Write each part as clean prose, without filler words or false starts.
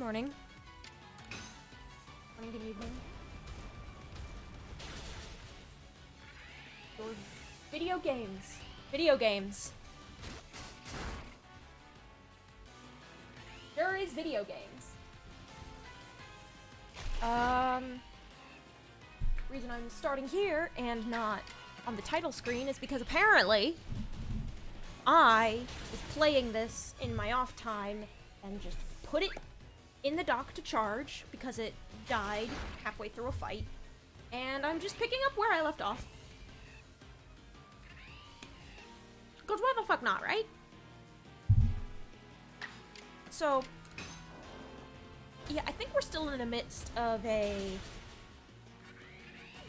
morning. Morning, good evening. Or video games. Video games. There is video games. Reason I'm starting here and not on the title screen is because apparently I was playing this in my off time and just put it in the dock to charge because it died halfway through a fight, and I'm just picking up where I left off. Because why the fuck not, right? So, yeah, I think we're still in the midst of a...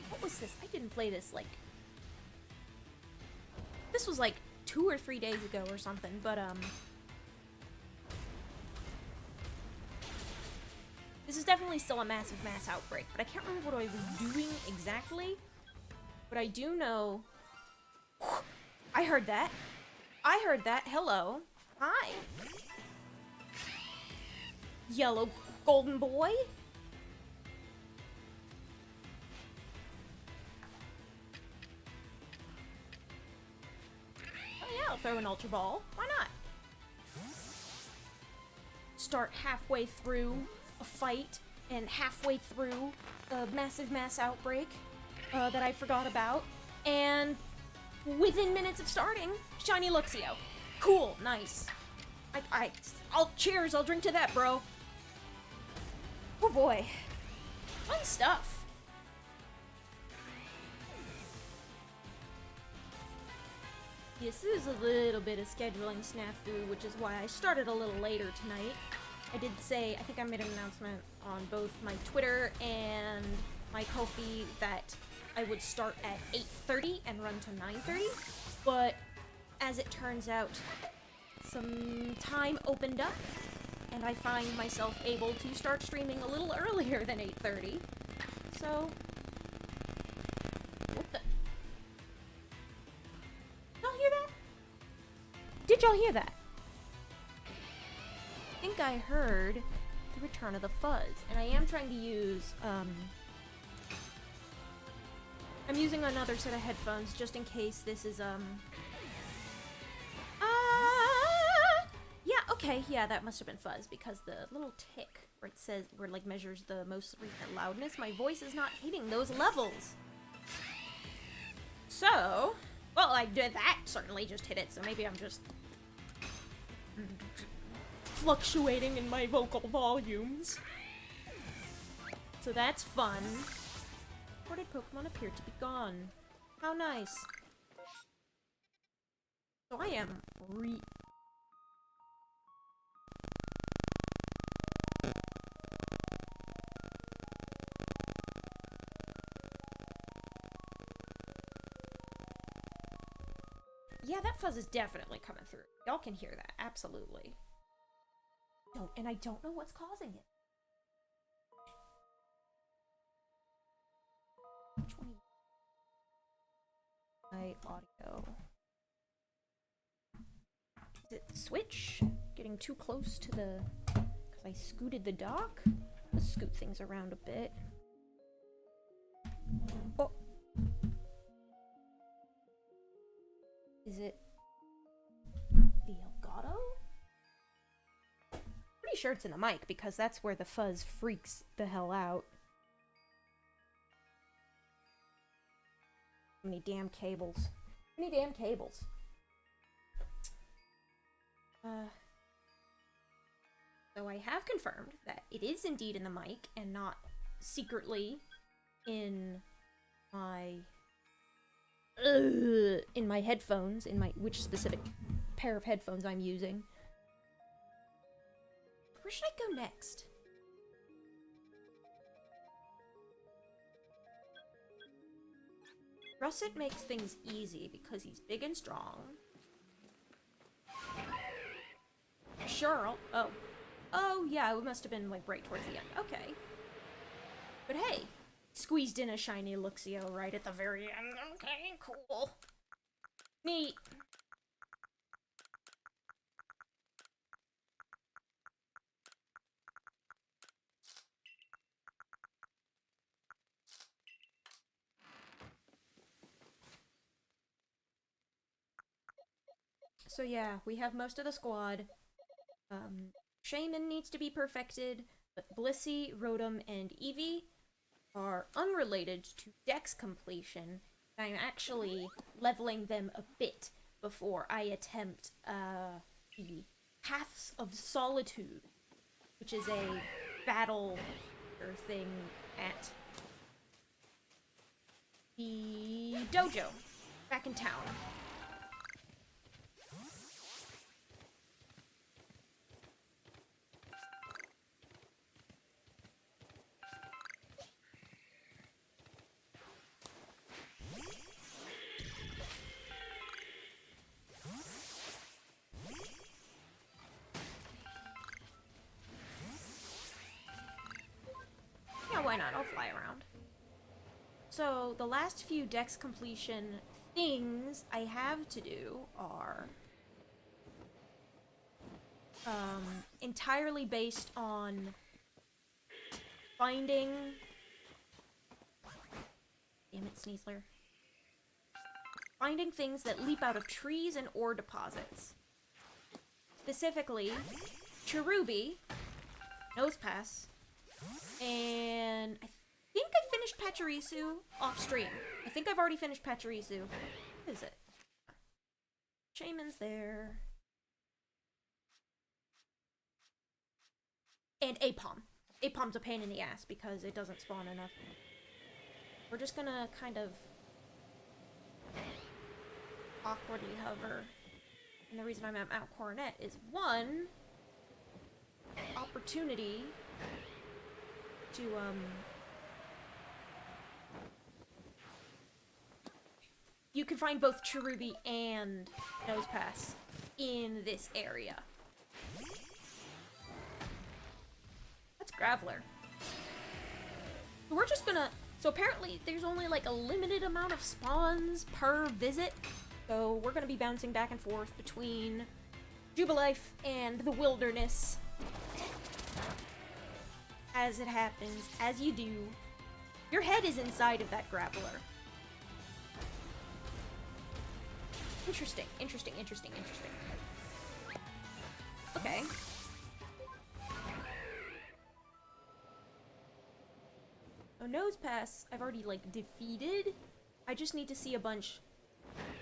What was this? I didn't play this, like... This was like 2 or 3 days ago or something, but, this is definitely still a massive mass outbreak, but I can't remember what I was doing exactly. But I do know... I heard that. I heard that. Hello. Hi. Yellow golden boy. Oh yeah, I'll throw an Ultra Ball. Why not? Start halfway through a fight and halfway through a massive mass outbreak that I forgot about, and within minutes of starting, shiny Luxio. Cool, nice. I'll cheers, I'll drink to that, bro. Oh boy. Fun stuff. Yes, this is a little bit of scheduling snafu, which is why I started a little later tonight. I did say, I think I made an announcement on both my Twitter and my Ko-fi that I would start at 8:30 and run to 9:30, but as it turns out, some time opened up, and I find myself able to start streaming a little earlier than 8:30, so... What the... Y'all hear that? Did y'all hear that? I think I heard the return of the fuzz, and I am trying to use, I'm using another set of headphones just in case this is, yeah, okay, yeah, that must have been fuzz, because the little tick where it says, where it, like, measures the most recent loudness, my voice is not hitting those levels. So, well, I did that, certainly just hit it, so maybe I'm just fluctuating in my vocal volumes. So that's fun. Reported Pokemon appear to be gone. How nice. So I am Yeah, that fuzz is definitely coming through. Y'all can hear that, absolutely. And I don't know what's causing it. Which one? My audio. Is it the switch? Getting too close to the... Because I scooted the dock? Let's scoot things around a bit. Oh! Is it the Elgato? Pretty sure it's in the mic, because that's where the fuzz freaks the hell out. How many damn cables? How many damn cables? So I have confirmed that it is indeed in the mic and not secretly in my headphones, which specific pair of headphones I'm using. Where should I go next? Russet makes things easy because he's big and strong. Sure. Oh yeah, it must have been like right towards the end. Okay. But hey, squeezed in a shiny Luxio right at the very end. Okay, cool. Neat. So yeah, we have most of the squad. Shaman needs to be perfected, but Blissey, Rotom, and Eevee are unrelated to Dex completion. I'm actually leveling them a bit before I attempt the Paths of Solitude, which is a battle thing at the dojo back in town. Yeah, why not? I'll fly around. So, the last few Dex completion things I have to do are entirely based on finding... Damn it, Sneasler. Finding things that leap out of trees and ore deposits. Specifically, Cherubi, Nosepass, and I think I finished Pachirisu off stream. I think I've already finished Pachirisu. What is it? Shaman's there. And Apom. Apom's a pain in the ass because it doesn't spawn enough. We're just gonna kind of awkwardly hover. And the reason I'm at Mount Coronet is one, opportunity to you can find both Cherubi and Nosepass in this area. That's Graveler. So we're just gonna... So apparently there's only like a limited amount of spawns per visit. So we're gonna be bouncing back and forth between Jubilife and the wilderness. As it happens, as you do. Your head is inside of that Graveler. Interesting, interesting, interesting, interesting. Okay. Oh, Nosepass, I've already, like, defeated. I just need to see a bunch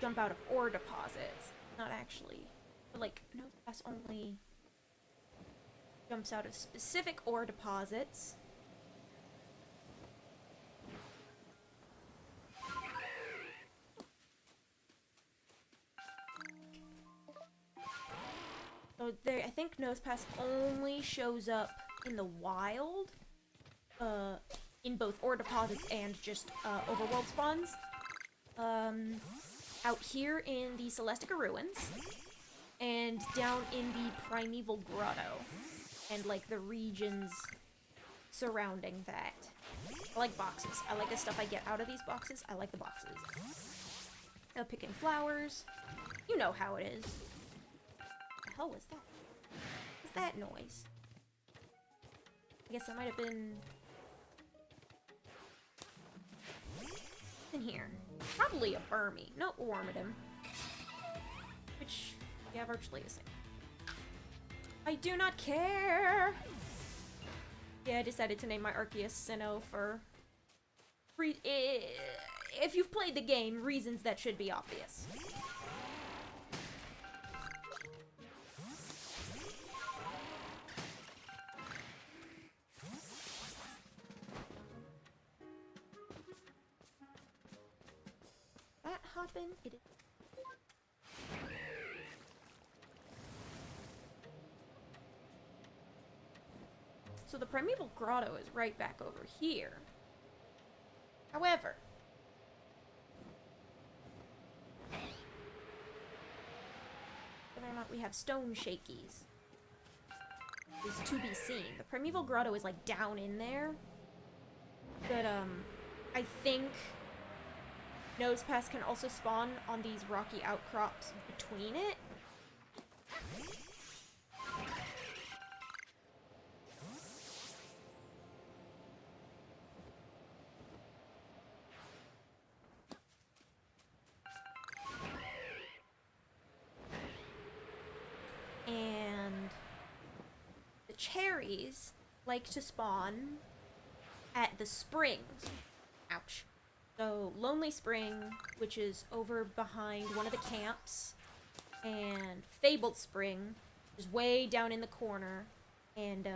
jump out of ore deposits. Not actually. But, like, Nosepass only jumps out of specific ore deposits. So I think Nosepass only shows up in the wild, in both ore deposits and just overworld spawns. Out here in the Celestica Ruins, and down in the Primeval Grotto, and like the regions surrounding that. I like boxes. I like the stuff I get out of these boxes. I like the boxes. Picking flowers. You know how it is. What the hell was that? What's that noise? I guess that might have been in here. Probably a Burmy. No, Wormadam. Which, yeah, virtually the same. I do not care! Yeah, I decided to name my Arceus Sinnoh for... if you've played the game, reasons that should be obvious. That hoppin', it is. So the Primeval Grotto is right back over here. However, whether or not we have stone shakies is to be seen. The Primeval Grotto is like down in there. But I think Nosepass can also spawn on these rocky outcrops between it. cherries like to spawn at the springs. Ouch. So, Lonely Spring, which is over behind one of the camps, and Fabled Spring is way down in the corner, and,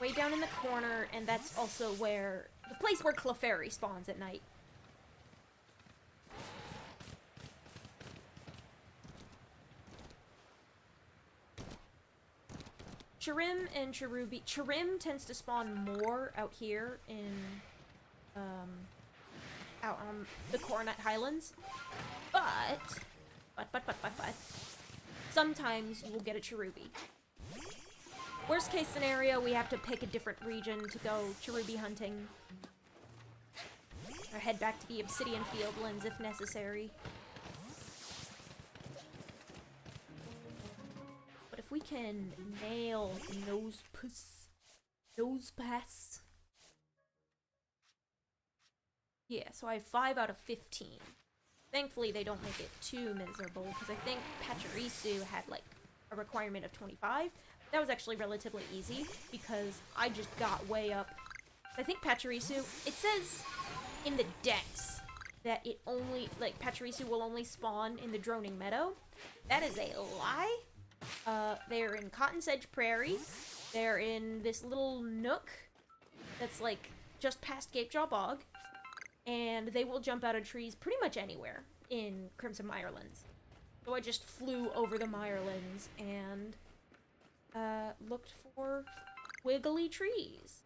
way down in the corner, and that's also where, the place where Clefairy spawns at night. Chirim and Cherubi. Chirim tends to spawn more out here in, out on the Coronet Highlands. But, sometimes you will get a Cherubi. Worst case scenario, we have to pick a different region to go Cherubi hunting. Or head back to the Obsidian Fieldlands if necessary. But if we can nail Nosepass. Yeah, so I have 5 out of 15. Thankfully, they don't make it too miserable, because I think Pachirisu had, like, a requirement of 25. That was actually relatively easy, because I just got way up. I think Pachirisu, it says in the decks that it only, like, Pachirisu will only spawn in the Droning Meadow. That is a lie. They're in Cotton Sedge Prairie. They're in this little nook that's, like, just past Gapejaw Bog. And they will jump out of trees pretty much anywhere in Crimson Mirelands. So I just flew over the Mirelands and looked for wiggly trees.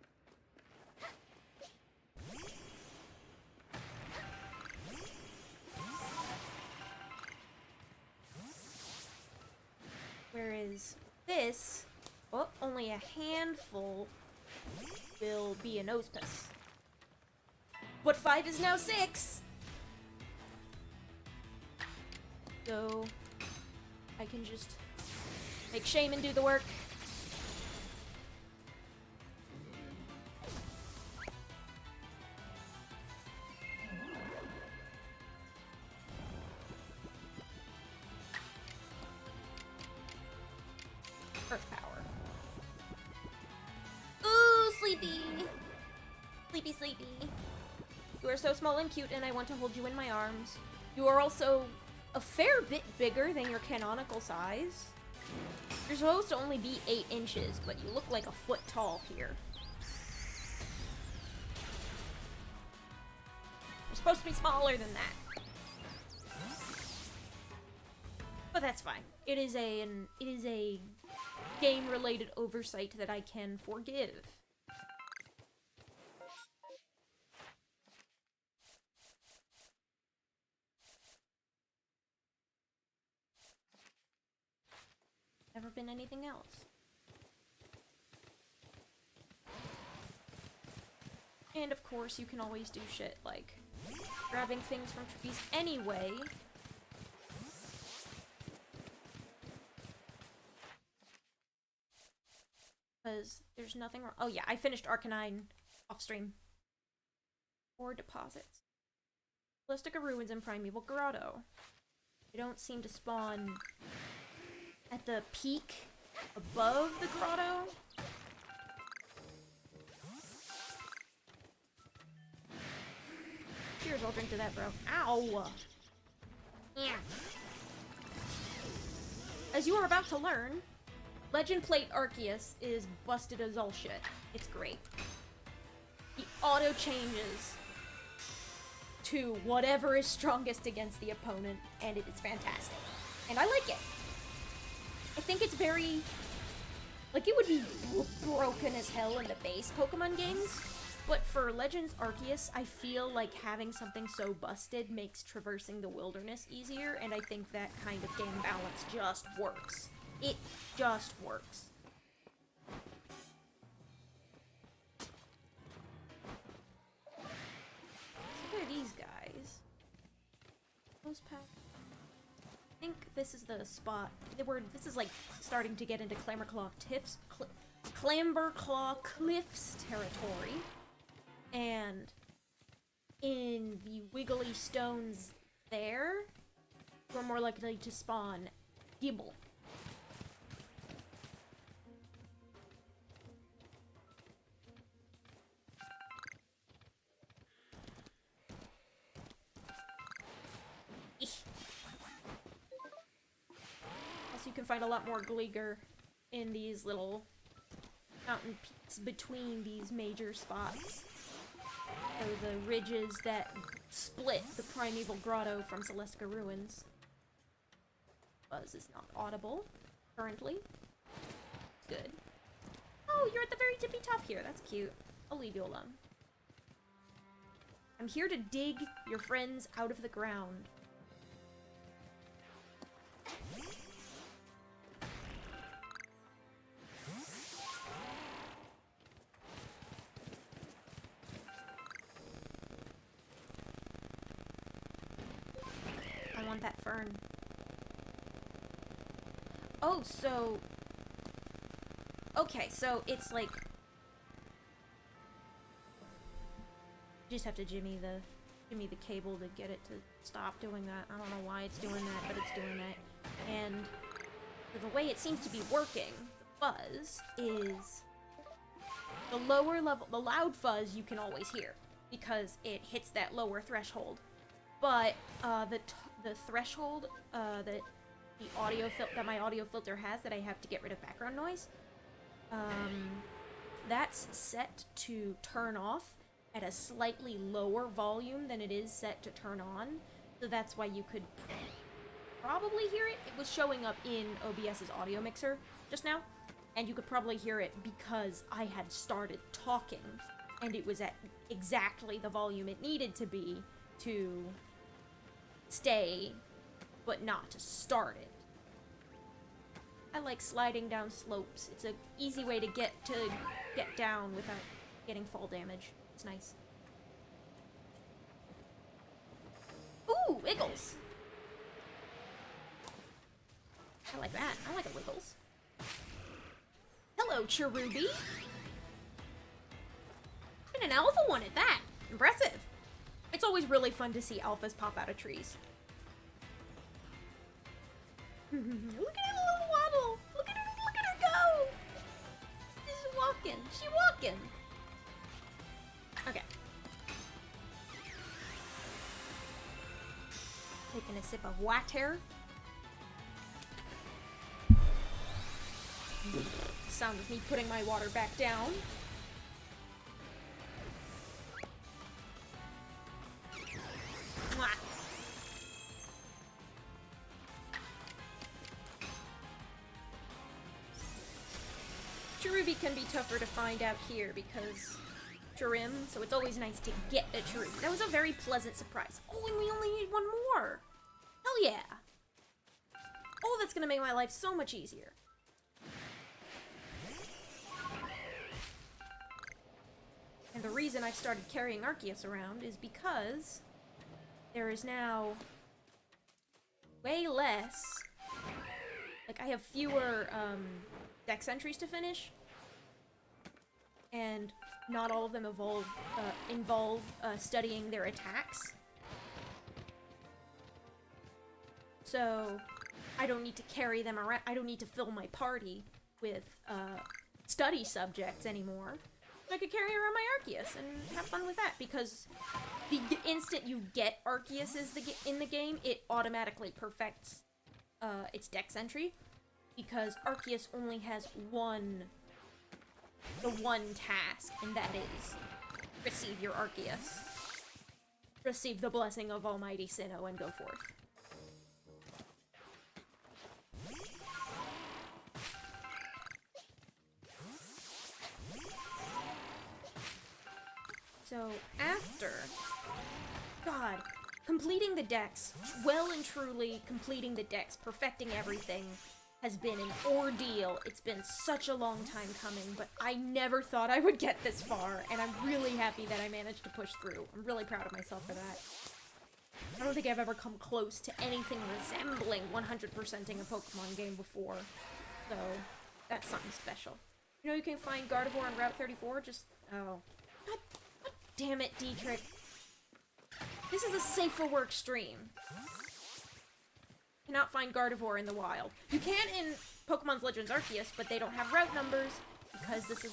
Whereas this, well, only a handful will be a Nosepass. But 5 is now 6! So, I can just make Shaman do the work. Earth power. Ooh, sleepy! Sleepy, sleepy. You are so small and cute, and I want to hold you in my arms. You are also a fair bit bigger than your canonical size. You're supposed to only be 8 inches, but you look like a foot tall here. You're supposed to be smaller than that. But that's fine. It is a game-related oversight that I can forgive. Never been anything else. And of course, you can always do shit like grabbing things from trees anyway. Because there's nothing wrong. Oh yeah, I finished Arcanine off stream. 4 deposits. Ballistica Ruins and Primeval Grotto. They don't seem to spawn at the peak above the grotto. Cheers, I'll drink to that, bro. Ow! Yeah. As you are about to learn, Legend Plate Arceus is busted as all shit. It's great. He auto changes to whatever is strongest against the opponent, and it is fantastic. And I like it. I think it's very, like, it would be broken as hell in the base Pokemon games, but for Legends Arceus, I feel like having something so busted makes traversing the wilderness easier, and I think that kind of game balance just works. It just works. So who are these guys? Those packs. I think this is the spot. This is like starting to get into Clamberclaw Cliffs territory. And in the wiggly stones there, we're more likely to spawn Gibble. you can find a lot more Gleeger in these little mountain peaks between these major spots. So the ridges that split the Primeval Grotto from Celestica Ruins. Buzz is not audible, currently. Good. Oh, you're at the very tippy top here. That's cute. I'll leave you alone. I'm here to dig your friends out of the ground. I want that fern. Oh, so... Okay, so it's like... You just have to jimmy the cable to get it to stop doing that. I don't know why it's doing that, but it's doing that. And the way it seems to be working, the fuzz, is the lower level, the loud fuzz you can always hear because it hits that lower threshold. But the threshold that my audio filter has that I have to get rid of background noise, that's set to turn off at a slightly lower volume than it is set to turn on. So that's why you could probably hear it. It was showing up in OBS's audio mixer just now, and you could probably hear it because I had started talking, and it was at exactly the volume it needed to be to stay, but not to start it. I like sliding down slopes. It's an easy way to get down without getting fall damage. It's nice. Ooh, Wiggles! I like that. I like a Wiggles. Hello, Cherubi! And an alpha one at that! Impressive! It's always really fun to see alphas pop out of trees. Look at her little waddle! Look at her go! She's walking. She's walking. Okay. Taking a sip of water. Sound of me putting my water back down. Mwah. Cherubi can be tougher to find out here because Cherim, so it's always nice to get a Cherubi. That was a very pleasant surprise. Oh, and we only need one more! Hell yeah! Oh, that's gonna make my life so much easier. And the reason I've started carrying Arceus around is because there is now way less... Like, I have fewer, dex entries to finish. And not all of them involve studying their attacks. So, I don't need to carry them around. I don't need to fill my party with study subjects anymore. I could carry around my Arceus and have fun with that, because the instant you get Arceus in the game, it automatically perfects its dex entry, because Arceus only has the one task, and that is receive your Arceus. Receive the blessing of Almighty Sinnoh and go forth. So, after, God, completing the decks, well and truly completing the decks, perfecting everything, has been an ordeal. It's been such a long time coming, but I never thought I would get this far, and I'm really happy that I managed to push through. I'm really proud of myself for that. I don't think I've ever come close to anything resembling 100%ing a Pokemon game before, so that's something special. You know, you can find Gardevoir on Route 34, just, oh. God damn it, Dietrich. This is a safe for work stream. Cannot find Gardevoir in the wild. You can in Pokemon's Legends Arceus, but they don't have route numbers because it's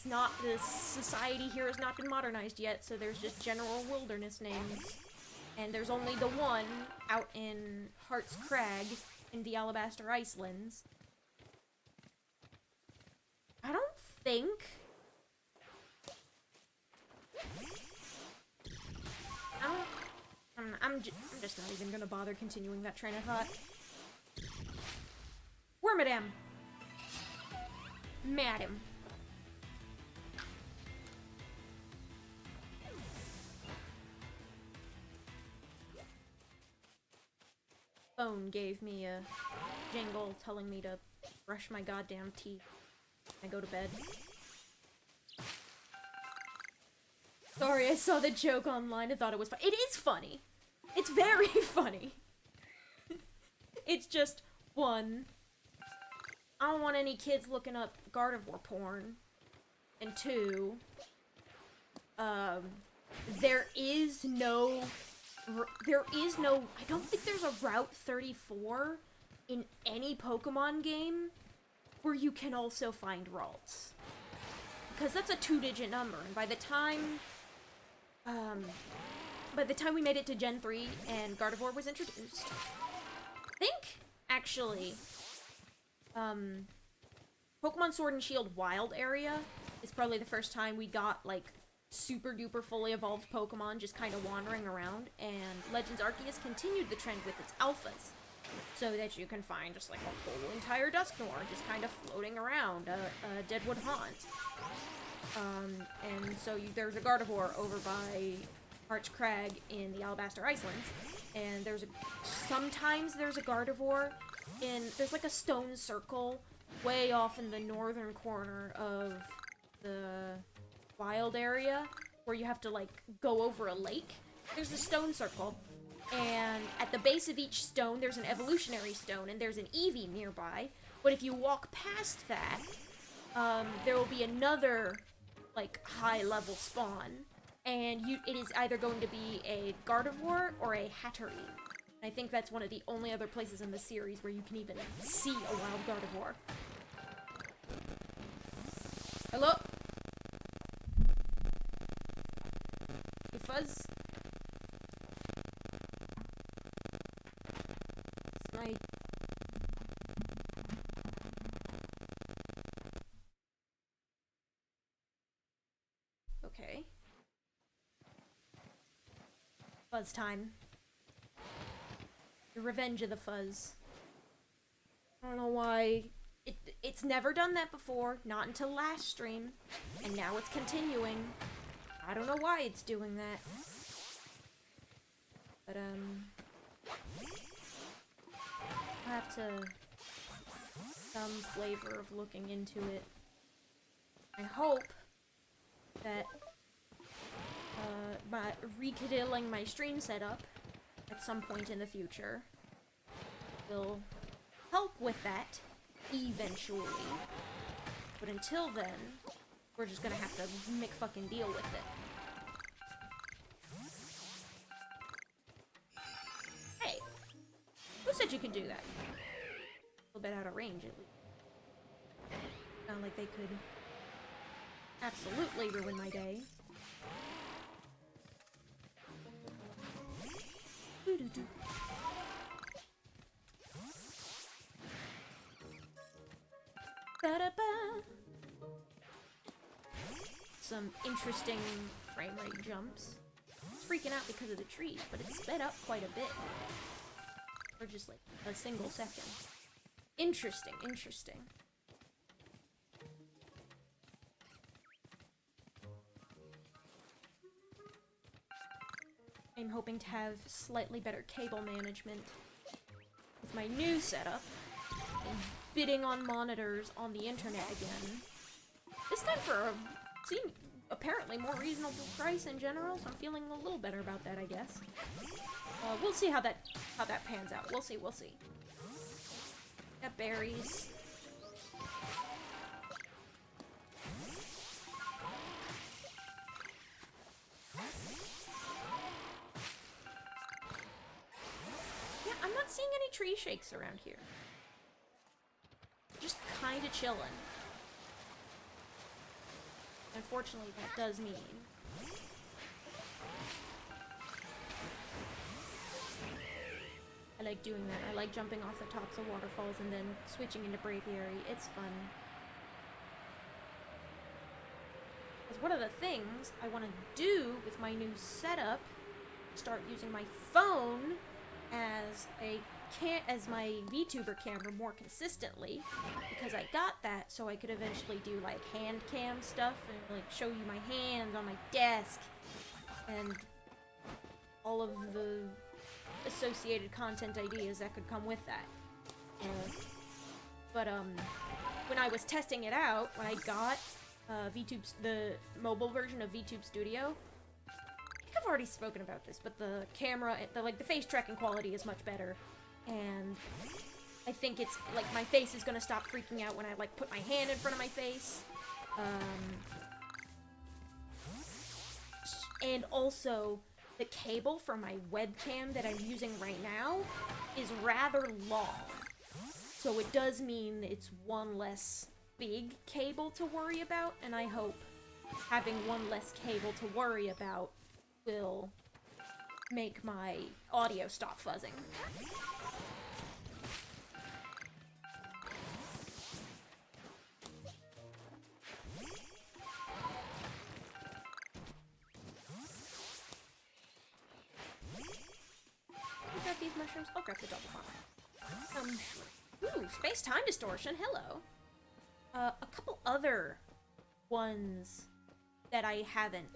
not, the society here has not been modernized yet, so there's just general wilderness names. And there's only the one out in Heart's Crag in the Alabaster Icelands. I don't think... I'm just not even gonna bother continuing that train of thought. Wormadam! Madam. Phone gave me a jingle telling me to brush my goddamn teeth and go to bed. Sorry, I saw the joke online and thought it was funny. It is funny. It's very funny. It's just, one, I don't want any kids looking up Gardevoir porn. And two, there is no, I don't think there's a Route 34 in any Pokemon game where you can also find Ralts. Because that's a 2-digit number, and by the time we made it to Gen 3 and Gardevoir was introduced, I think, actually, Pokemon Sword and Shield Wild area is probably the first time we got, like, super duper fully evolved Pokemon just kind of wandering around, and Legends Arceus continued the trend with its alphas, so that you can find just like a whole entire Dusknoir just kind of floating around a Deadwood Haunt. And so there's a Gardevoir over by Arch Crag in the Alabaster Icelands, and sometimes there's a Gardevoir there's like a stone circle way off in the northern corner of the wild area where you have to like go over a lake. There's a stone circle, and at the base of each stone there's an evolutionary stone and there's an Eevee nearby, but if you walk past that, there will be another like high level spawn, and it is either going to be a Gardevoir or a Hatterene. I think that's one of the only other places in the series where you can even see a wild Gardevoir. Hello? Fuzz? My... Okay. Fuzz time. The revenge of the Fuzz. I don't know why. It's never done that before, not until last stream, and now it's continuing. I don't know why it's doing that. But, I'll have to... some flavor of looking into it. I hope that, by recadilling my stream setup at some point in the future will help with that, eventually. But until then, we're just gonna have to fucking deal with it. Hey! Who said you could do that? A little bit out of range, at least. Sound like they could absolutely ruin my day. Doo-doo-doo. Ba-da-ba. Some interesting frame rate jumps. It's freaking out because of the trees, but it sped up quite a bit. For just like a single second. Interesting, interesting. I'm hoping to have slightly better cable management with my new setup and bidding on monitors on the internet again. This time for a apparently more reasonable price in general, so I'm feeling a little better about that, I guess. We'll see how that pans out. We'll see, we'll see. Got berries. Yeah, I'm not seeing any tree shakes around here. Just kinda chillin'. Unfortunately, that does mean like doing that. I like jumping off the tops of waterfalls and then switching into Braviary. It's fun. Because one of the things I want to do with my new setup, start using my phone as my VTuber camera more consistently, because I got that so I could eventually do like hand cam stuff and like show you my hands on my desk and all of the associated content ideas that could come with that. But when I was testing it out, when I got the mobile version of VTube Studio, I think I've already spoken about this, but the camera, the face tracking quality is much better, and I think it's like my face is gonna stop freaking out when I like put my hand in front of my face. And also, the cable for my webcam that I'm using right now is rather long. So it does mean it's one less big cable to worry about, and I hope having one less cable to worry about will make my audio stop fuzzing. Grab these mushrooms. I'll grab the double bomb. Ooh, space-time distortion. Hello. A couple other ones that I haven't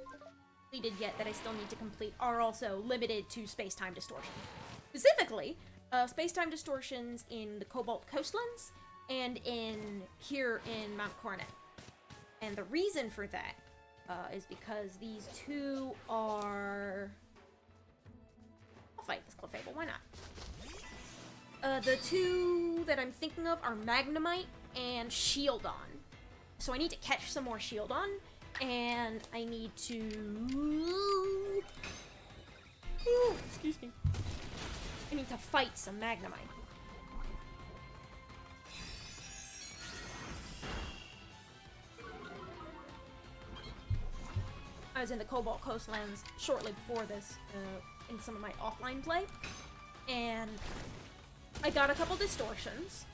completed yet that I still need to complete are also limited to space-time distortion. Specifically, space-time distortions in the Cobalt Coastlands and here in Mount Coronet. And the reason for that is because these two are... I'll fight this Clefable, why not? The two that I'm thinking of are Magnemite and Shieldon. So I need to catch some more Shieldon, and I need to... Ooh, excuse me. I need to fight some Magnemite. I was in the Cobalt Coastlands shortly before this, in some of my offline play, and I got a couple distortions,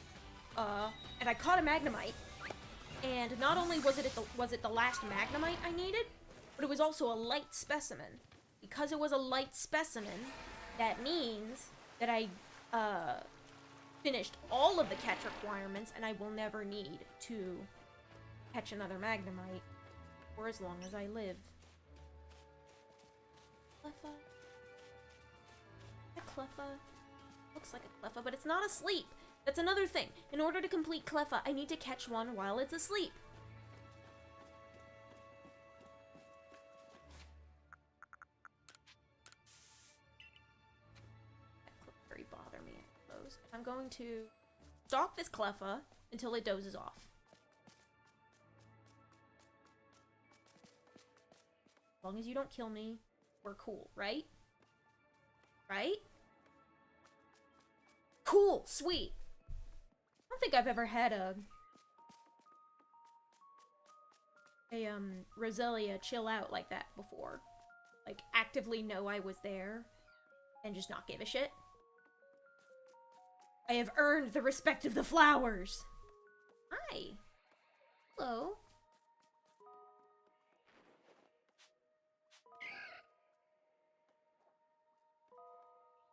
and I caught a Magnemite, and not only was it the last Magnemite I needed, but it was also a light specimen. Because it was a light specimen, that means that I finished all of the catch requirements, and I will never need to catch another Magnemite for as long as I live. Cleffa? A Cleffa? Looks like a Cleffa, but it's not asleep. That's another thing. In order to complete Cleffa, I need to catch one while it's asleep. That very bother me, I suppose. I'm going to stalk this Cleffa until it dozes off. As long as you don't kill me, we're cool, right? Right? Cool, sweet. I don't think I've ever had a Roselia chill out like that before. Like, actively know I was there and just not give a shit. I have earned the respect of the flowers. Hi. Hello.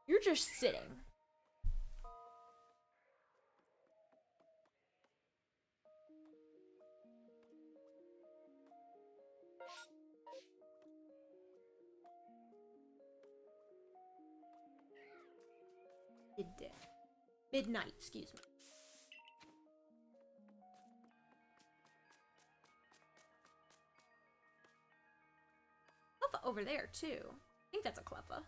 You're just sitting. Midnight, excuse me. Cleffa over there, too. I think that's a Cleffa.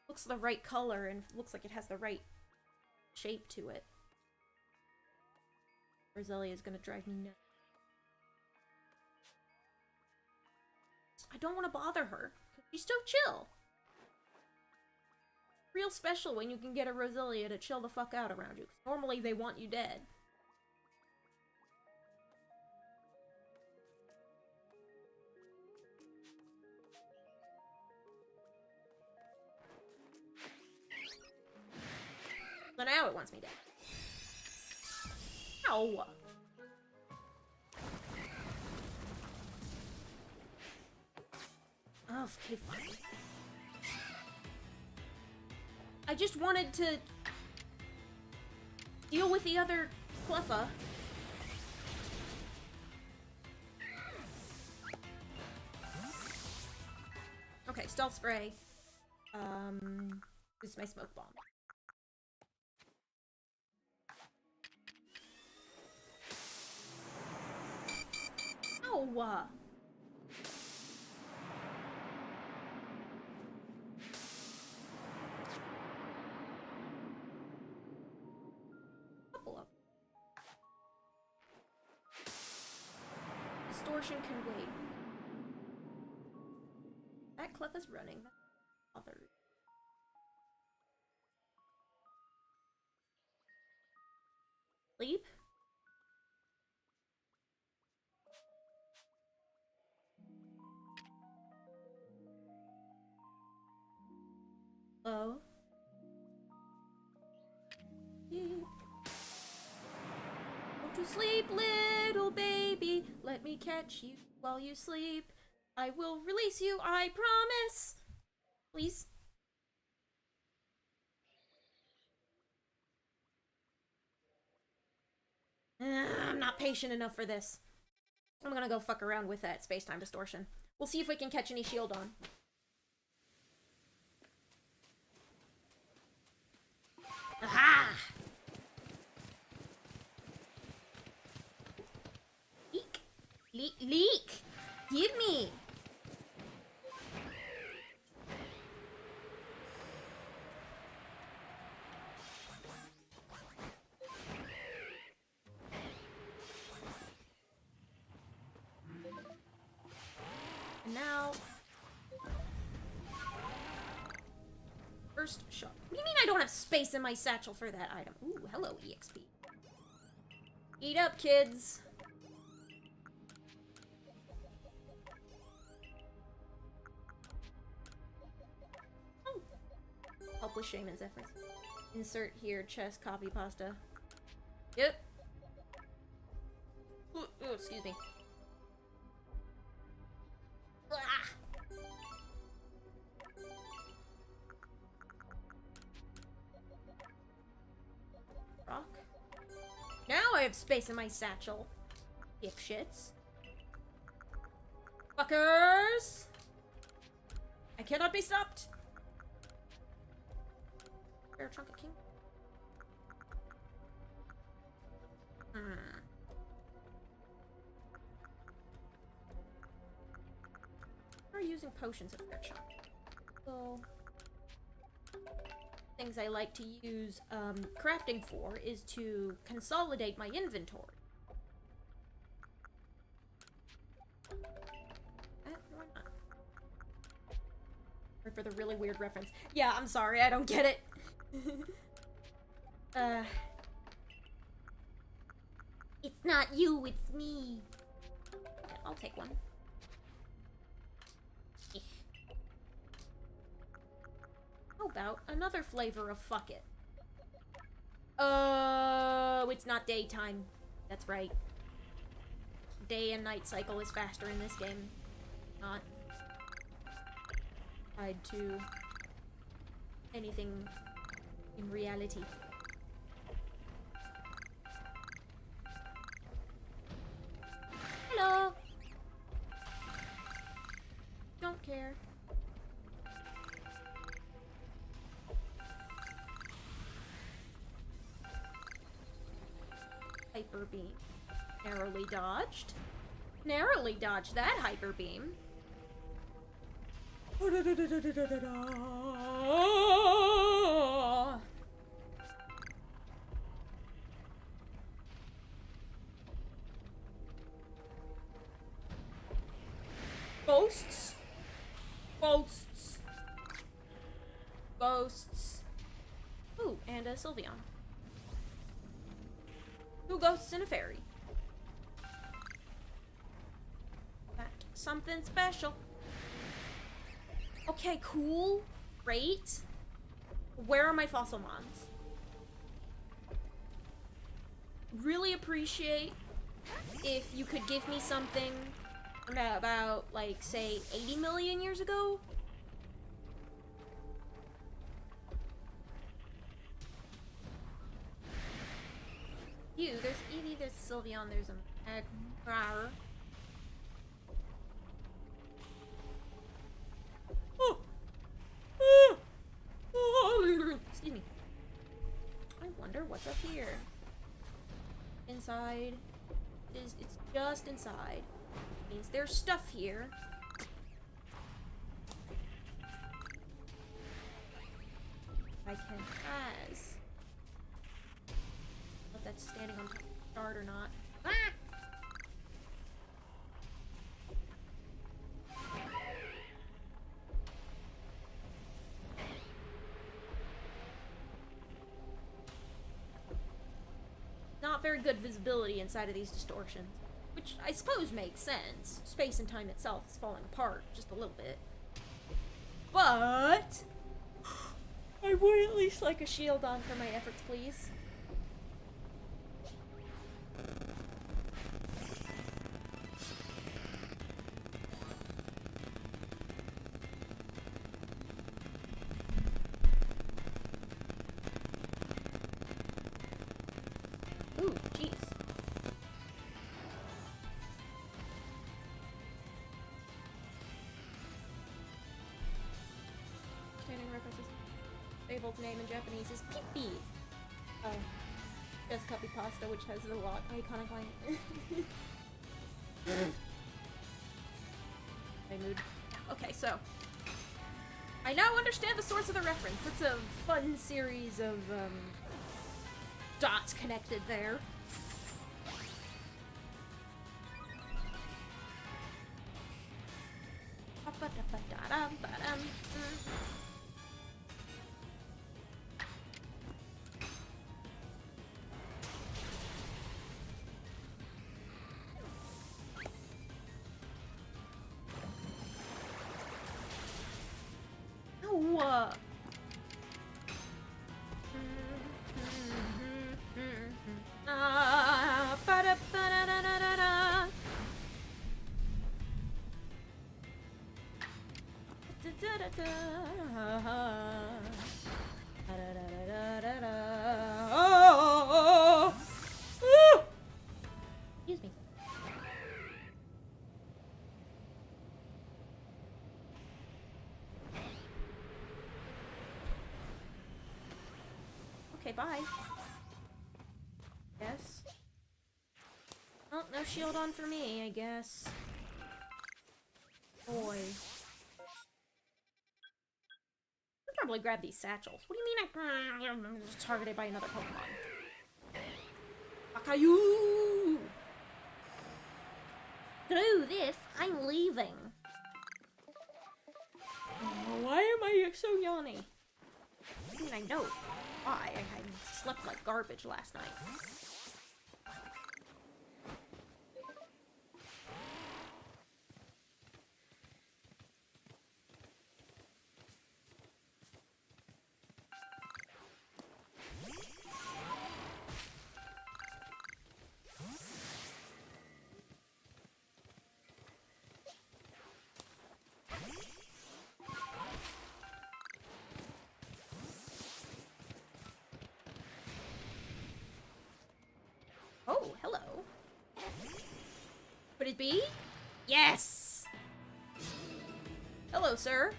Looks the right color and looks like it has the right shape to it. Roselia is gonna drive me nuts. I don't want to bother her. She's so chill. Real special when you can get a Roselia to chill the fuck out around you. 'Cause normally they want you dead. So now it wants me dead. Ow! Oh, okay, fine. I just wanted to deal with the other Cleffa. Okay, stealth spray. Use my smoke bomb. Ow! Couple of. Distortion can wait. That Cleffa's running. Other. Sleep? Hello? Go to sleep, little baby. Let me catch you while you sleep. I will release you, I promise. Please. I'm not patient enough for this. I'm gonna go fuck around with that space-time distortion. We'll see if we can catch any shield on. Aha! Leak! Leak! Leak! Give me! And now... First shot. What do you mean I don't have space in my satchel for that item? Ooh, hello, EXP. Eat up, kids! Oh. Help with Shaman's efforts. Insert here, chest, copy, pasta. Yep. Ooh, excuse me. Ah. Rock. Now I have space in my satchel. Dipshits. Fuckers! I cannot be stopped! Fair chunk of king. We're using potions of fair chunk. So... things I like to use crafting for is to consolidate my inventory. Why not? Or for the really weird reference. Yeah, I'm sorry, I don't get it. It's not you, it's me. Okay, I'll take one. How about another flavor of fuck it? Oh, it's not daytime. That's right. Day and night cycle is faster in this game. Not tied to anything in reality. Hello! Don't care. Hyper beam. Narrowly dodged. Narrowly dodged that hyper beam. Ghosts. Ghosts. Ghosts. Ooh, and a Sylveon. 2 ghosts and a fairy. That something special. Okay, cool. Great. Where are my fossil mons? really appreciate if you could give me something about, like, say, 80 million years ago. There's Eevee, there's Sylveon, there's a Magmar. Excuse me. I wonder what's up here. Inside. It's just inside. Means there's stuff here. I can as. If that's standing on guard or not. Ah! Not very good visibility inside of these distortions. Which I suppose makes sense. Space and time itself is falling apart just a little bit. But I would at least like a shield on for my efforts, please. Ooh, jeez. Standing references. Fable's name in Japanese is Pee-Pee. Just copy pasta, which has a lot iconic line. My mood. Okay, so I now understand the source of the reference. It's a fun series of dots connected there. Oh, excuse me. Okay, bye. Yes. Oh, no shield on for me, I guess. Boy. I'll probably grab these satchels. What do you mean I'm targeted by another Pokemon? Akayu! Through this, I'm leaving. Oh, why am I so yawny? I mean, I know why. I slept like garbage last night. Oh, hello. Could it be? Yes! Hello, sir.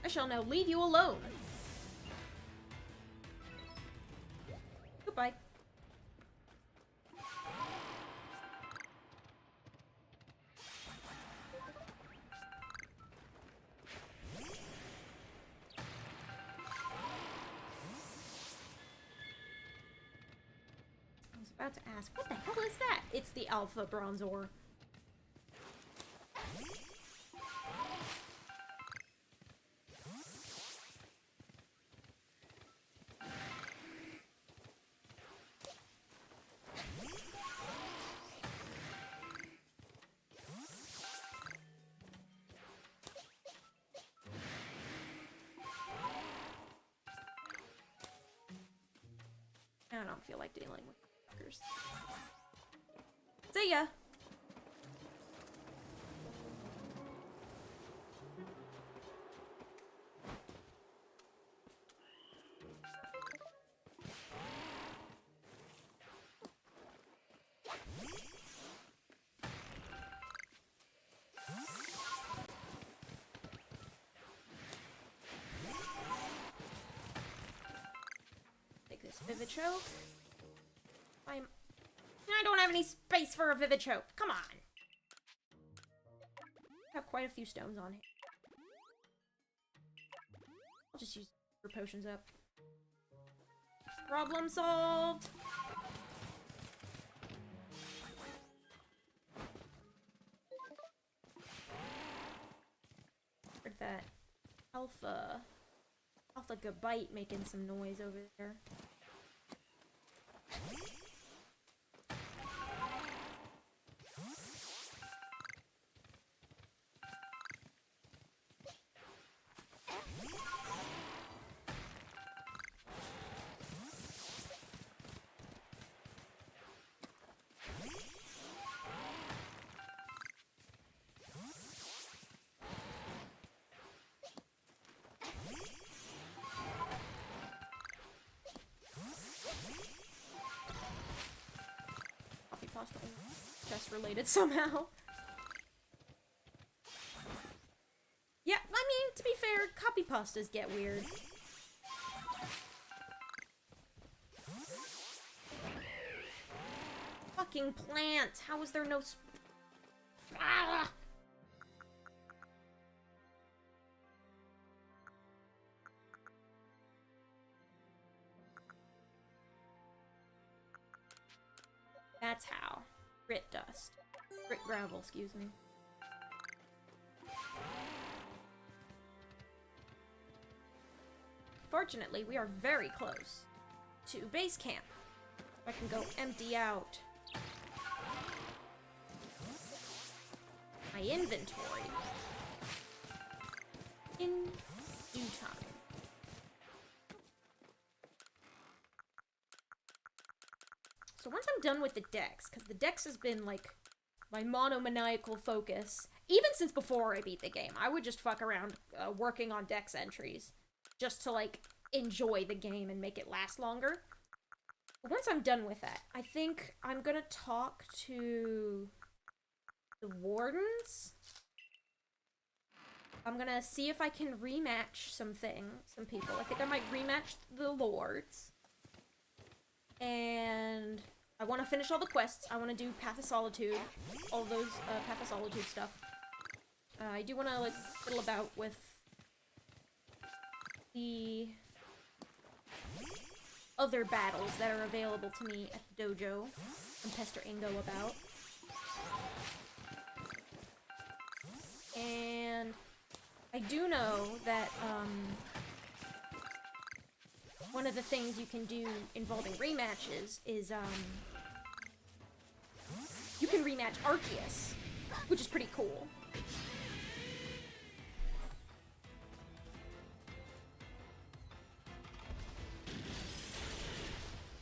I shall now leave you alone. Goodbye. About to ask, what the hell is that? It's the Alpha Bronzor. feel like dealing with fuckers. See ya! Vivichoke. I don't have any space for a Vivichoke. Come on. I have quite a few stones on here. I'll just use for potions up. Problem solved. Heard that Alpha Gabite making some noise over there. Chest related somehow. Yeah, I mean, to be fair, copy pastas get weird. Fucking plants! How is there no ah! That's how. Grit dust. Grit gravel, excuse me. Fortunately, we are very close to base camp. I can go empty out my inventory in due time. So once I'm done with the dex, because the dex has been, like, my monomaniacal focus, even since before I beat the game, I would just fuck around working on dex entries, just to, like, enjoy the game and make it last longer. But once I'm done with that, I think I'm gonna talk to the wardens. I'm gonna see if I can rematch some people. I think I might rematch the lords. And I want to finish all the quests. I want to do Path of Solitude. All those Path of Solitude stuff. I do want to, like, fiddle about with the other battles that are available to me at the dojo and pester Ingo about. And I do know that, one of the things you can do involving rematches is, you can rematch Arceus, which is pretty cool.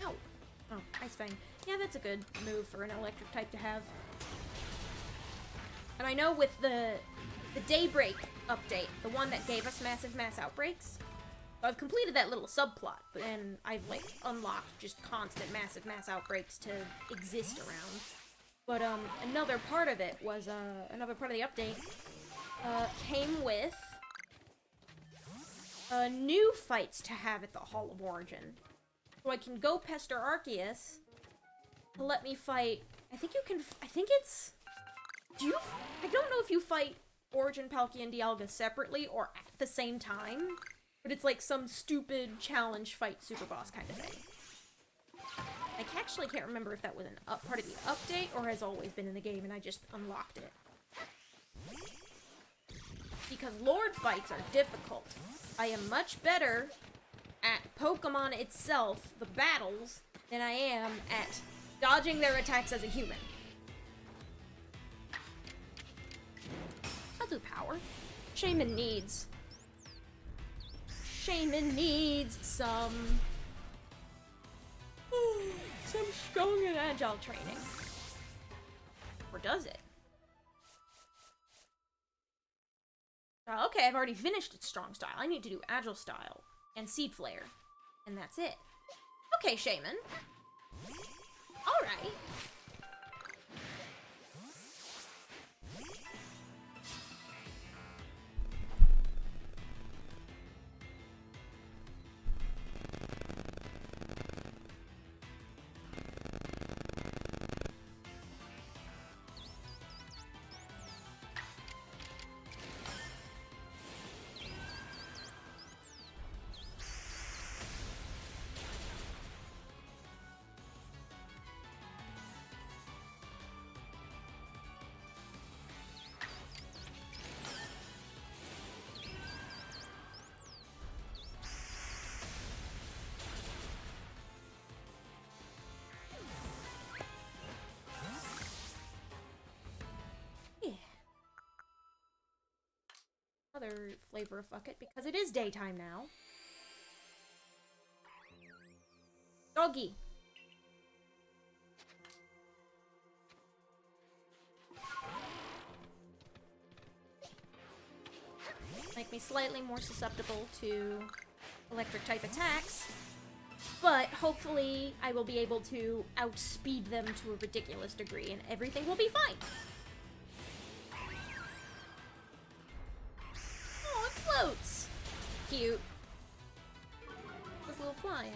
Ow! Oh, Ice Fang. Yeah, that's a good move for an electric type to have. And I know with the Daybreak update, the one that gave us massive mass outbreaks, I've completed that little subplot, and I've, like, unlocked just constant massive mass outbreaks to exist around. But, another part of it was, another part of the update, came with, new fights to have at the Hall of Origin. So I can go pester Arceus to let me fight, I think it's, I don't know if you fight Origin, Palkia, and Dialga separately or at the same time. But it's like some stupid challenge fight super boss kind of thing. I actually can't remember if that was part of the update or has always been in the game and I just unlocked it. Because Lord fights are difficult. I am much better at Pokemon itself, the battles, than I am at dodging their attacks as a human. I'll do power. Shaman needs some Some strong and agile training. Or does it? Okay, I've already finished its strong style. I need to do agile style and seed flare. And that's it. Okay, Shaman. Alright. Another flavor of fuck it, because it is daytime now. Doggy. Make me slightly more susceptible to electric type attacks, but hopefully I will be able to outspeed them to a ridiculous degree and everything will be fine. Floats! Cute. This little flying.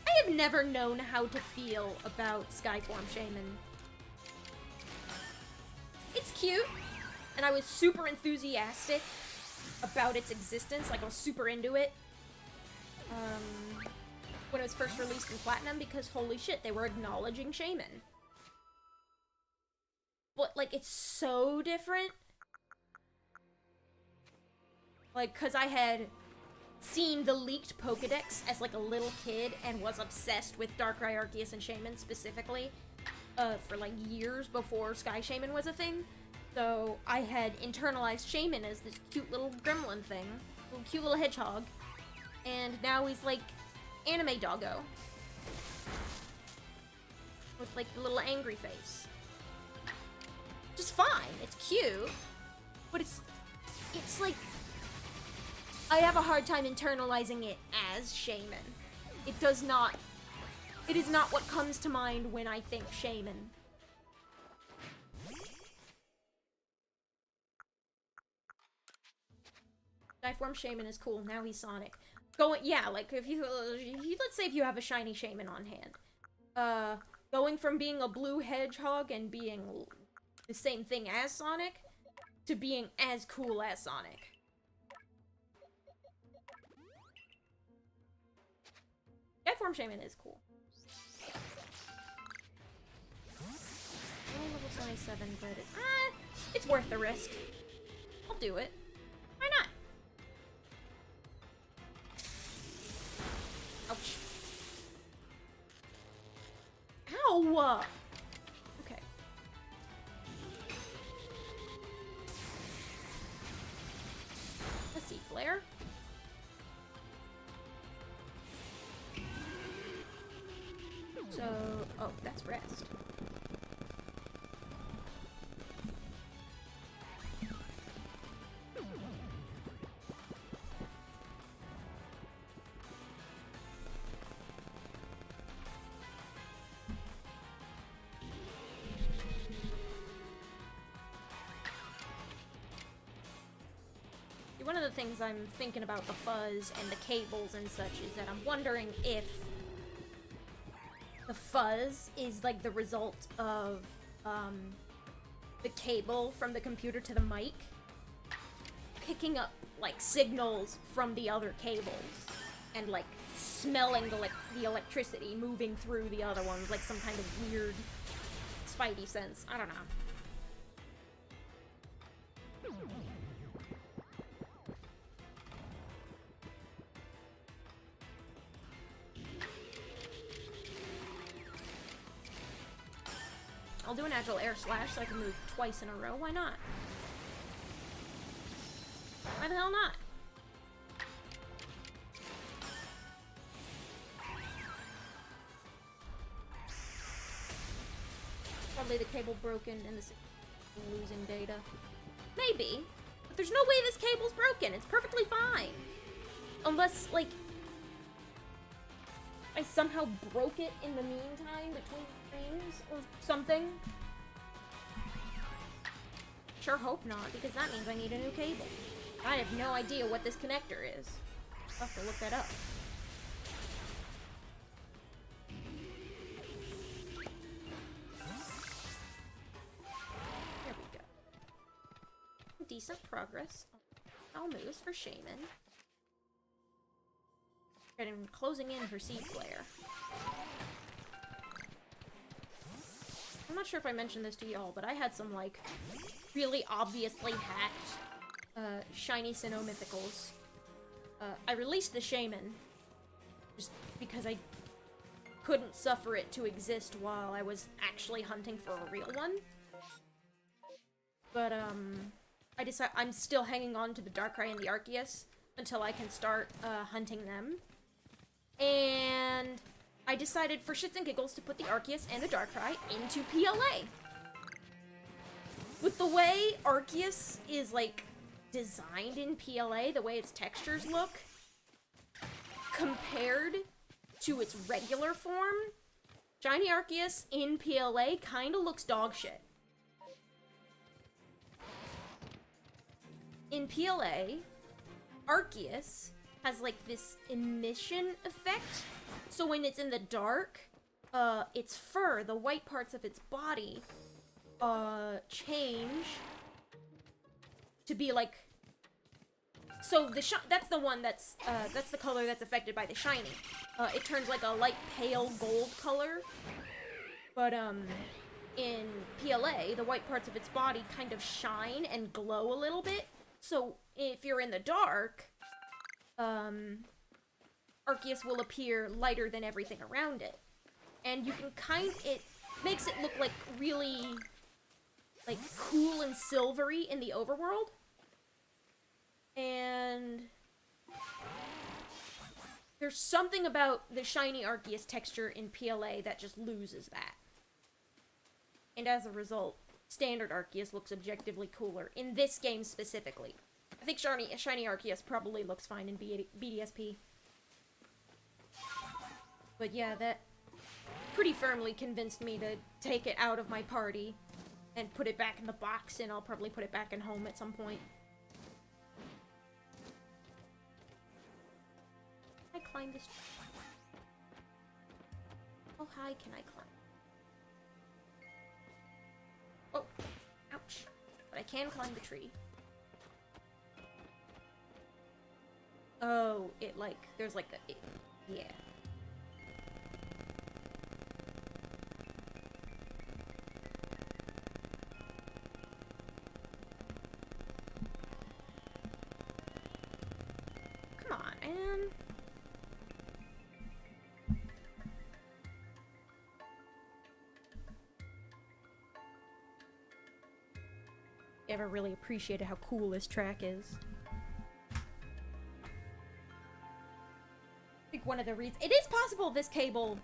I have never known how to feel about Skyform Shaman. It's cute, and I was super enthusiastic about its existence, like I was super into it. When it was first released in Platinum, because holy shit, they were acknowledging Shaman. But, like, it's so different. Like, cause I had seen the leaked Pokedex as, like, a little kid and was obsessed with Darkrai, Arceus, and Shaman specifically, for, like, years before Sky Shaman was a thing. So, I had internalized Shaman as this cute little gremlin thing, cute little hedgehog, and now he's, like, anime doggo. With, like, the little angry face. Just fine, it's cute, but it's like, I have a hard time internalizing it as Shaman. It is not what comes to mind when I think Shaman. Skyform Shaman is cool, now he's Sonic. Yeah, like, if you, let's say if you have a shiny Shaman on hand. Going from being a blue hedgehog and being the same thing as Sonic, to being as cool as Sonic. Skyform Shaman is cool. Only level 27, but it's worth the risk. I'll do it. Why not? Ouch. Ow! Okay. Let's see, Flare. So, oh, that's rest. One of the things I'm thinking about the fuzz and the cables and such is that I'm wondering if the fuzz is like the result of the cable from the computer to the mic picking up like signals from the other cables and like smelling the electricity moving through the other ones, like some kind of weird spidey sense. I don't know. I'll do an Agile Air Slash so I can move twice in a row. Why not? Why the hell not? Probably the cable broken and the losing data. Maybe. But there's no way this cable's broken. It's perfectly fine. Unless, like, I somehow broke it in the meantime between frames or something. Sure hope not, because that means I need a new cable. I have no idea what this connector is. I'll have to look that up. There we go. Decent progress. All moves for Shaman. And closing in her seed flare. I'm not sure if I mentioned this to y'all, but I had some, like, really obviously hacked, shiny Sinnoh mythicals. I released the Shaman, just because I couldn't suffer it to exist while I was actually hunting for a real one. But, I decided I'm still hanging on to the Darkrai and the Arceus until I can start, hunting them. And I decided for shits and giggles to put the Arceus and the Darkrai into PLA. With the way Arceus is, like, designed in PLA, the way its textures look, compared to its regular form, Shiny Arceus in PLA kinda looks dog shit. In PLA, Arceus has, like, this emission effect. So when it's in the dark, its fur, the white parts of its body, change to be, like... So that's the one that's the color that's affected by the shiny. It turns, like, a light pale gold color. But, in PLA, the white parts of its body kind of shine and glow a little bit. So if you're in the dark... Arceus will appear lighter than everything around it. And you can it makes it look like really, like, cool and silvery in the overworld. And there's something about the shiny Arceus texture in PLA that just loses that. And as a result, standard Arceus looks objectively cooler, in this game specifically. I think shiny Arceus probably looks fine in BDSP. But yeah, that pretty firmly convinced me to take it out of my party and put it back in the box, and I'll probably put it back in home at some point. Can I climb this tree? How high can I climb? Oh, ouch. But I can climb the tree. Oh, it, like, there's, like, yeah. Come on, man. You ever really appreciated how cool this track is? I think one of the reasons... It is possible this cable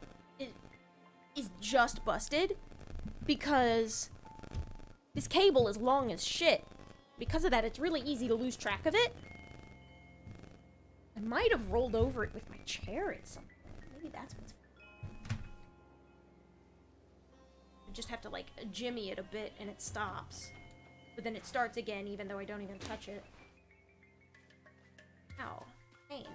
is just busted, because this cable is long as shit. Because of that, it's really easy to lose track of it. I might have rolled over it with my chair at some point. Maybe that's what's... I just have to, like, jimmy it a bit and it stops. But then it starts again, even though I don't even touch it. Ow. Pain.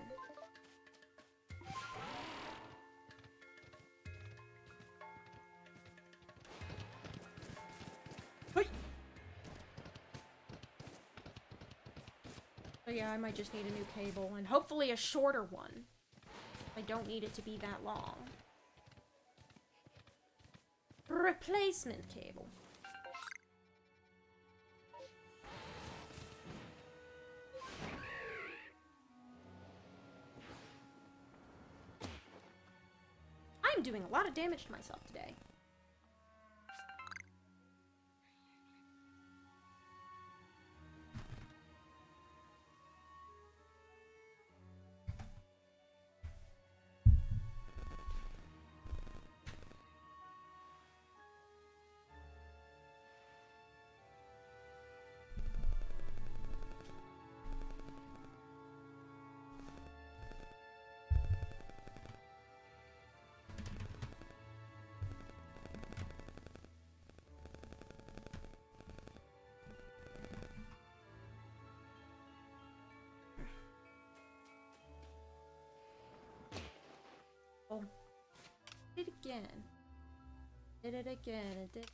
So yeah, I might just need a new cable, and hopefully a shorter one. I don't need it to be that long. Replacement cable. I'm doing a lot of damage to myself today. again. Did it again. It did.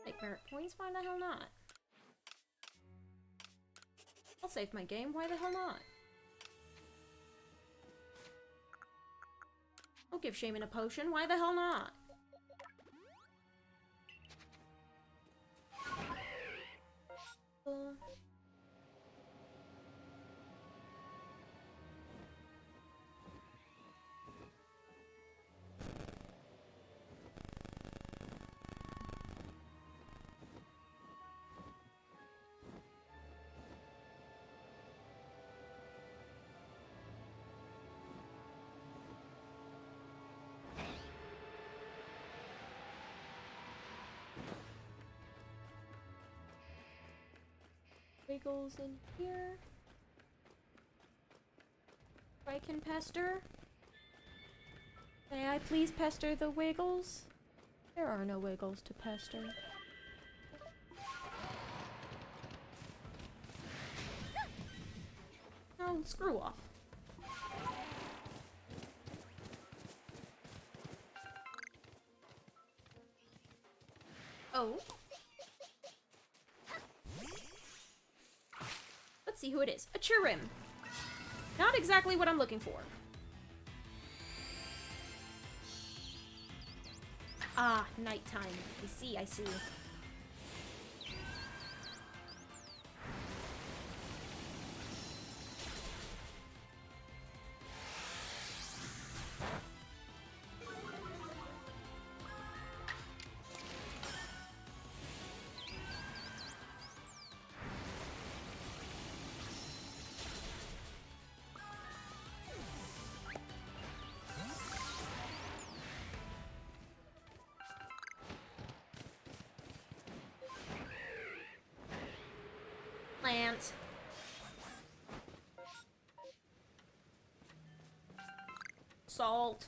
Take merit points? Why the hell not? I'll save my game. Why the hell not? I'll give Shaman a potion. Why the hell not? Wiggles in here. If I can pester. May I please pester the Wiggles? There are no Wiggles to pester. Oh, screw off. Oh. Let's see who it is. A Chirim. Not exactly what I'm looking for. Ah, nighttime. I see, I see. Plant. Salt.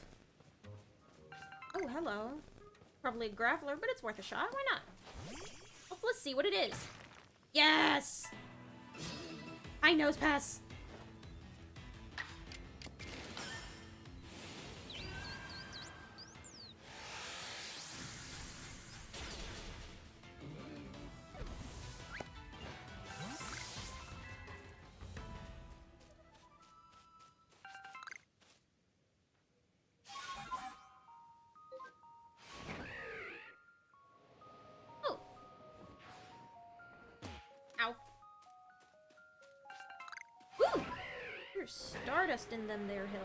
Oh, hello. Probably a graveler, but it's worth a shot. Why not? Let's see what it is. Yes! High nose pass. Woo! There's stardust in them there hills.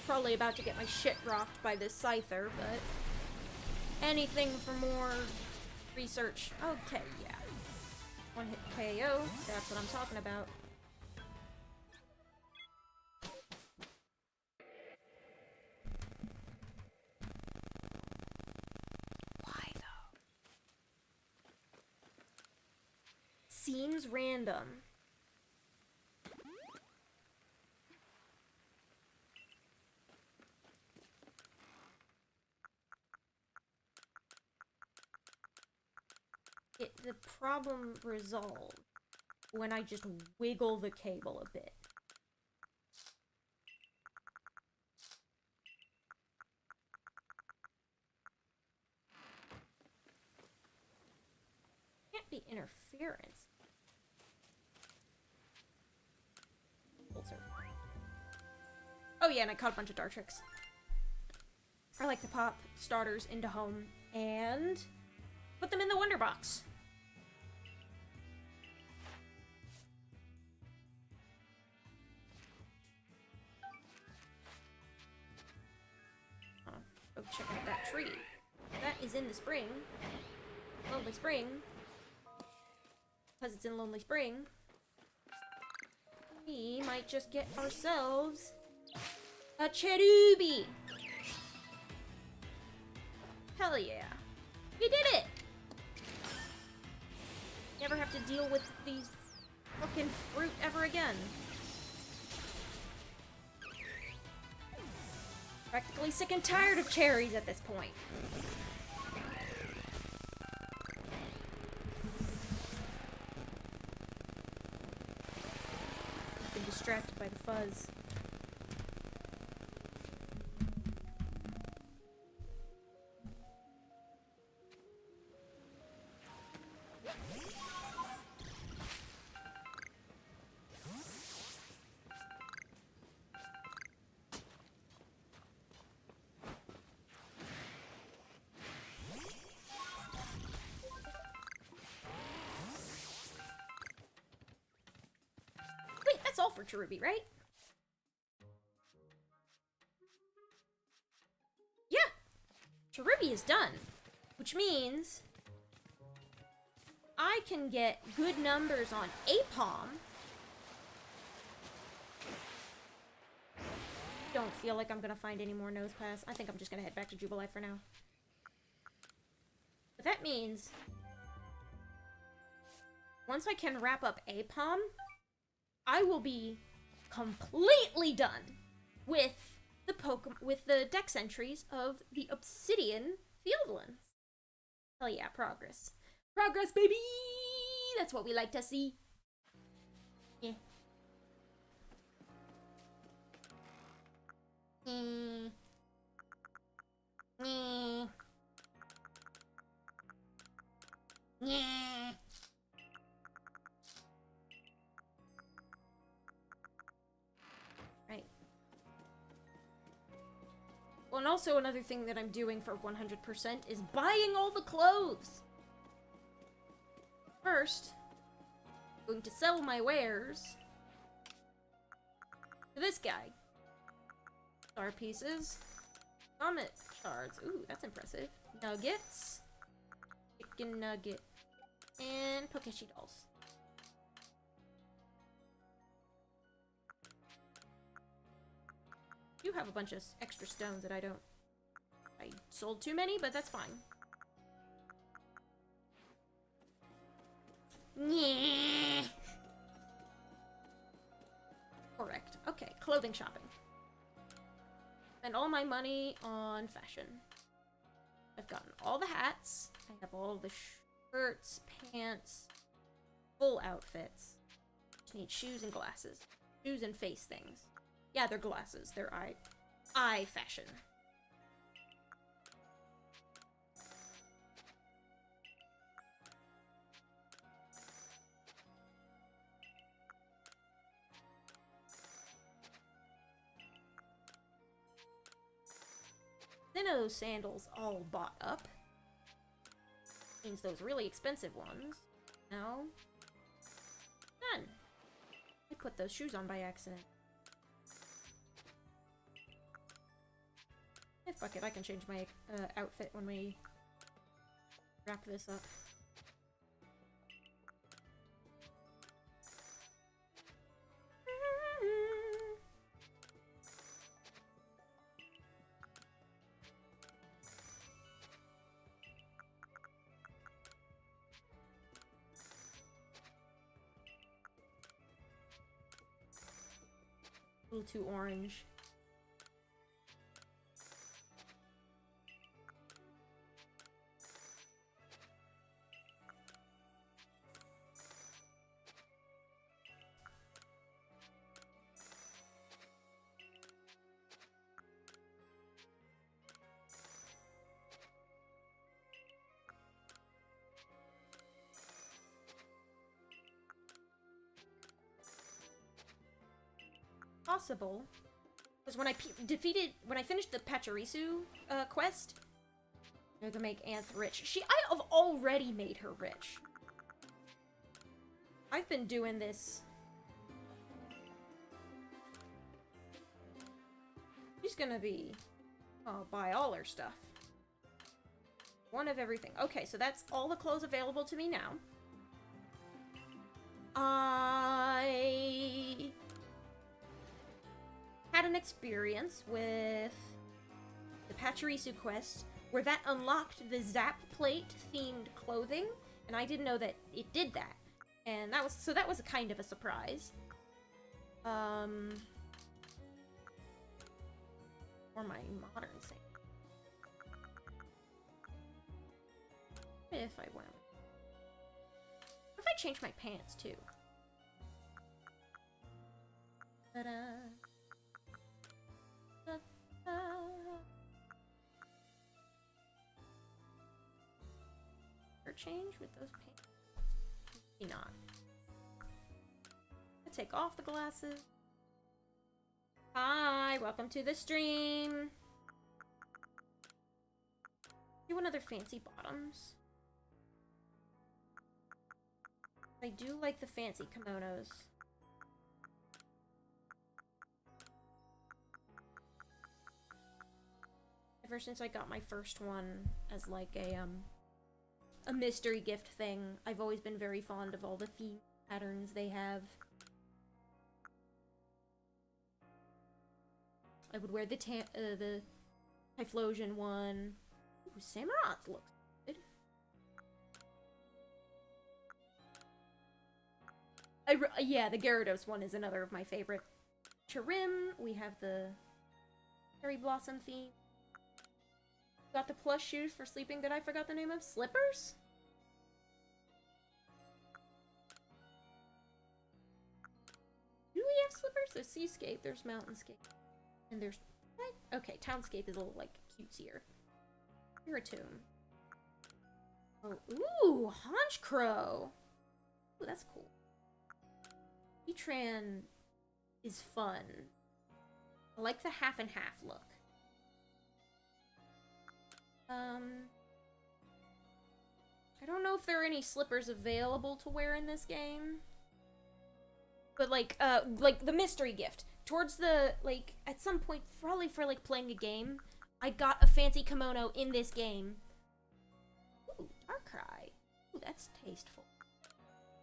Probably about to get my shit rocked by this Scyther, but anything for more research. Okay, yeah. One hit KO, that's what I'm talking about. Why though? Seems random. The problem resolved when I just wiggle the cable a bit. Can't be interference. Oh yeah, and I caught a bunch of Dartrix. I like to pop starters into home and put them in the Wonder Box. Oh, check out that tree. That is in the spring. Lonely Spring. Because it's in Lonely Spring. We might just get ourselves a Cherubi. Hell yeah. We did it! Never have to deal with these fucking fruit ever again. Practically sick and tired of cherries at this point. I've been distracted by the fuzz. That's all for Cherubi, right? Yeah! Cherubi is done. Which means I can get good numbers on Apom. Don't feel like I'm gonna find any more Nose Pass. I think I'm just gonna head back to Jubilite for now. But that means once I can wrap up Apom, I will be completely done with the Dex entries of the Obsidian Fieldlands. Hell yeah, progress. Progress, baby! That's what we like to see. Yeah. Right. Well, and also another thing that I'm doing for 100% is buying all the clothes. First, I'm going to sell my wares to this guy. Star pieces. Comet shards. Ooh, that's impressive. Nuggets. Chicken nugget. And Pokeshi dolls. You have a bunch of extra stones that I sold too many, but that's fine. Yeah. Correct. Okay, clothing shopping. Spend all my money on fashion. I've gotten all the hats. I have all the shirts, pants, full outfits. Just need shoes and glasses. Shoes and face things. Yeah, they're glasses. They're eye fashion. Sinnoh sandals all bought up. Means those really expensive ones. No. None. I put those shoes on by accident. Eh, fuck it, I can change my outfit when we wrap this up. A little too orange. Possible, because when I finished the Pachirisu quest, they're gonna make Anth rich. I have already made her rich. I've been doing this. She's gonna be, buy all her stuff. One of everything. Okay, so that's all the clothes available to me now. I had an experience with the Pachirisu quest where that unlocked the Zap Plate themed clothing, and I didn't know that it did that. And that was a kind of a surprise. Or my modern thing. If I went. What if I change my pants too? Ta-da. Ta-da. Or change with those pants? Maybe not. I take off the glasses. Hi, welcome to the stream. Do another fancy bottoms. I do like the fancy kimonos. Ever since I got my first one as like a mystery gift thing, I've always been very fond of all the theme patterns they have. I would wear the Typhlosion one. Ooh, Samurott looks good. Yeah, the Gyarados one is another of my favorite. Chirim, we have the Cherry Blossom theme. Got the plush shoes for sleeping that I forgot the name of. Slippers? Do we have slippers? There's Seascape, there's Mountainscape. And there's... Okay, Townscape is a little, like, cutesier. Irritum. Oh, ooh! Honchkrow! Ooh, that's cool. Heatran is fun. I like the half and half look. I don't know if there are any slippers available to wear in this game. But like the mystery gift. Towards the, like, at some point, probably for, like, playing a game, I got a fancy kimono in this game. Ooh, Darkrai. Ooh, that's tasteful.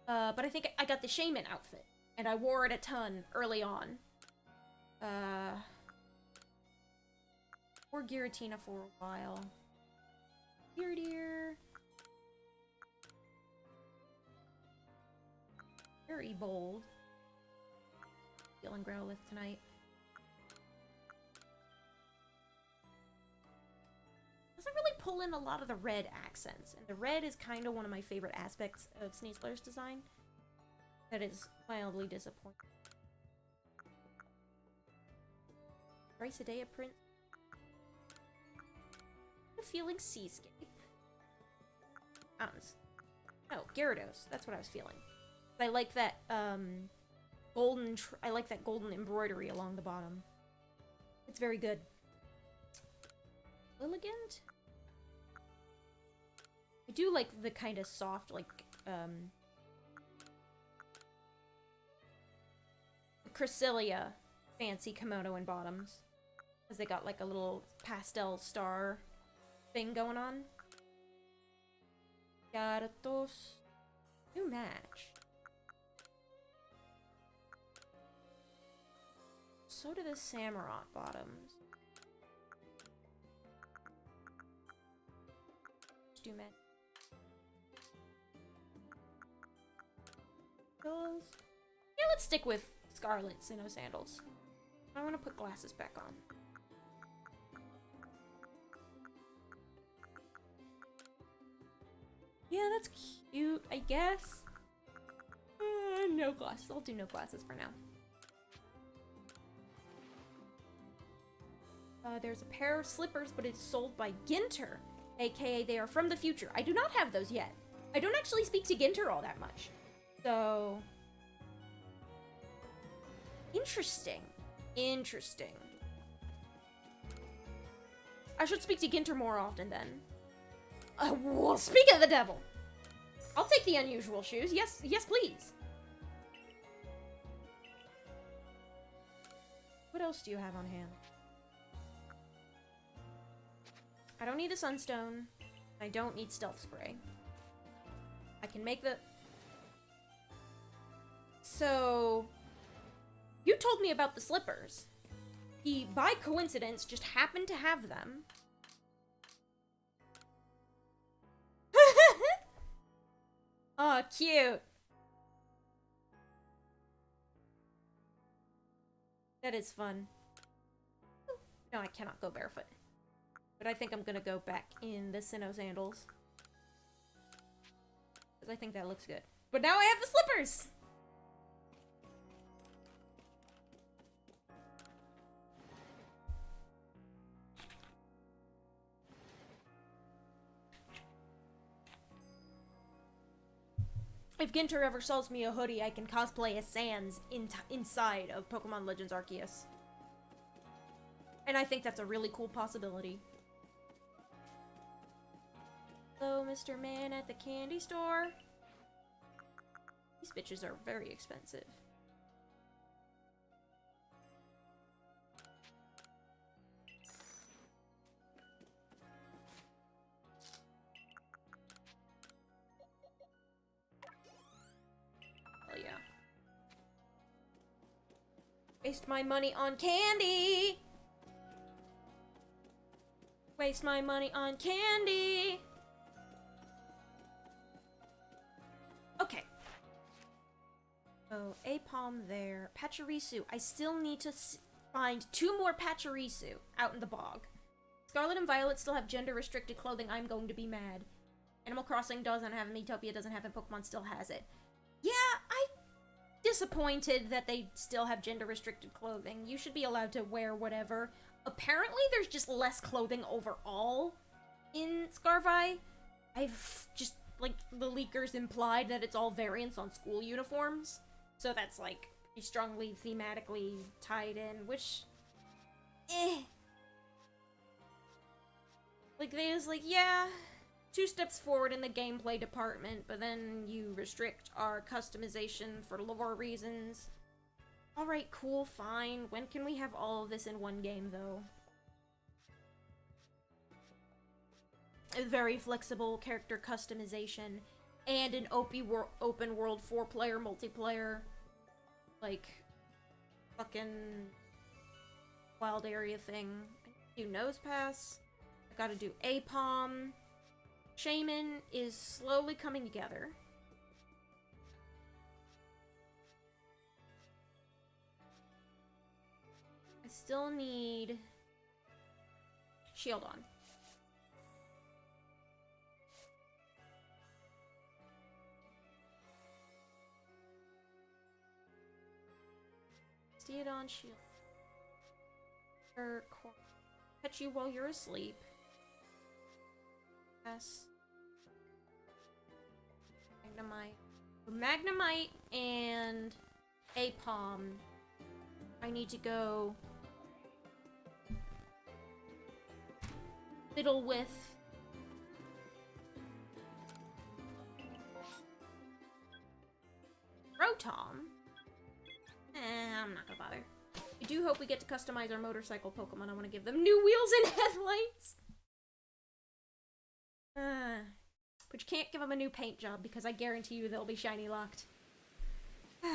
But I think I got the Shaman outfit, and I wore it a ton early on. Wore Giratina for a while. Deer. Very bold. Feeling Growlithe tonight. Doesn't really pull in a lot of the red accents, and the red is kind of one of my favorite aspects of Sneasler's design. That is mildly disappointing. Rhysodea Prince. I'm feeling Seascape. Mountains. No, Gyarados. That's what I was feeling. I like that, I like that golden embroidery along the bottom. It's very good. Lilligant? I do like the kind of soft, like, Cresselia fancy kimono and bottoms. Because they got, like, a little pastel star thing going on. Gyarados. New match. So do the Samurott bottoms. Let's do match. Yeah, let's stick with Scarlet Sinnoh sandals. I want to put glasses back on. Yeah, that's cute, I guess. No glasses. I'll do no glasses for now. There's a pair of slippers, but it's sold by Ginter, aka they are from the future. I do not have those yet. I don't actually speak to Ginter all that much. So... Interesting. Interesting. I should speak to Ginter more often then. Well, speak of the devil! I'll take the unusual shoes. Yes, yes, please. What else do you have on hand? I don't need the Sunstone. I don't need Stealth Spray. I can make the... So... You told me about the slippers. He, by coincidence, just happened to have them. Oh, cute. That is fun. No, I cannot go barefoot. But I think I'm gonna go back in the Sinnoh sandals. Because I think that looks good. But now I have the slippers! If Ginter ever sells me a hoodie, I can cosplay as Sans inside of Pokemon Legends Arceus. And I think that's a really cool possibility. Hello, Mr. Man at the candy store. These bitches are very expensive. Oh yeah. Waste my money on candy! Waste my money on candy! Okay. So, Apom there. Pachirisu. I still need to find 2 more Pachirisu out in the bog. Scarlet and Violet still have gender-restricted clothing. I'm going to be mad. Animal Crossing doesn't have it. Miitopia doesn't have it. Pokemon still has it. Yeah, I'm disappointed that they still have gender-restricted clothing. You should be allowed to wear whatever. Apparently, there's just less clothing overall in Scarvi. I've just, like, the leakers implied that it's all variants on school uniforms. So that's, like, pretty strongly thematically tied in, which... Like, they was like, yeah, 2 steps forward in the gameplay department, but then you restrict our customization for lore reasons. Alright, cool, fine. When can we have all of this in one game, though? A very flexible character customization, and an open world 4-player multiplayer. Like, fucking wild area thing. I do Nose Pass. I gotta do Apom. Shaman is slowly coming together. I still need Shieldon. Steodon, Shield. Catch you while you're asleep. Yes. Magnemite and Apom. I need to go fiddle with Rotom. I'm not gonna bother. I do hope we get to customize our motorcycle Pokemon. I want to give them new wheels and headlights. But you can't give them a new paint job because I guarantee you they'll be shiny locked. But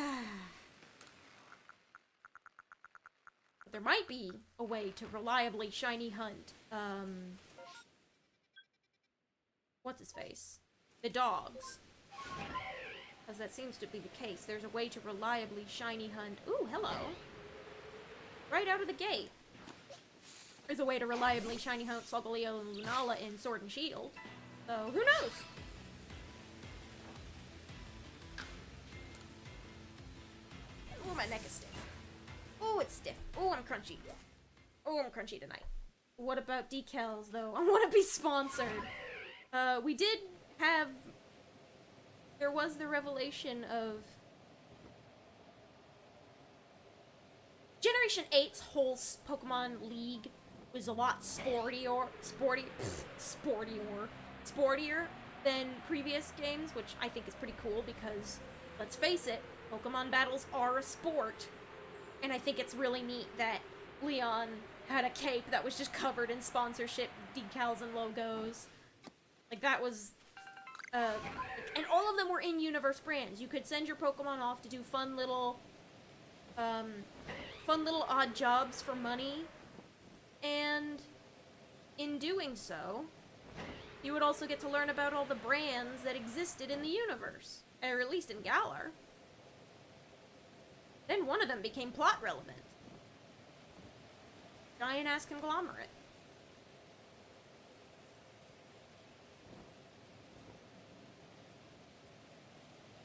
there might be a way to reliably shiny hunt, what's his face? The dogs. Because that seems to be the case. There's a way to reliably shiny hunt. Ooh, hello. Right out of the gate. There's a way to reliably shiny hunt Solgaleo and Lunala in Sword and Shield. So, who knows? Ooh, my neck is stiff. Ooh, it's stiff. Ooh, I'm crunchy. Ooh, I'm crunchy tonight. What about decals, though? I want to be sponsored. We did have... There was the revelation of... Generation 8's whole Pokemon League was a lot sportier than previous games, which I think is pretty cool because, let's face it, Pokemon battles are a sport. And I think it's really neat that Leon had a cape that was just covered in sponsorship decals and logos. Like, that was... and all of them were in-universe brands. You could send your Pokemon off to do fun little odd jobs for money. And in doing so, You would also get to learn about all the brands that existed in the universe, or at least in Galar. Then one of them became plot relevant. Giant-ass conglomerate.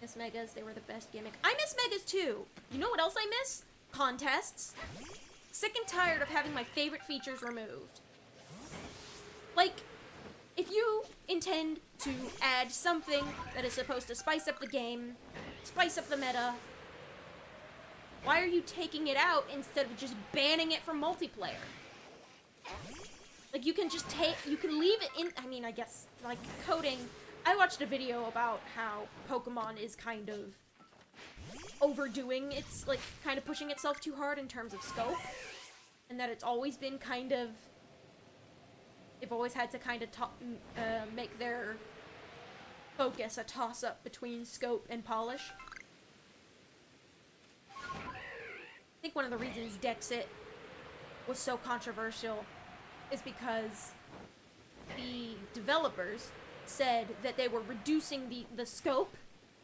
Miss Megas, they were the best gimmick. I miss Megas too! You know what else I miss? Contests. Sick and tired of having my favorite features removed. Like, if you intend to add something that is supposed to spice up the game, spice up the meta, why are you taking it out instead of just banning it from multiplayer? Like, you can just you can leave it in, I mean, I guess, like, coding. I watched a video about how Pokemon is kind of overdoing, it's, like, kind of pushing itself too hard in terms of scope. And that it's always been kind of, they've always had to kind of make their focus a toss-up between scope and polish. I think one of the reasons Dexit was so controversial is because the developers said that they were reducing the scope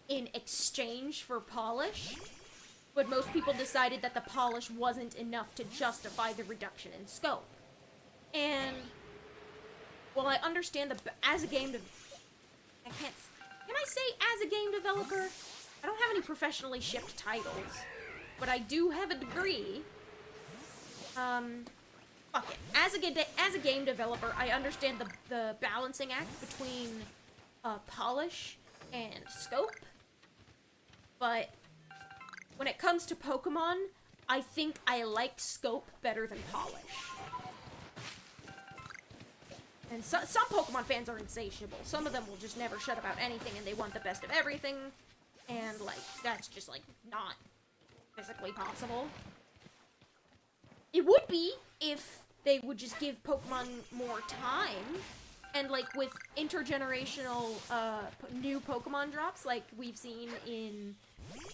in exchange for polish, but most people decided that the polish wasn't enough to justify the reduction in scope. And well, I understand as a game can I say as a game developer? I don't have any professionally shipped titles, but I do have a degree. Fuck it. As a game developer, I understand the balancing act between polish and scope. But when it comes to Pokemon, I think I liked scope better than polish. And some Pokemon fans are insatiable. Some of them will just never shut about anything, and they want the best of everything. And, like, that's just, like, not physically possible. It would be if they would just give Pokemon more time. And, like, with intergenerational, new Pokemon drops, like we've seen in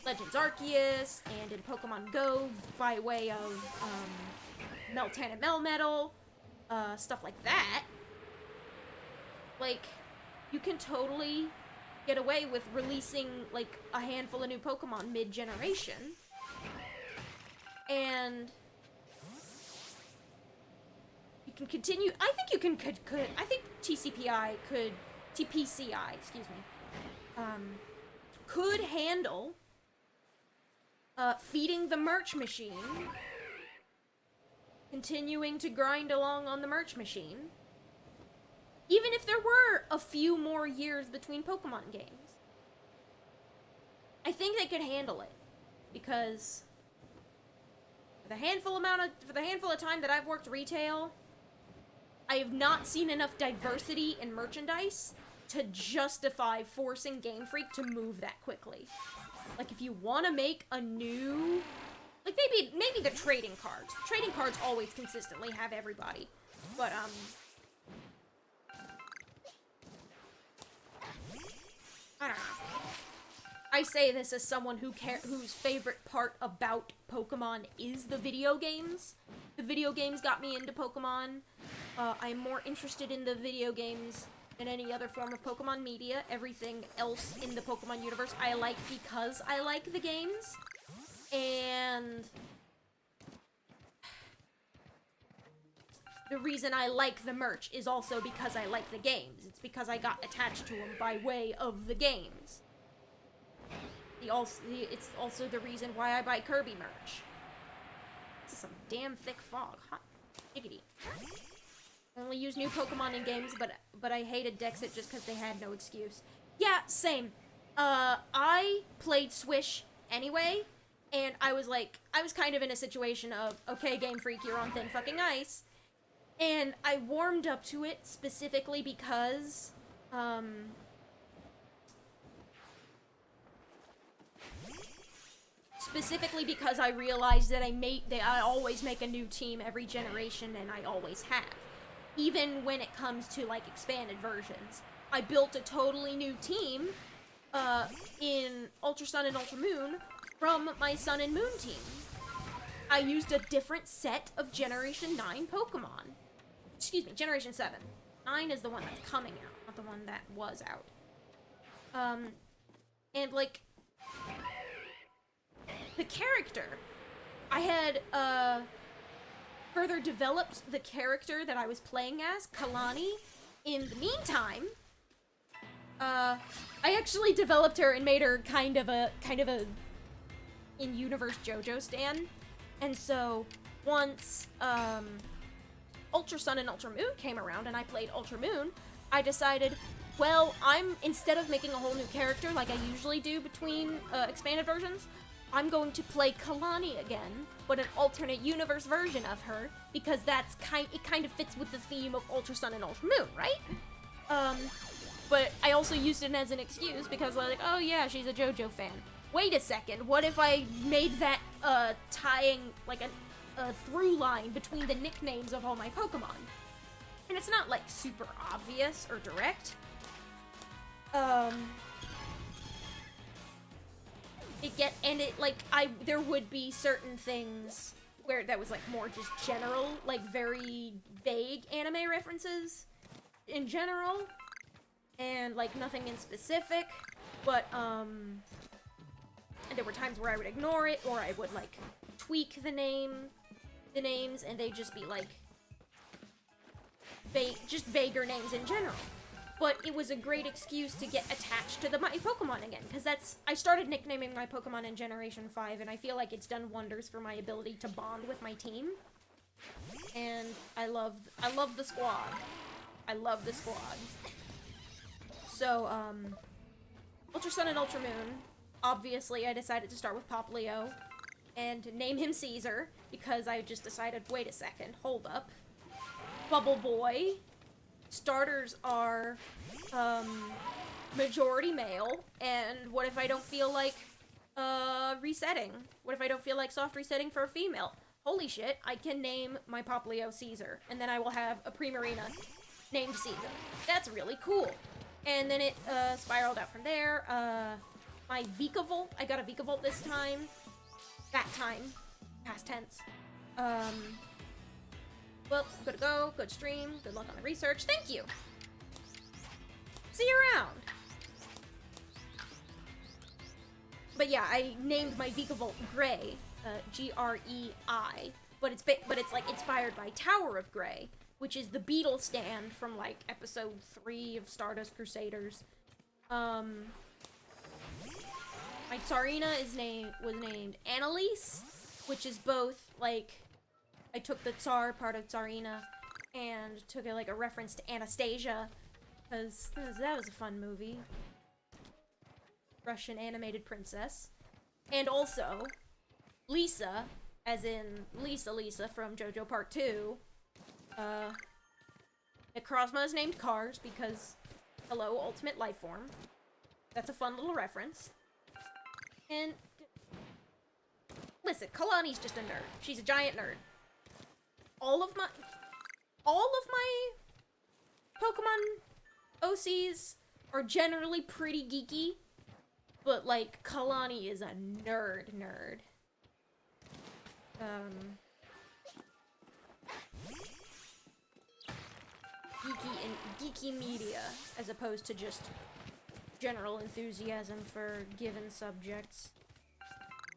Legends Arceus, and in Pokemon Go, by way of, Meltan and Melmetal, stuff like that. Like, you can totally get away with releasing, like, a handful of new Pokemon mid-generation. And you can continue, I think you can, I think TPCI, excuse me, could handle, feeding the merch machine, continuing to grind along on the merch machine, even if there were a few more years between Pokemon games. I think they could handle it, because for the handful of time that I've worked retail, I have not seen enough diversity in merchandise to justify forcing Game Freak to move that quickly. Like, if you want to make a new, like, maybe the trading cards. Trading cards always consistently have everybody, but I don't know. I say this as someone whose favorite part about Pokemon is the video games. The video games got me into Pokemon. I'm more interested in the video games than any other form of Pokemon media. Everything else in the Pokemon universe I like because I like the games. And the reason I like the merch is also because I like the games. It's because I got attached to them by way of the games. It's also the reason why I buy Kirby merch. This is some damn thick fog. Hot diggity. I only use new Pokemon in games, but I hated Dexit just because they had no excuse. Yeah, same. I played Swish anyway, and I was kind of in a situation of, okay, Game Freak, you're on thin fucking ice. And I warmed up to it specifically because, I realized that I always make a new team every generation, and I always have. Even when it comes to, like, expanded versions. I built a totally new team, in Ultra Sun and Ultra Moon from my Sun and Moon team. I used a different set of Generation 9 Pokemon. Excuse me, Generation 7. 9 is the one that's coming out. not the one that was out. And, like, the character, I had, further developed the character that I was playing as, Kalani. In the meantime, I actually developed her and made her kind of a in-universe JoJo stan. And so, once, Ultra Sun and Ultra Moon came around and I played Ultra Moon, I decided, well, instead of making a whole new character like I usually do between, expanded versions, I'm going to play Kalani again, but an alternate universe version of her, because it kind of fits with the theme of Ultra Sun and Ultra Moon, right? But I also used it as an excuse because like, oh yeah, she's a JoJo fan. Wait a second, what if I made that, tying, like, a through line between the nicknames of all my Pokemon? And it's not, like, super obvious or direct. There would be certain things where that was, like, more just general, like, very vague anime references in general, and, like, nothing in specific, but, there were times where I would ignore it, or I would, like, tweak the names, and they'd just be, like, just vaguer names in general. But it was a great excuse to get attached to my Pokemon again, because I started nicknaming my Pokemon in Generation 5, and I feel like it's done wonders for my ability to bond with my team. And I love the squad. I love the squad. So, Ultra Sun and Ultra Moon, obviously I decided to start with Poplio, and name him Caesar, because I just decided, wait a second, hold up. Bubble Boy. Starters are, majority male, and what if I don't feel like, resetting? What if I don't feel like soft resetting for a female? Holy shit, I can name my Poplio Caesar, and then I will have a Primarina named Caesar. That's really cool. And then it, spiraled out from there. My Vikavolt, I got a Vikavolt this time. That time. Past tense. Well, good to go, good stream, good luck on the research, thank you! See you around! But yeah, I named my Vikavolt Grey, Grei, but it's like inspired by Tower of Grey, which is the beetle stand from like episode 3 of Stardust Crusaders. My Tsarina was named Annalise, which is both like, I took the Tsar part of Tsarina and took it like a reference to Anastasia, because that was a fun movie. Russian animated princess. And also, Lisa, as in Lisa from JoJo Part 2. Necrozma is named Cars because, hello, ultimate life form. That's a fun little reference. And, listen, Kalani's just a nerd. She's a giant nerd. All of my Pokemon OCs are generally pretty geeky, but like Kalani is a nerd. Geeky media, as opposed to just general enthusiasm for given subjects.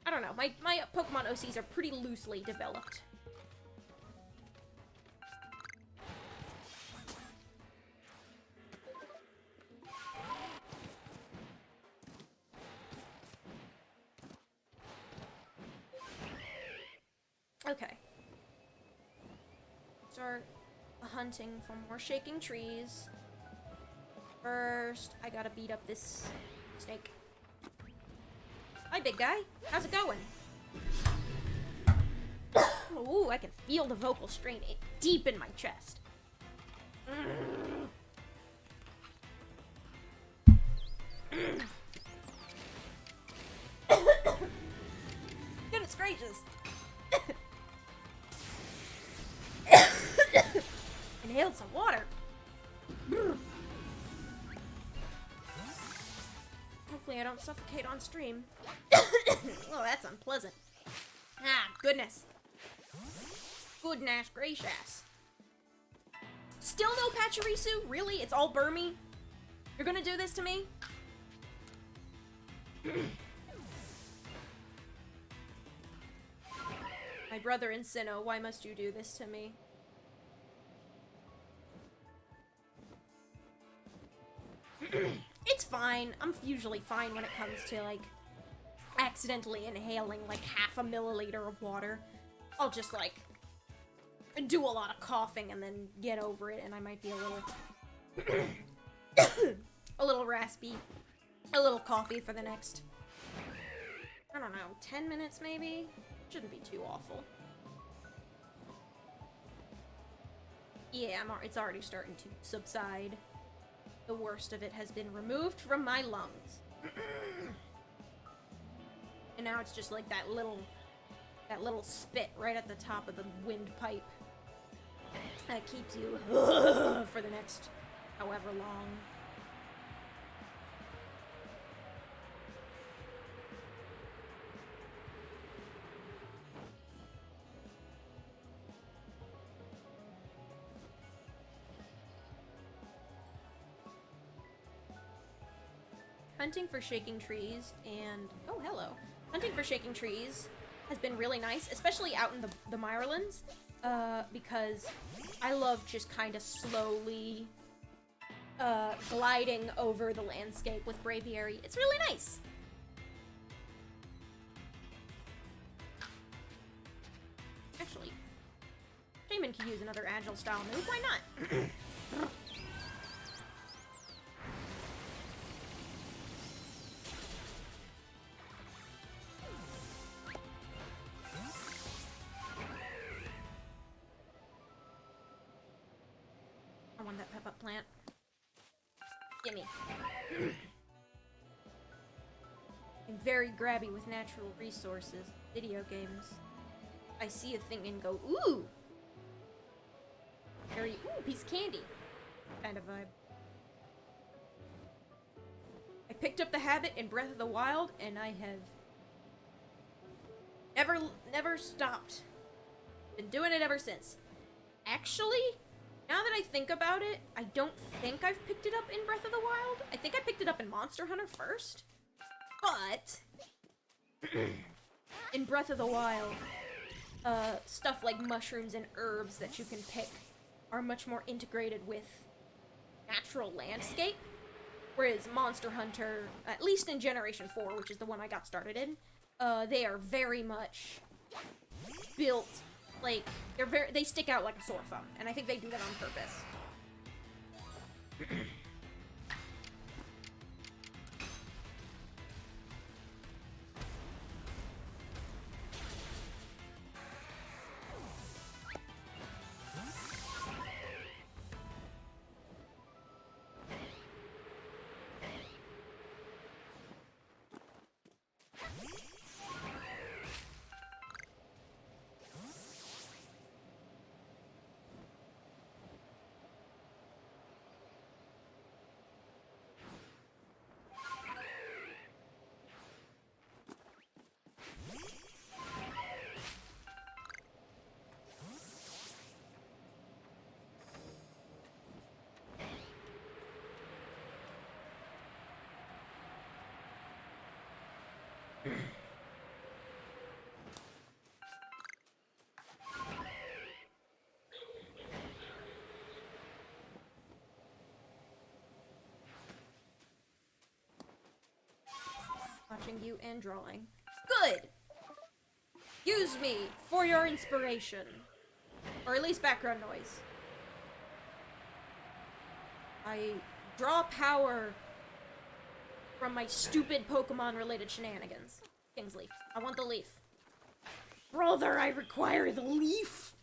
I don't know, my Pokemon OCs are pretty loosely developed. Okay. Start hunting for more shaking trees. First, I gotta beat up this snake. Hi, big guy. How's it going? Ooh, I can feel the vocal strain deep in my chest. Goodness gracious. Inhaled some water. Hopefully I don't suffocate on stream. Oh, that's unpleasant. Ah, goodness. Goodness gracious. Still no Pachirisu? Really? It's all Burmy? You're gonna do this to me? My brother in Sinnoh, why must you do this to me? It's fine. I'm usually fine when it comes to, like, accidentally inhaling, like, half a milliliter of water. I'll just, like, do a lot of coughing and then get over it, and I might be a little... a little raspy. A little coffee for the next... I don't know, 10 minutes maybe? Shouldn't be too awful. Yeah, it's already starting to subside. The worst of it has been removed from my lungs. And now it's just like that little spit right at the top of the windpipe that keeps you for the next however long. Hunting for shaking trees and... oh, hello. Hunting for shaking trees has been really nice, especially out in the Mirelands, because I love just kind of slowly gliding over the landscape with Braviary. It's really nice. Actually, Shaman could use another agile style move. Why not? I want that pep-up plant. Gimme. I'm very grabby with natural resources. Video games. I see a thing and go, ooh! Very, ooh, piece of candy. Kind of vibe. I picked up the habit in Breath of the Wild, and I have never stopped. Been doing it ever since. Actually, now that I think about it, I don't think I've picked it up in Breath of the Wild. I think I picked it up in Monster Hunter first. But in Breath of the Wild, stuff like mushrooms and herbs that you can pick are much more integrated with natural landscape. Whereas Monster Hunter, at least in Generation 4, which is the one I got started in, they are very much built, like, they stick out like a sore thumb, and I think they do that on purpose. Watching you and drawing. Good! Use me for your inspiration. Or at least background noise. I draw power from my stupid Pokemon-related shenanigans. King's Leaf. I want the leaf. Brother, I require the leaf!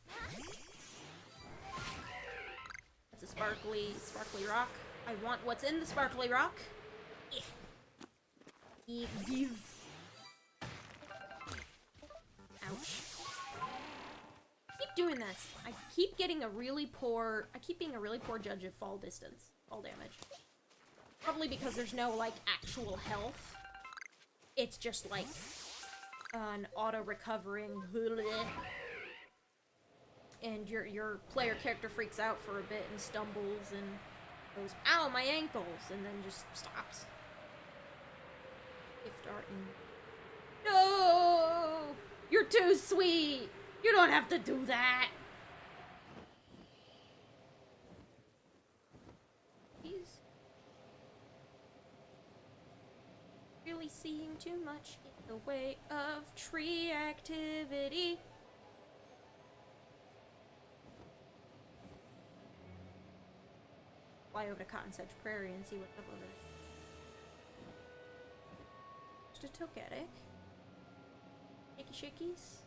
That's a sparkly rock. I want what's in the sparkly rock. Give. Ouch. Keep doing this. I keep being a really poor judge of fall damage. Probably because there's no, like, actual health. It's just, like, an auto-recovering and your player character freaks out for a bit and stumbles and Goes, ow, my ankles, and then just stops. Gift art and... No! You're too sweet! You don't have to do that! He's really seeing too much in the way of tree activity. Fly over to Cotton Sedge Prairie and see what's up over there. Just a togetic. Shaky shakies.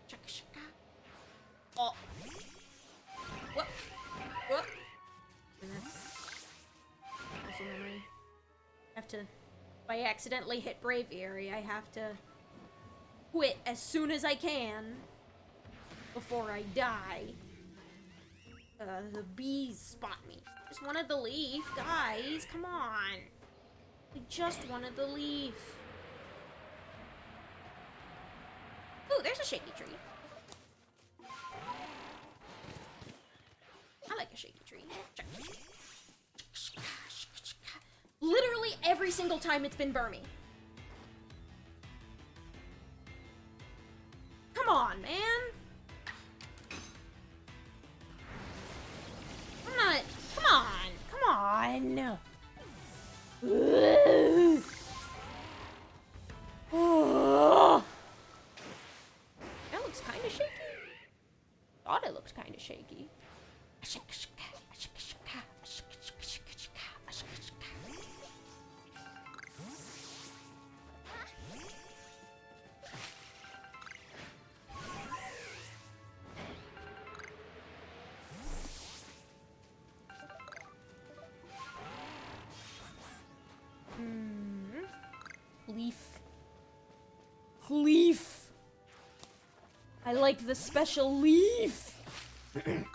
Shaka shaka. Oh. What? What? And that's also memory. I have to, if I accidentally hit Braviary, I have to quit as soon as I can before I die. The bees spot me. Just wanted the leaf, guys. Come on. I just wanted the leaf. Ooh, there's a shaky tree. I like a shaky tree. Literally every single time it's been Burmy. Come on, man. I'm not. Come on. Come on. Oh. That looks kind of shaky. Thought it looked kind of shaky. Leaf. I like the special leaf. Ooh,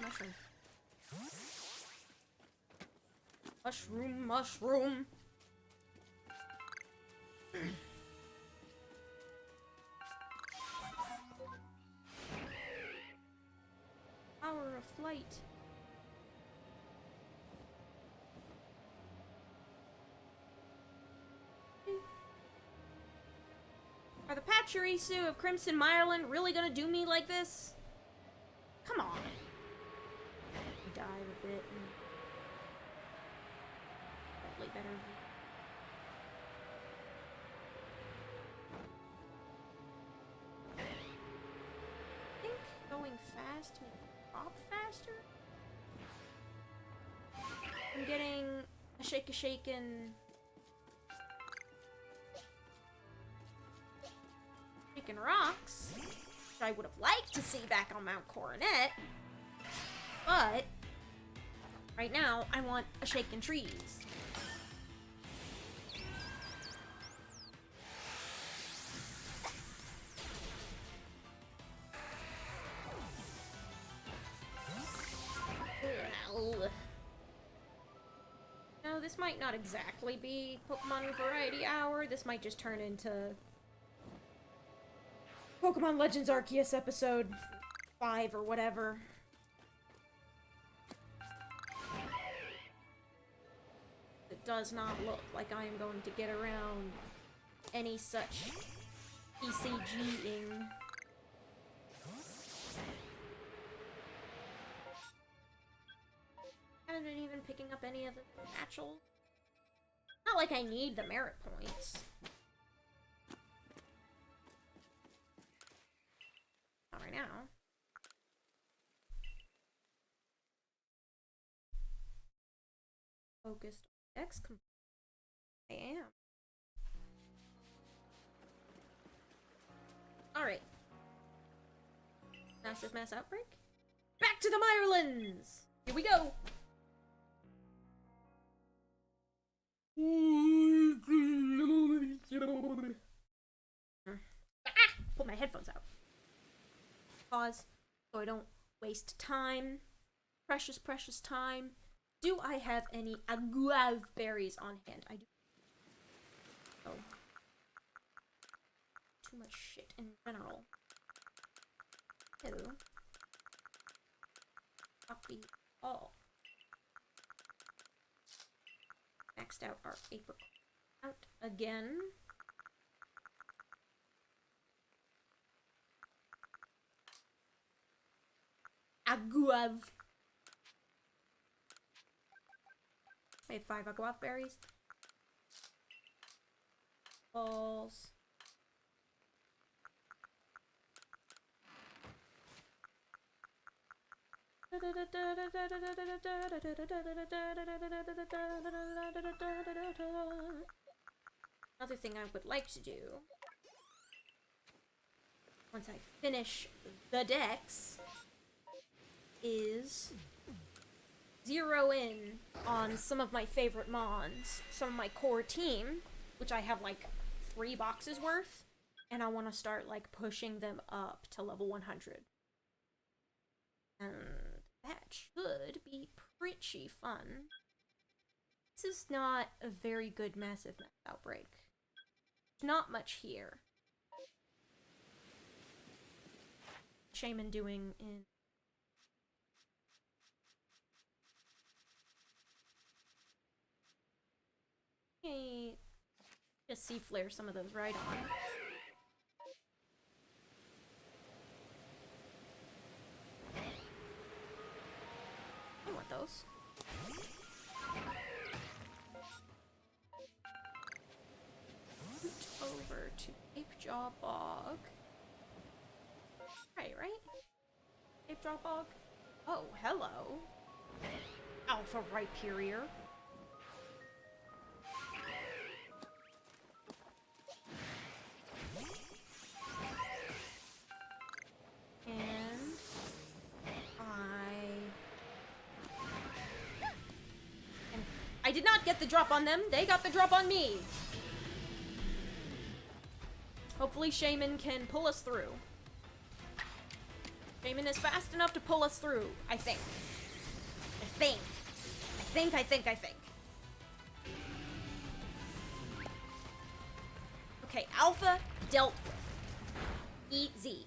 mushroom. Mushroom, mushroom. Power of flight. Are the Pachirisu of Crimson Mireland really gonna do me like this? Come on. Dive a bit and probably better. I think going fast makes me pop faster. I'm getting a shaken. Rocks, which I would have liked to see back on Mount Coronet, but right now I want a shaken trees. No, this might not exactly be Pokemon Variety Hour. This might just turn into Pokemon Legends Arceus episode 5 or whatever. It does not look like I am going to get around any such ECG-ing. I haven't been even picking up any of the natural. Not like I need the merit points. Right now. Focused on X. I am. Alright. Massive mass outbreak? Back to the Mirelands! Here we go! Pull my headphones out. Pause, so I don't waste time. Precious time. Do I have any agave berries on hand? I do. Oh. Too much shit in general. Ew. Copy all. Maxed out our apricot out again. Aguav. I have 5 aguav berries. Balls. Another thing I would like to do, once I finish the decks, is zero in on some of my favorite mons, some of my core team, which I have like 3 boxes worth, and I want to start like pushing them up to level 100. And that should be pretty fun. This is not a very good massive map outbreak. There's not much here. Shaman doing in... Okay, just sea flare some of those right on. I want those. Over to Apejaw Bog. Right? Apejaw Bog? Oh, hello. Alpha Rhyperior. And I did not get the drop on them. They got the drop on me. Hopefully Shaman can pull us through. Shaman is fast enough to pull us through, I think. I think. Okay, Alpha dealt with. Easy.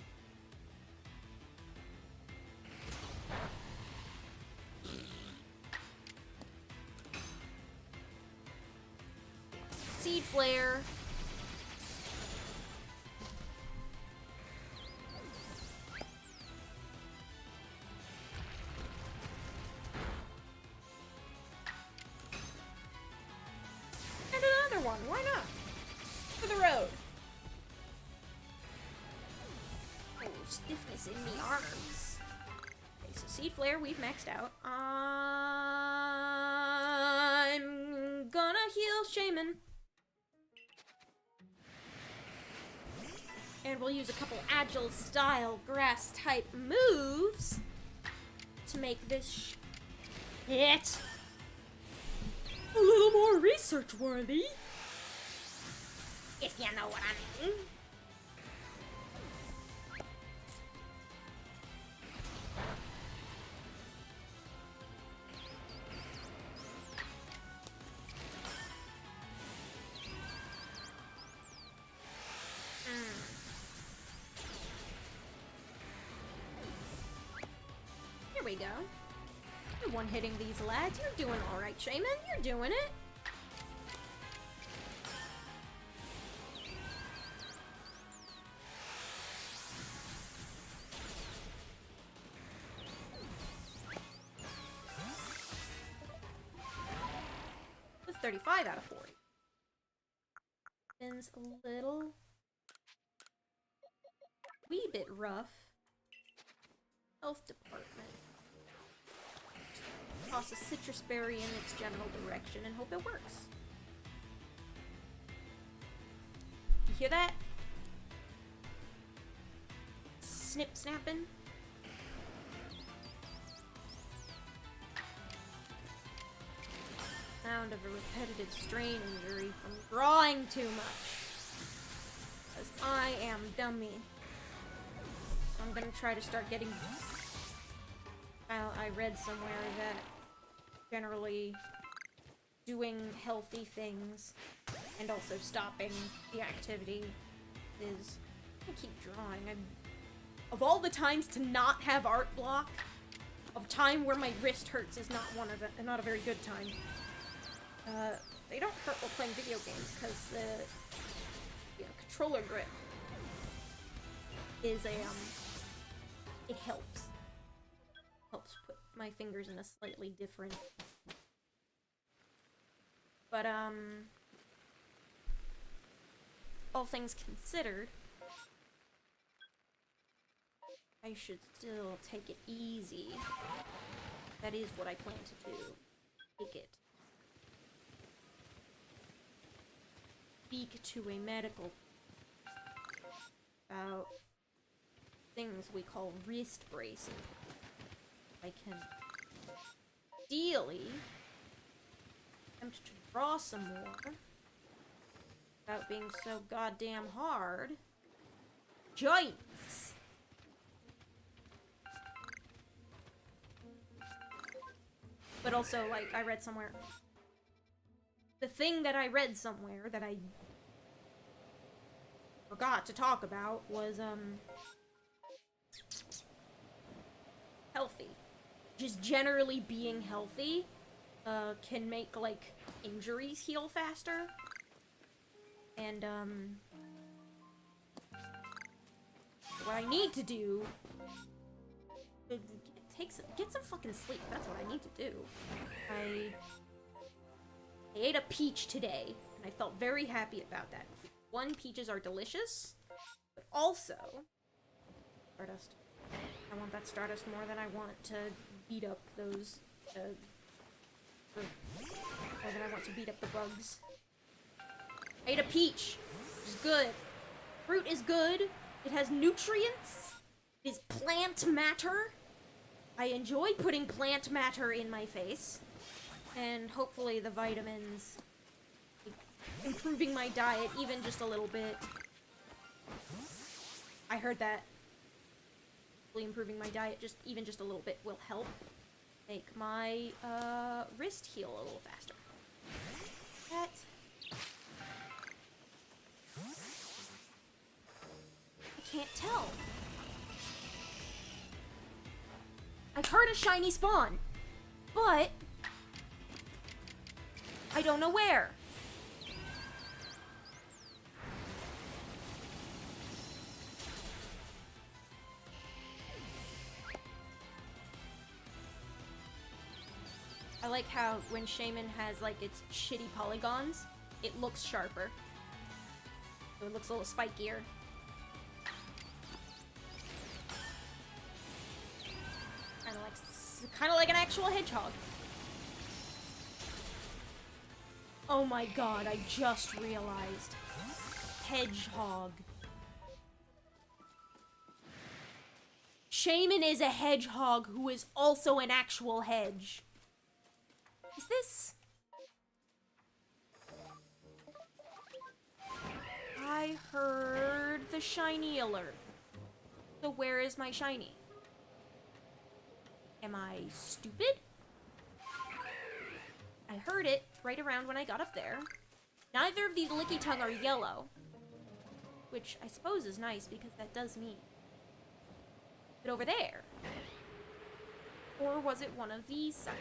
Seed Flare. And another one, why not? For the road. Oh, stiffness in the arms. Okay, so Seed Flare we've maxed out. I'm gonna heal Shaman. And we'll use a couple agile style grass type moves to make this hit a little more research worthy. If you know what I mean. Here we go. You're one-hitting these lads. You're doing alright, Shaman. You're doing it. With 35 out of 40. Been's a wee bit rough. Health department. Toss a citrus berry in its general direction and hope it works. You hear that? Snip snapping. Sound of a repetitive strain injury from drawing too much. Because I am dummy. So I'm gonna try to start getting... I read somewhere that generally doing healthy things and also stopping the activity is... I keep drawing. of all the times to not have art block, of time where my wrist hurts is not not a very good time. They don't hurt while playing video games, because the controller grip is it helps. Helps put my fingers in a slightly different... But, all things considered, I should still take it easy. That is what I plan to do. Take it. Speak to a medical about things we call wrist braces. I can ideally attempt to draw some more without being so goddamn hard. Joints! But also, like, I read somewhere... The thing that I read somewhere that I forgot to talk about was, healthy. Just generally being healthy, can make, like, injuries heal faster. And, what I need to do... Get some fucking sleep, that's what I need to do. I ate a peach today, and I felt very happy about that. One, peaches are delicious, but also... Stardust. I want that Stardust more than I want to beat up those, more than I want to beat up the bugs. I ate a peach, which is good. Fruit is good. It has nutrients. It is plant matter. I enjoy putting plant matter in my face. And hopefully the vitamins, improving my diet even just a little bit. I heard that improving my diet even just a little bit will help make my wrist heal a little faster. That... I can't tell. I've heard a shiny spawn, but I don't know where. I like how when Shaman has like its shitty polygons, it looks sharper. So it looks a little spikier. Kind of like an actual hedgehog. Oh my god, I just realized. Hedgehog. Shaman is a hedgehog who is also an actual hedge. Is this... I heard the shiny alert. So where is my shiny? Am I stupid? I heard it right around when I got up there. Neither of these Licky Tongue are yellow. Which I suppose is nice because that does mean. But over there. Or was it one of these suckers?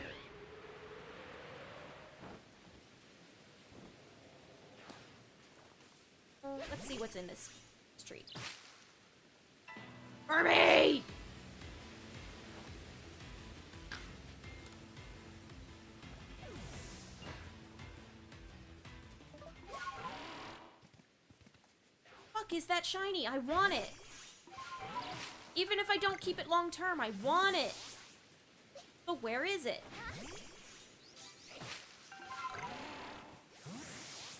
Let's see what's in this street. Army! Is that shiny? I want it. Even if I don't keep it long term, I want it. But where is it?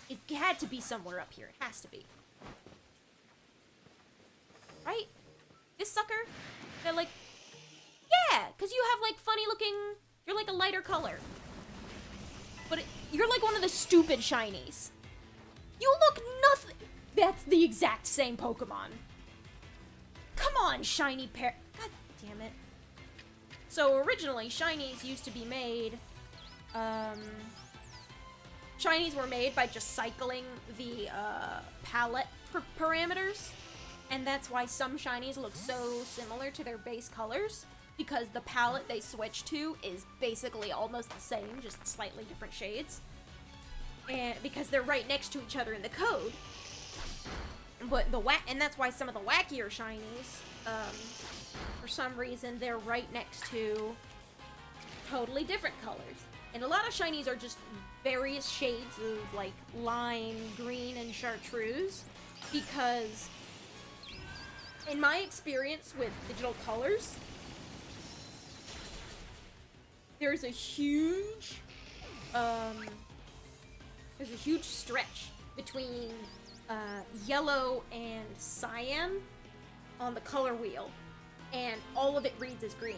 It had to be somewhere up here. It has to be. Right? This sucker? They're like... Yeah! Because you have like funny looking... You're like a lighter color. But you're like one of the stupid shinies. You look nothing... That's the exact same Pokemon. Come on, shiny pair. God damn it. So originally, shinies used to be made, shinies were made by just cycling the, palette parameters. And that's why some shinies look so similar to their base colors, because the palette they switch to is basically almost the same, just slightly different shades. And because they're right next to each other in the code. But and that's why some of the wackier shinies, for some reason, they're right next to totally different colors. And a lot of shinies are just various shades of, like, lime, green, and chartreuse, because in my experience with digital colors, there's a huge stretch between yellow and cyan on the color wheel, and all of it reads as green.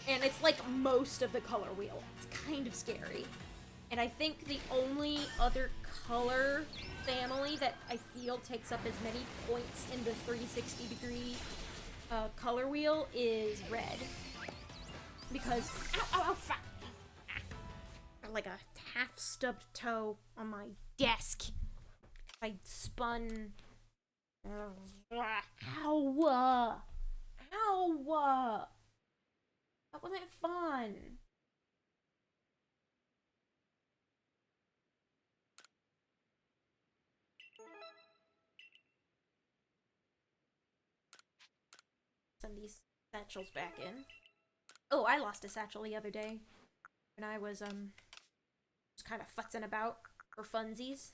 And it's like most of the color wheel. It's kind of scary. And I think the only other color family that I feel takes up as many points in the 360-degree color wheel is red. Because, ow, fuck! Like a half-stubbed toe on my desk. I spun. Ow! Ow! That wasn't fun. Send these satchels back in. Oh, I lost a satchel the other day when I was just kind of futzing about for funsies.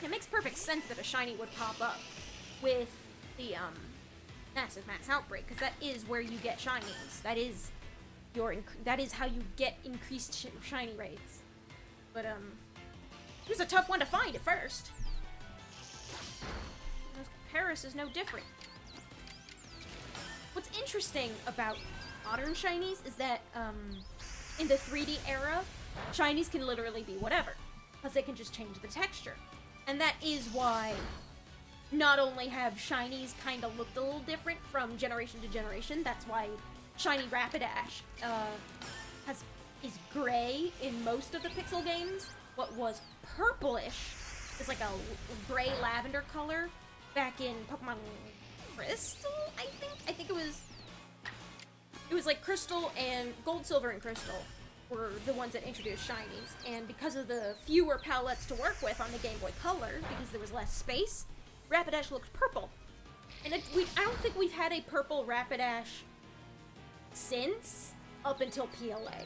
It makes perfect sense that a shiny would pop up with the massive mass outbreak, because that is where you get shinies. That is how you get increased shiny rates. But it was a tough one to find at first. Paris is no different. What's interesting about modern shinies is that in the 3D era, shinies can literally be whatever, because they can just change the texture. And that is why not only have shinies kind of looked a little different from generation to generation, that's why shiny Rapidash is gray in most of the Pixel games. What was purplish is like a gray lavender color back in Pokemon Crystal, I think it was like Crystal, and Gold, Silver, and Crystal were the ones that introduced shinies. And because of the fewer palettes to work with on the Game Boy Color, because there was less space, Rapidash looked purple. And I don't think we've had a purple Rapidash since up until PLA.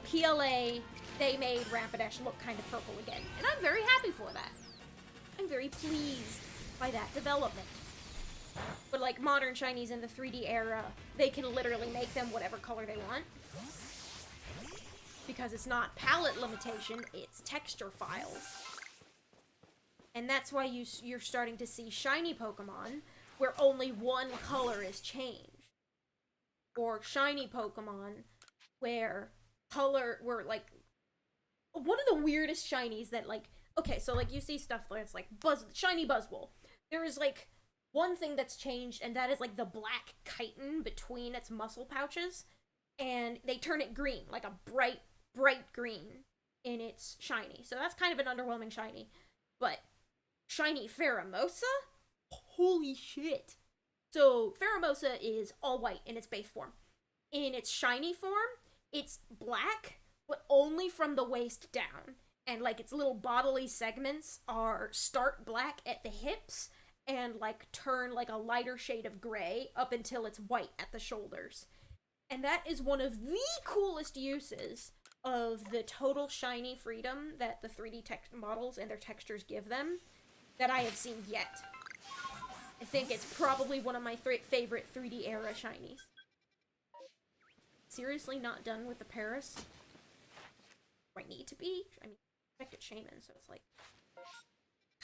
PLA, they made Rapidash look kind of purple again. And I'm very happy for that. I'm very pleased by that development. But like modern shinies in the 3D era, they can literally make them whatever color they want. Because it's not palette limitation, it's texture files. And that's why you're starting to see shiny Pokemon where only one color is changed. Or shiny Pokemon where like, one of the weirdest shinies that, like, okay, so like you see stuff where it's like shiny Buzzwole. There is like one thing that's changed, and that is like the black chitin between its muscle pouches, and they turn it green, like a bright green in its shiny. So that's kind of an underwhelming shiny. But shiny Pheromosa? Holy shit. So Pheromosa is all white in its base form. In its shiny form, it's black, but only from the waist down. And like its little bodily segments start black at the hips and like turn like a lighter shade of gray up until it's white at the shoulders. And that is one of the coolest uses of the total shiny freedom that the 3D models and their textures give them that I have seen yet. I think it's probably one of my favorite 3D era shinies. Seriously not done with the Paris? Do I need to be? I mean, I expected Shaman, so it's like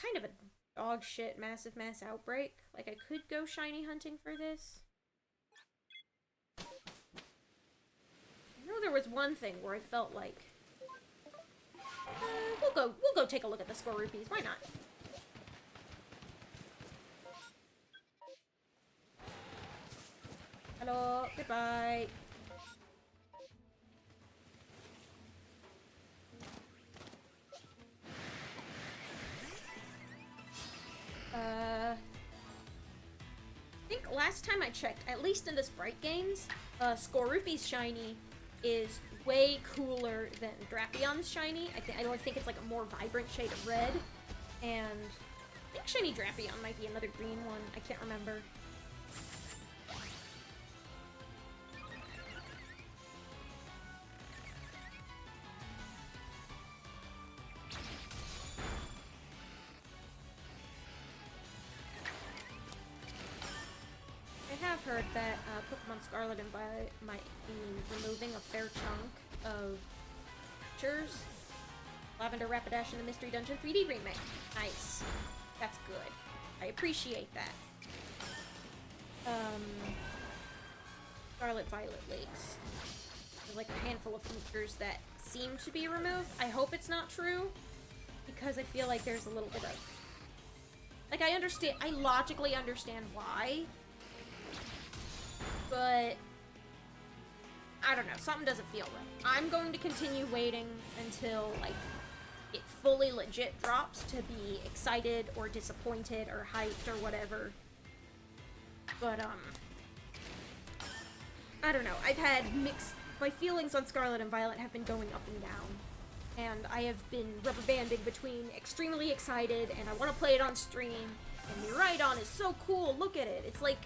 kind of a dog shit massive mass outbreak. Like, I could go shiny hunting for this. I know there was one thing where I felt like we'll go take a look at the score rupees. Why not? Hello, goodbye. last time I checked, at least in the Sprite games, Skorupi's shiny is way cooler than Drapions shiny. I think it's like a more vibrant shade of red, and I think shiny Drapion might be another green one. I can't remember. I have heard that Pokemon Scarlet and Violet might be removing a fair chunk of features. Lavender Rapidash in the Mystery Dungeon 3D remake. Nice. That's good. I appreciate that. Scarlet Violet Lakes. There's like a handful of features that seem to be removed. I hope it's not true, because I feel like there's a little bit of... Like, I logically understand why, but I don't know, something doesn't feel right. I'm going to continue waiting until, like, it fully legit drops to be excited or disappointed or hyped or whatever. But, I don't know. I've had mixed... My feelings on Scarlet and Violet have been going up and down. And I have been rubber banding between extremely excited and I want to play it on stream, and Miraidon is so cool, look at it. It's like...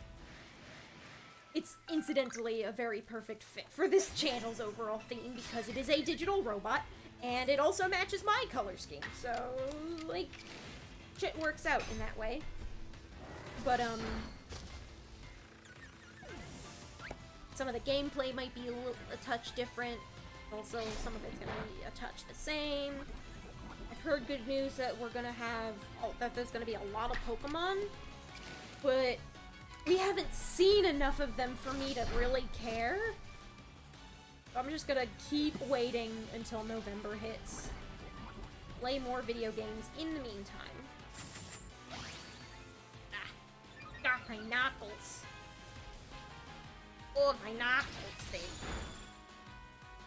It's incidentally a very perfect fit for this channel's overall theme, because it is a digital robot, and it also matches my color scheme, so, like, shit works out in that way. But, some of the gameplay might be a touch different, also some of it's gonna be a touch the same. I've heard good news that we're gonna have, that there's gonna be a lot of Pokemon, but we haven't seen enough of them for me to really care. So I'm just gonna keep waiting until November hits. Play more video games in the meantime. My knuckles. Oh, my knuckles, they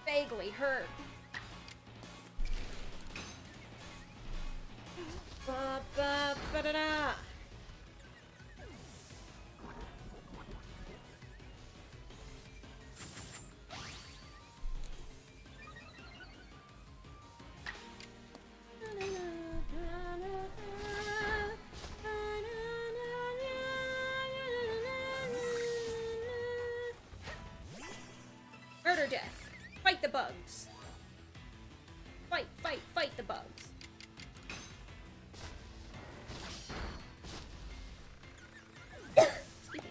vaguely hurt. Ba-da-da. Murder death. Fight the bugs. Fight, fight, fight the bugs. Excuse me.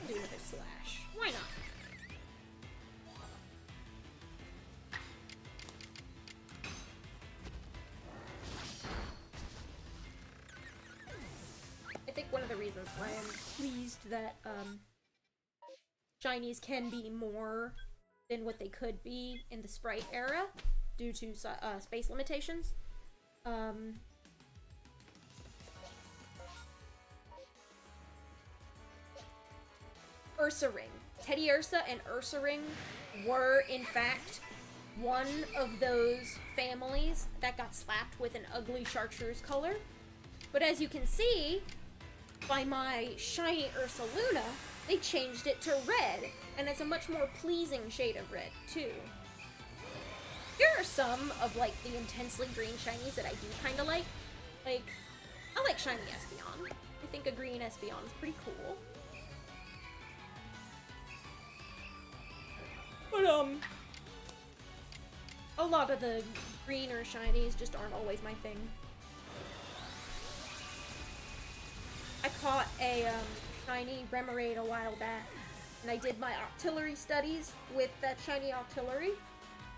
Do another slash. Why not? I think one of the reasons why I'm pleased that shinies can be more than what they could be in the Sprite era due to space limitations. Ursaring. Teddy Ursa and Ursaring were, in fact, one of those families that got slapped with an ugly chartreuse color. But as you can see, by my shiny Ursaluna, they changed it to red, and it's a much more pleasing shade of red, too. There are some of, like, the intensely green shinies that I do kind of like. Like, I like shiny Espeon. I think a green Espeon is pretty cool. But, a lot of the greener shinies just aren't always my thing. I caught a, shiny Remoraid a while back, and I did my Octillery studies with that shiny Octillery.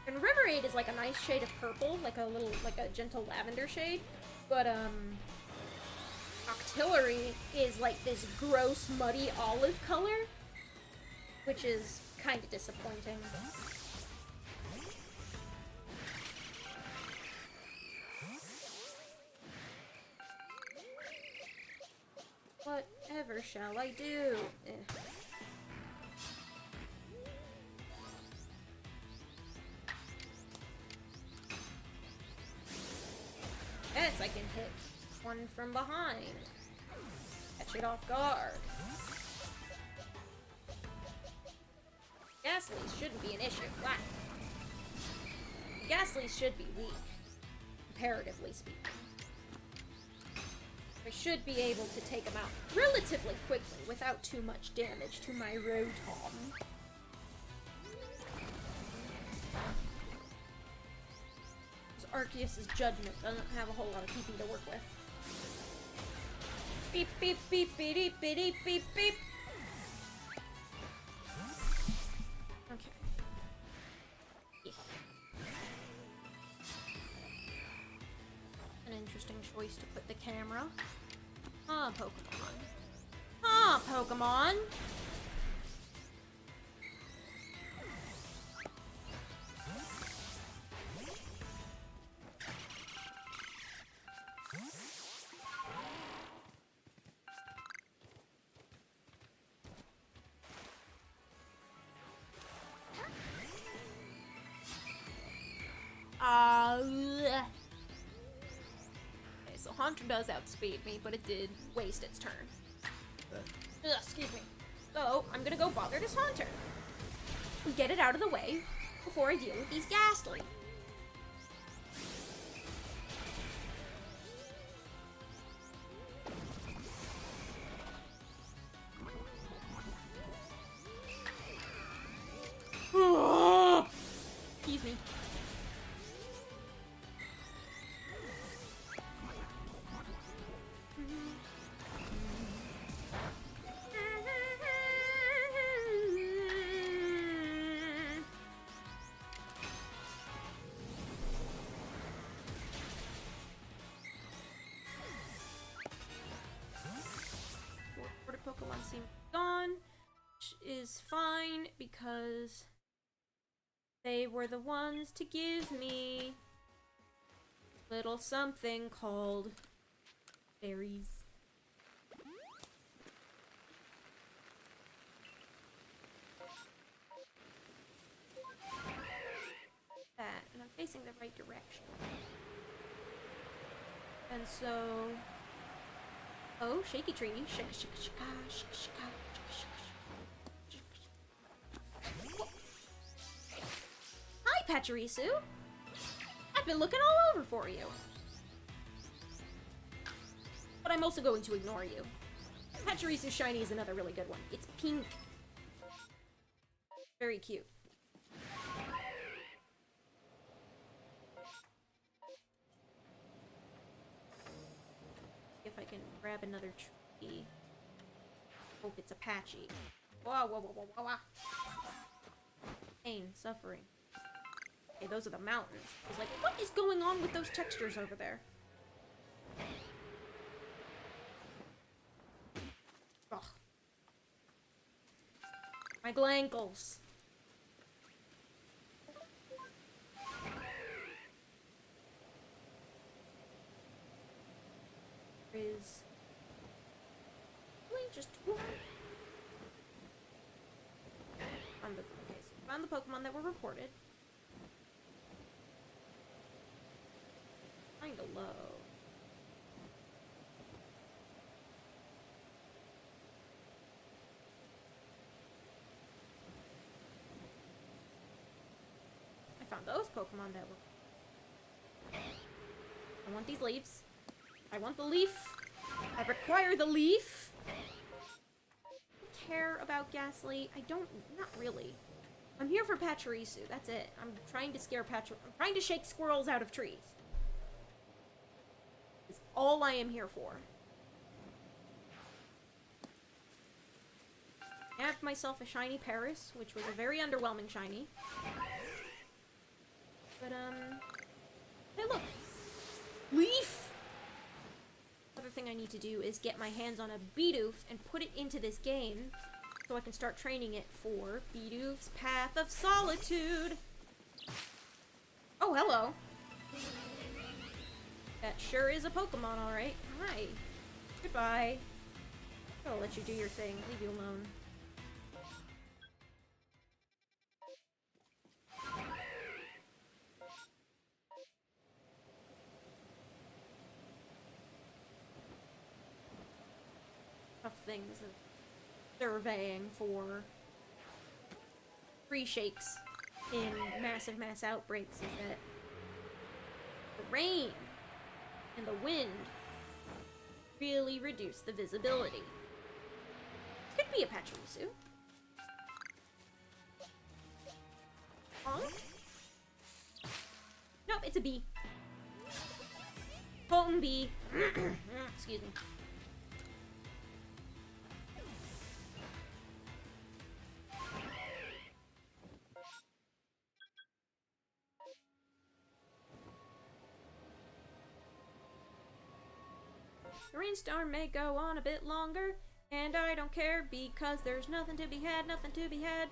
And Remoraid is like a nice shade of purple, like a gentle lavender shade, but, Octillery is like this gross, muddy olive color, which is kind of disappointing. Whatever shall I do? Yes! I can hit one from behind. Catch it off guard. Ghastlies shouldn't be an issue. Wow. Ghastlies should be weak, comparatively speaking. I should be able to take them out relatively quickly without too much damage to my Rotom. Arceus' judgment doesn't have a whole lot of PP to work with. Beep, beep, beep, beep, beep, beep, beep, beep. Okay. Yeah. An interesting choice to put the camera. Ah, Pokemon. Ah, Pokemon! Okay, so Haunter does outspeed me, but it did waste its turn. Excuse me. So, I'm gonna go bother this Haunter. Get it out of the way before I deal with these Ghastly. Excuse me. Water Pokemon seem gone, which is fine because they were the ones to give me little something called berries. That, and I'm facing the right direction. And so, oh, shaky tree, shaka shaka shaka shaka shaka shaka shaka. Hi, Pachirisu. I've been looking all over for you. But I'm also going to ignore you. Pachirisu Shiny is another really good one. It's pink. Very cute. If I can grab another tree. Hope it's Apache. Whoa, whoa, whoa, whoa, whoa, whoa. Pain, suffering. Okay, those are the mountains. I was like, what is going on with those textures over there? Ugh. My glankles. Is really just one. Found the Pokemon that were reported. Kinda low. I found those Pokemon that were. I want these leaves. I want the leaf. I require the leaf. I don't care about Ghastly. I don't, not really. I'm here for Pachirisu. That's it. I'm trying to scare I'm trying to shake squirrels out of trees. It's all I am here for. I have myself a shiny Paris, which was a very underwhelming shiny. But, hey look! Leaf! Other thing I need to do is get my hands on a Bidoof and put it into this game so I can start training it for Bidoof's Path of Solitude. Oh, hello. That sure is a Pokemon, alright. Hi. Goodbye. I'll let you do your thing. Leave you alone. things of surveying for tree shakes in massive mass outbreaks is that the rain and the wind really reduce the visibility. Could be a Pachirisu. Honk? Nope, it's a bee. Potent bee. Excuse me. The rainstorm may go on a bit longer, and I don't care because there's nothing to be had, nothing to be had,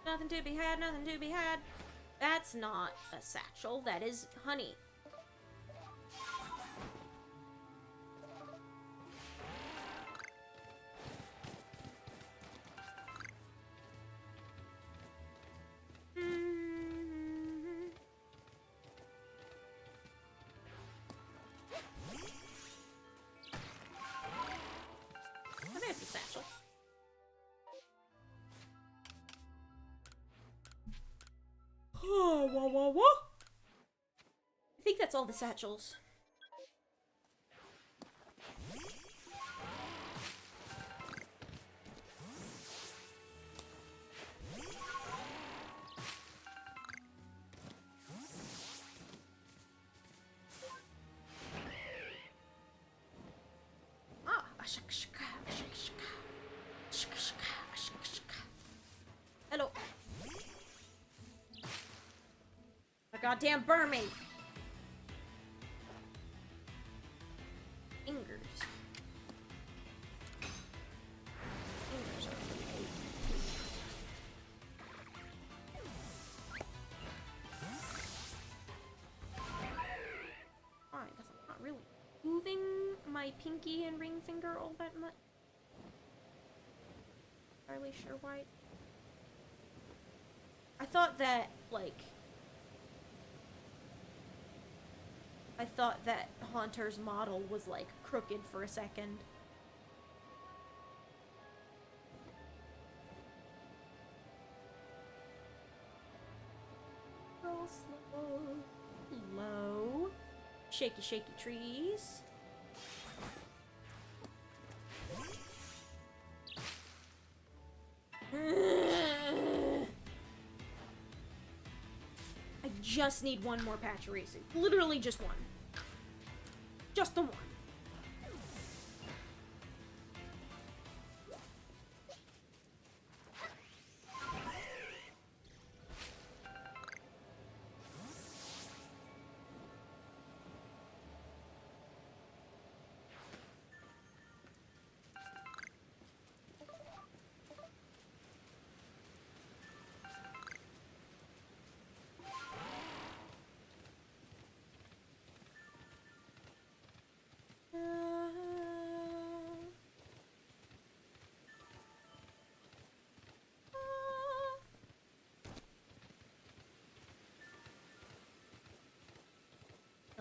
nothing to be had, nothing to be had. That's not a satchel, that is honey. Satchel. I think that's all the satchels. Hello. My goddamn mermaid. Fingers. Fingers are really fine, because I'm not really moving my pinky and ring finger all that much. Not really sure why. I thought that, like, Haunter's model was, like, crooked for a second. Roll slow. Low. Shaky, shaky trees. I just need one more Pachirisu. Literally just one. Just the one.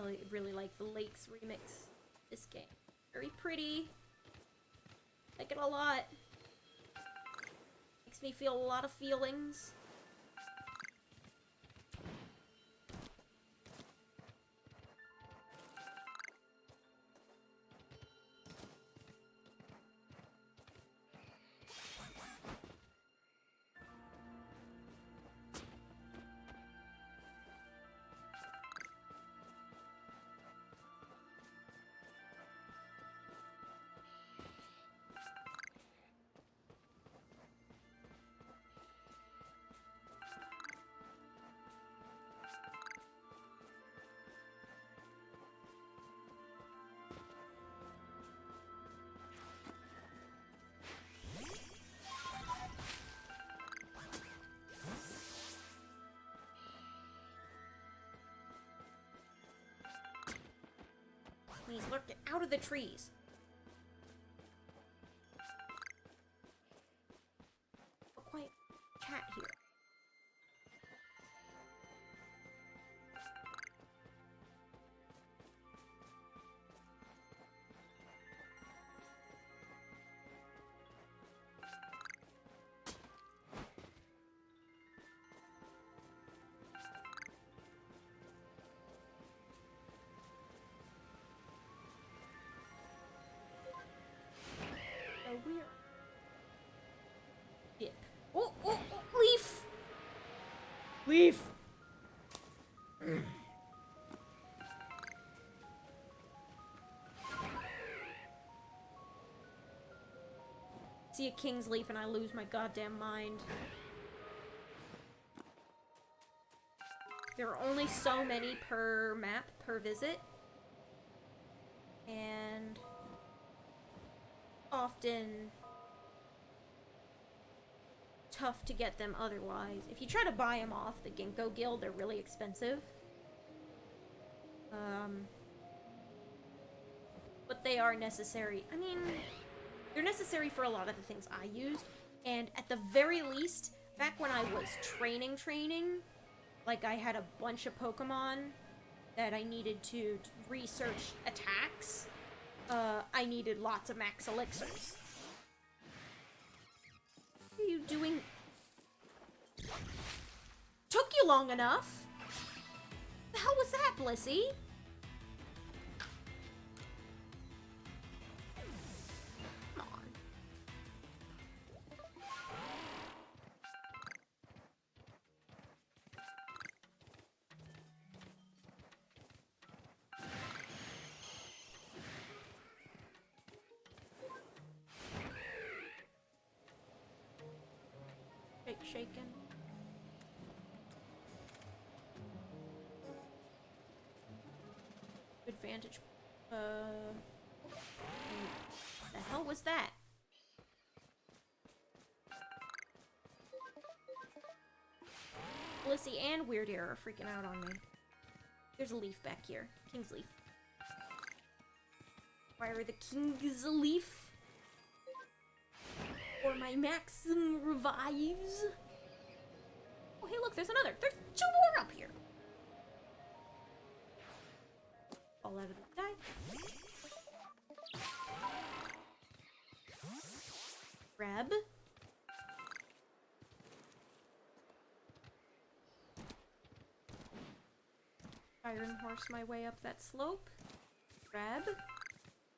I really like the Lakes remix. This game. Very pretty. Like it a lot. Makes me feel a lot of feelings. Please, lurk, get out of the trees. Oh, quiet chat here. Leaf! See a king's leaf and I lose my goddamn mind. There are only so many per map, per visit. And often tough to get them otherwise. If you try to buy them off the Ginkgo Guild, they're really expensive. But they are necessary. I mean, they're necessary for a lot of the things I used. And at the very least, back when I was training, like I had a bunch of Pokemon that I needed to research attacks, I needed lots of max elixirs. What are you doing? Took you long enough? The hell was that, Blissey? Come on. Shaken. Advantage. The hell was that? Blissey and Weird Ear are freaking out on me. There's a leaf back here. King's leaf. Fire the King's leaf. Or my maximum revives. Oh, hey, look, there's another. There's 2 more up here. Fall out of the die. Grab. Iron horse my way up that slope. Grab.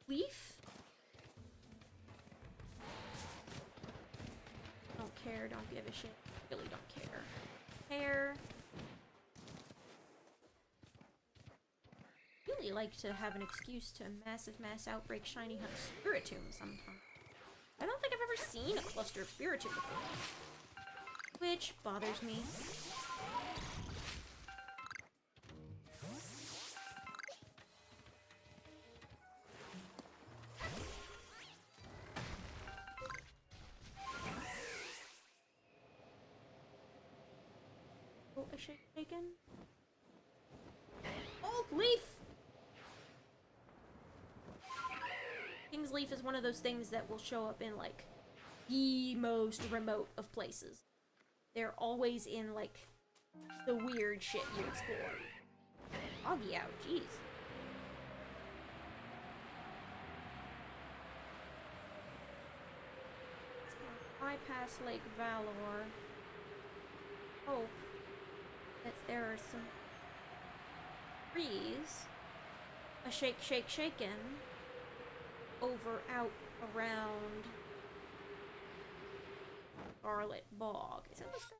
Leaf. Don't care, don't give a shit. Really don't care. Hair. Really like to have an excuse to massive mass outbreak shiny hunt Spiritomb sometime. I don't think I've ever seen a cluster of Spiritomb before. Which bothers me. Oh, a shaken? Oh, leaf! King's leaf is one of those things that will show up in, like, the most remote of places. They're always in, like, the weird shit you explore. Foggy out, jeez. Bypass Lake Valor. Hope that there are some trees. A shaken. Over, out, around Scarlet Bog. Is that this guy?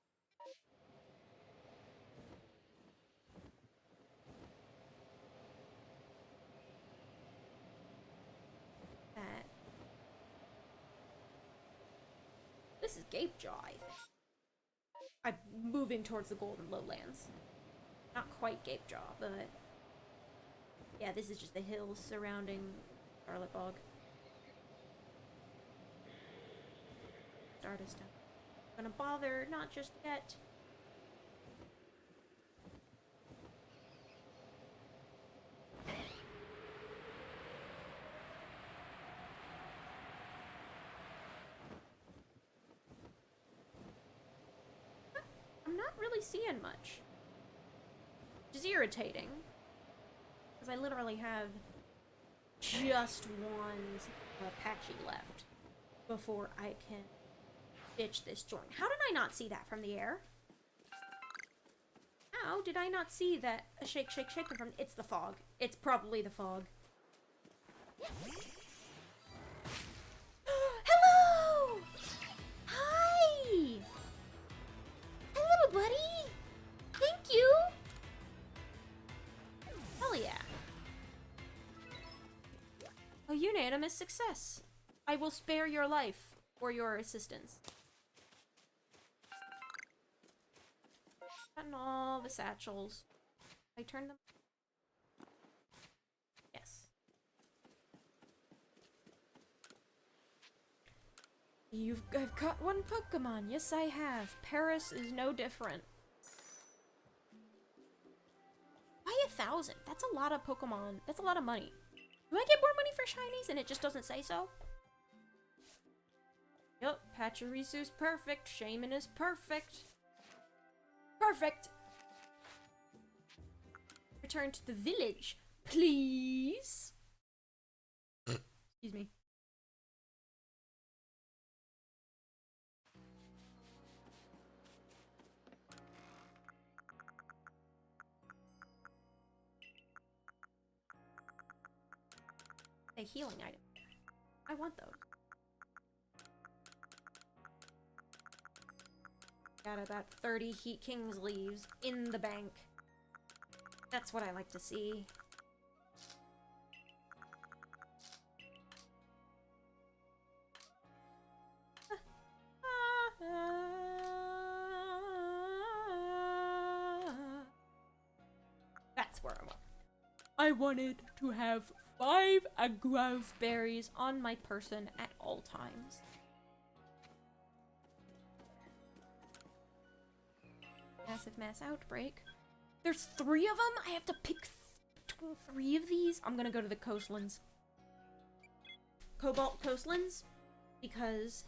That. This is Gapejaw, I think. I'm moving towards the Golden Lowlands. Not quite Gapejaw, but yeah, this is just the hills surrounding Scarlet Bog. Stardust. Gonna bother, not just yet. I'm not really seeing much. Which is irritating. Because I literally have just one Apache left before I can ditch this joint. How did I not see that from the air? How did I not see that a shaken from... It's the fog. It's probably the fog. Hello! Hi! Hi, little buddy! unanimous success. I will spare your life for your assistance. Gotten all the satchels. I turned them. Yes. I've caught one Pokemon. Yes, I have. Paris is no different. Why 1,000? That's a lot of Pokemon. That's a lot of money. Do I get more money for shinies and it just doesn't say so? Yup, Pachyrisu's perfect. Shaman is perfect. Perfect! Return to the village, please. Excuse me. A healing item. I want those. Got about 30 Heat King's leaves in the bank. That's what I like to see. That's where I want. I wanted to have 5 agave berries on my person at all times. Massive mass outbreak. There's 3 of them? I have to pick between 3 of these? I'm gonna go to the coastlands. Cobalt coastlands. Because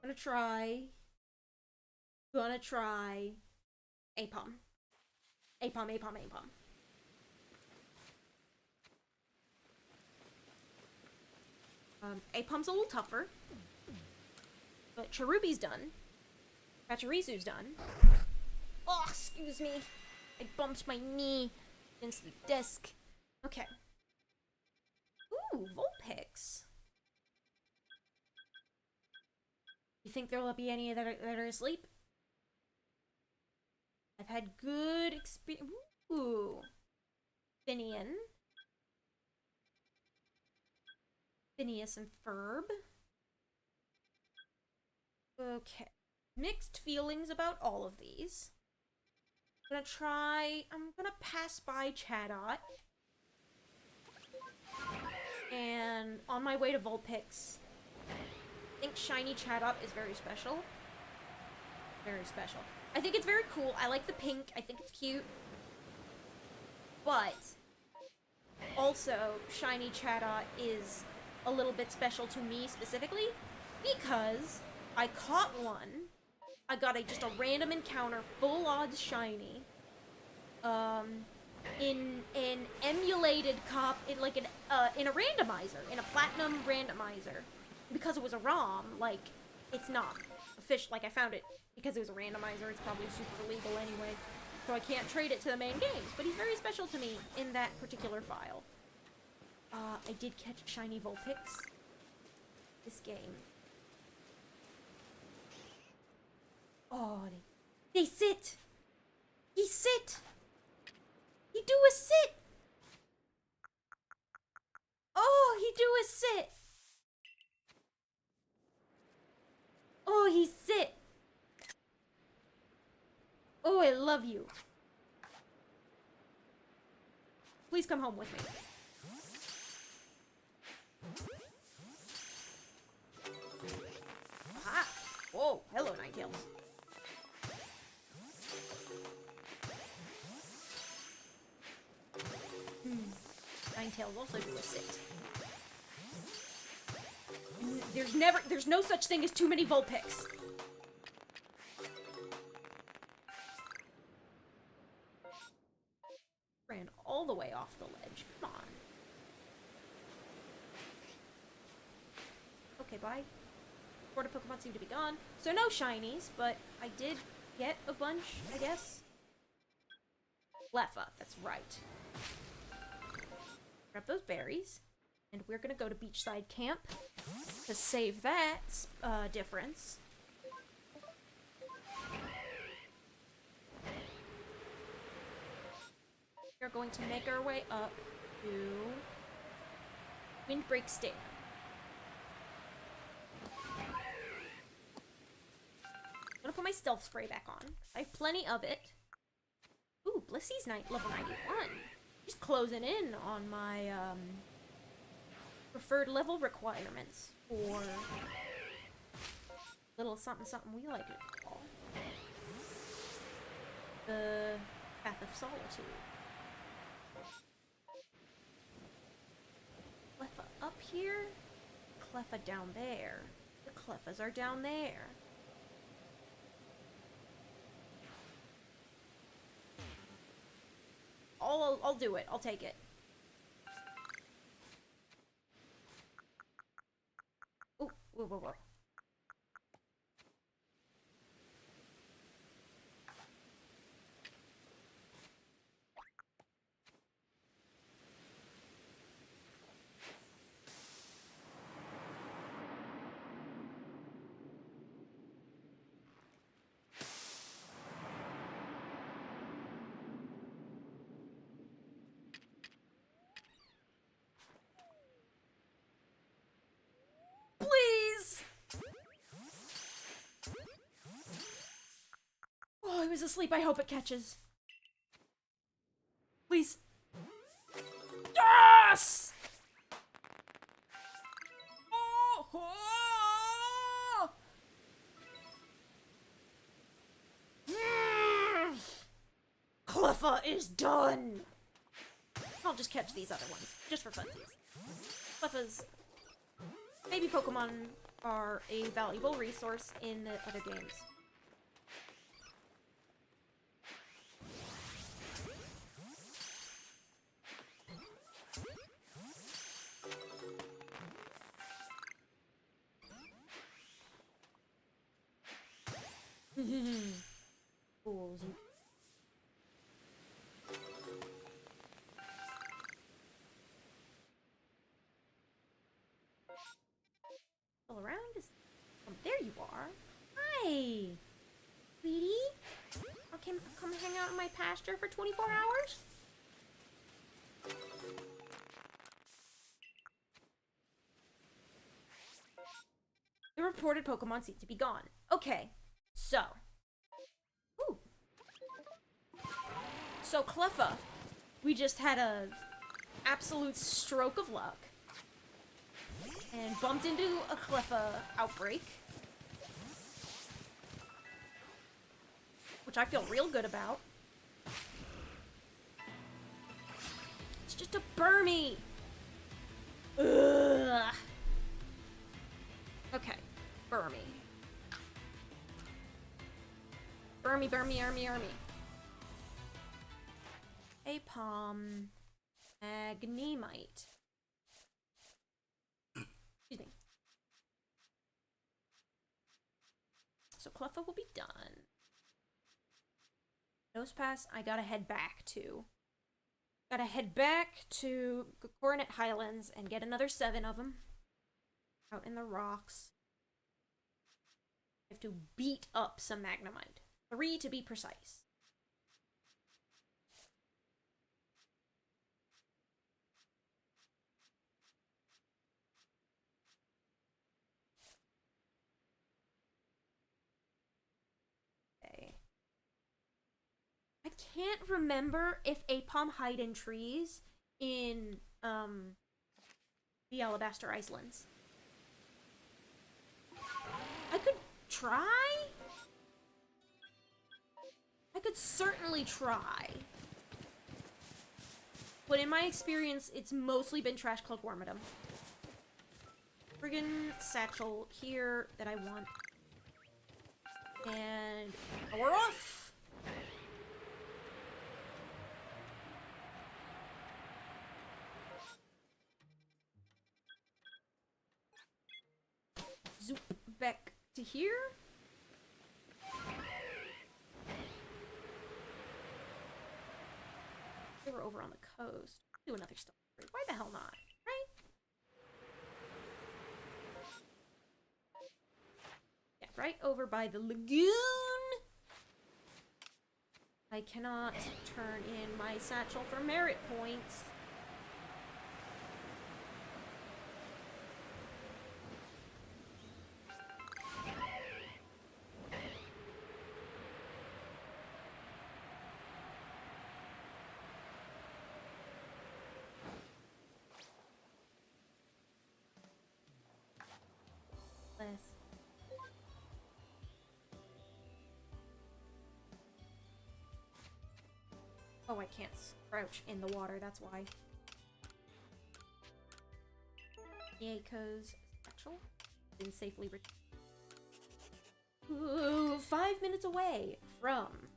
I'm gonna try Apom. Apom. Apom's a little tougher. But Cherubi's done. Pachyrisu's done. Oh, excuse me. I bumped my knee against the desk. Okay. Ooh, Vulpix. You think there will be any that are asleep? I've had good experience. Ooh. Finian. Phineas and Ferb. Okay. Mixed feelings about all of these. I'm gonna pass by Chatot. And on my way to Vulpix, I think Shiny Chatot is very special. Very special. I think it's very cool. I like the pink. I think it's cute. But also, Shiny Chatot is a little bit special to me specifically because I caught one. I got just a random encounter, full odds shiny, in an emulated in a randomizer, in a platinum randomizer. Because it was a ROM, like, it's not official, like, I found it because it was a randomizer, it's probably super illegal anyway, so I can't trade it to the main games, but he's very special to me in that particular file. I did catch a shiny Vulpix this game. Oh, they sit! He sit! He do a sit! Oh, he do a sit! Oh, he sit! Oh, I love you. Please come home with me. Ah! Whoa, hello, Ninetales. Ninetales also do a sit. There's no such thing as too many Vulpix. Ran all the way off the ledge. Come on. Okay, bye. Florida Pokemon seem to be gone. So no shinies, but I did get a bunch, I guess. Leffa, that's right. Grab those berries. And we're gonna go to Beachside Camp to save that difference. We're going to make our way up to Windbreak Stairs. stealth spray back on. I have plenty of it. Ooh, Blissy's level 91. She's closing in on my preferred level requirements for little something something we like to call the Path of Solitude. Cleffa up here, Cleffa down there. The Cleffas are down there. I'll do it. I'll take it. Ooh, whoa, whoa, whoa. Oh, I was asleep. I hope it catches. Please. Yes! Oh, oh. Cleffa is done. I'll just catch these other ones, just for funsies. Cleffa's baby Pokemon are a valuable resource in the other games. Fools. All around is. Oh, there you are. Hi, sweetie. Okay, come hang out in my pasture for 24 hours. The reported Pokemon seem to be gone. Okay, so. Ooh. So Cleffa, we just had a absolute stroke of luck. And bumped into a Cleffa outbreak. Which I feel real good about. It's just a Burmy! Ugh. Okay, Burmy. Burmy. Apom. Magnemite. Excuse me. So Cleffa will be done. Nose Pass, I gotta head back to. Gotta head back to Coronet Highlands and get another 7 of them. Out in the rocks. I have to beat up some Magnemite. 3 to be precise. I can't remember if Apom hide in trees in the Alabaster Islands. I could try? I could certainly try. But in my experience, it's mostly been Trash Club Wormadam. Friggin' satchel here that I want. And we're off! Zoop back to here. They were over on the coast. Do another stuff. Why the hell not? Right? Yeah, right over by the lagoon. I cannot turn in my satchel for merit points. Oh, I can't crouch in the water, that's why. Yako's special. Been safely returned. Ooh, 5 minutes away from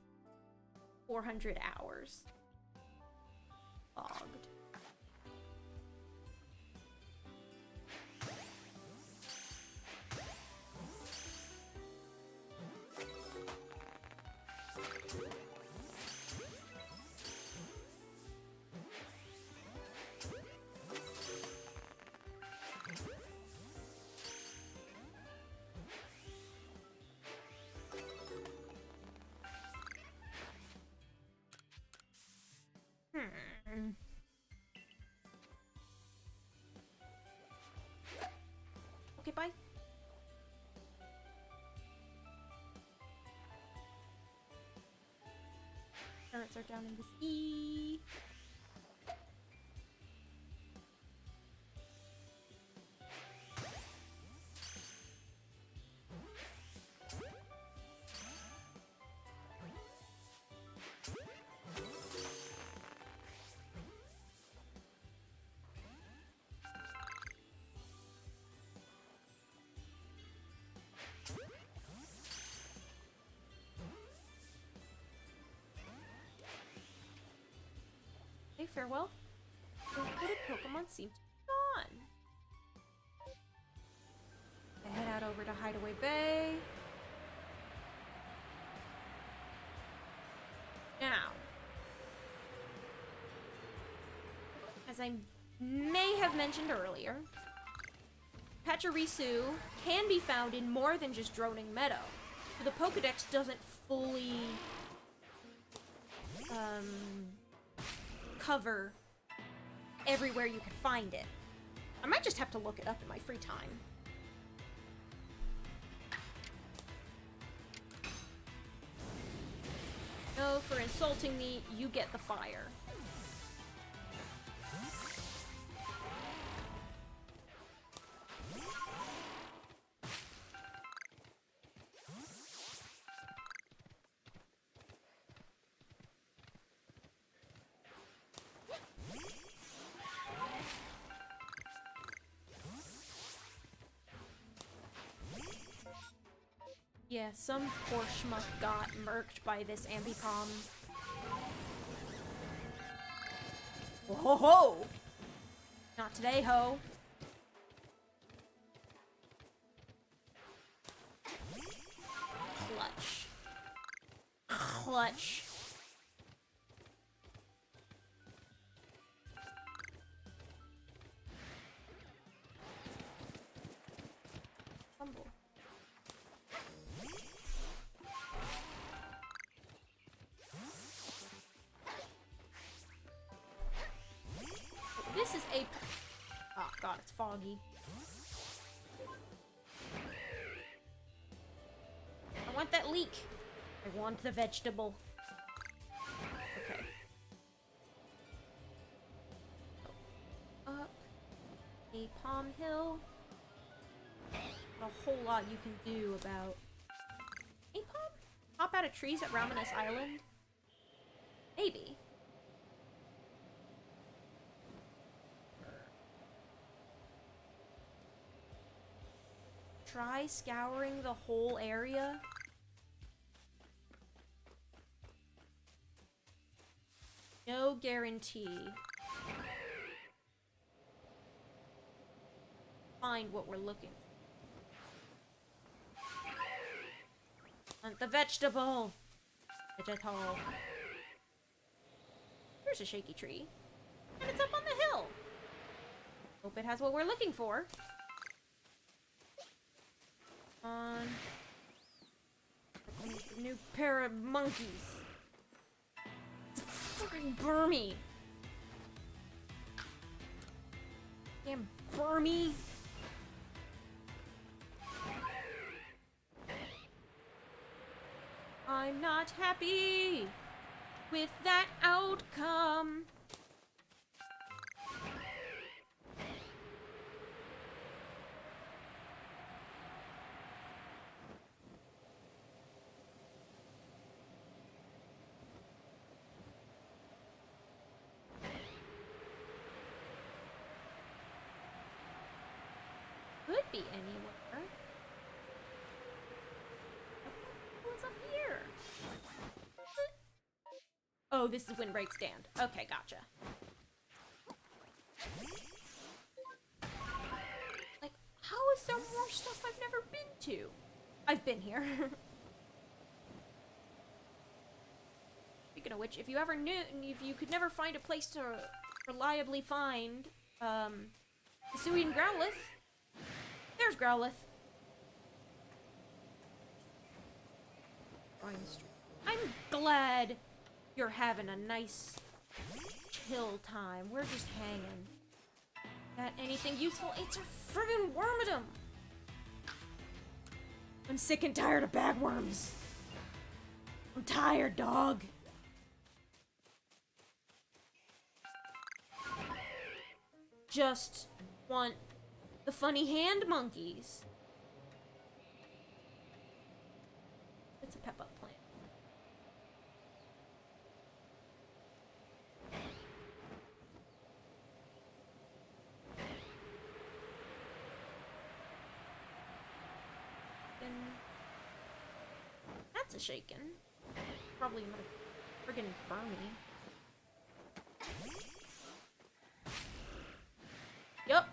400 hours. Logged. Okay, bye. Turrets are down in the sea. Hey, farewell. The hooded Pokemon seem to be gone. I head out over to Hideaway Bay. Now, as I may have mentioned earlier, Pachirisu can be found in more than just Droning Meadow. So the Pokedex doesn't fully cover everywhere you can find it. I might just have to look it up in my free time. No, for insulting me, you get the fire. Yeah, some poor schmuck got murked by this Ambipom. Ho ho! Not today, ho. Clutch. Clutch. Fumble. This is a... Oh god, it's foggy. I want that leek. I want the vegetable. Okay. Up a palm hill. Not a whole lot you can do about... A palm? Hop out of trees at Ramanas Island? Maybe. Try scouring the whole area. No guarantee. Find what we're looking for. Want the vegetable. Vegetal. There's a shaky tree. And it's up on the hill. Hope it has what we're looking for. On a new pair of monkeys. It's fucking Burmy. Damn Burmy. I'm not happy with that outcome. be anywhere. What's up here? Oh, this is Windbreak Stand. Okay, gotcha. Like, how is there more stuff I've never been to? I've been here. Speaking of which, if you ever knew, if you could never find a place to reliably find, Hisui and Growlithe, there's Growlithe. I'm glad you're having a nice, chill time. We're just hanging. Got anything useful? It's a friggin' Wormadam! I'm sick and tired of bagworms. I'm tired, dog. Just want the funny hand monkeys. It's a pep-up plant. And that's a shaken. Probably not a friggin' Burmy. Yup.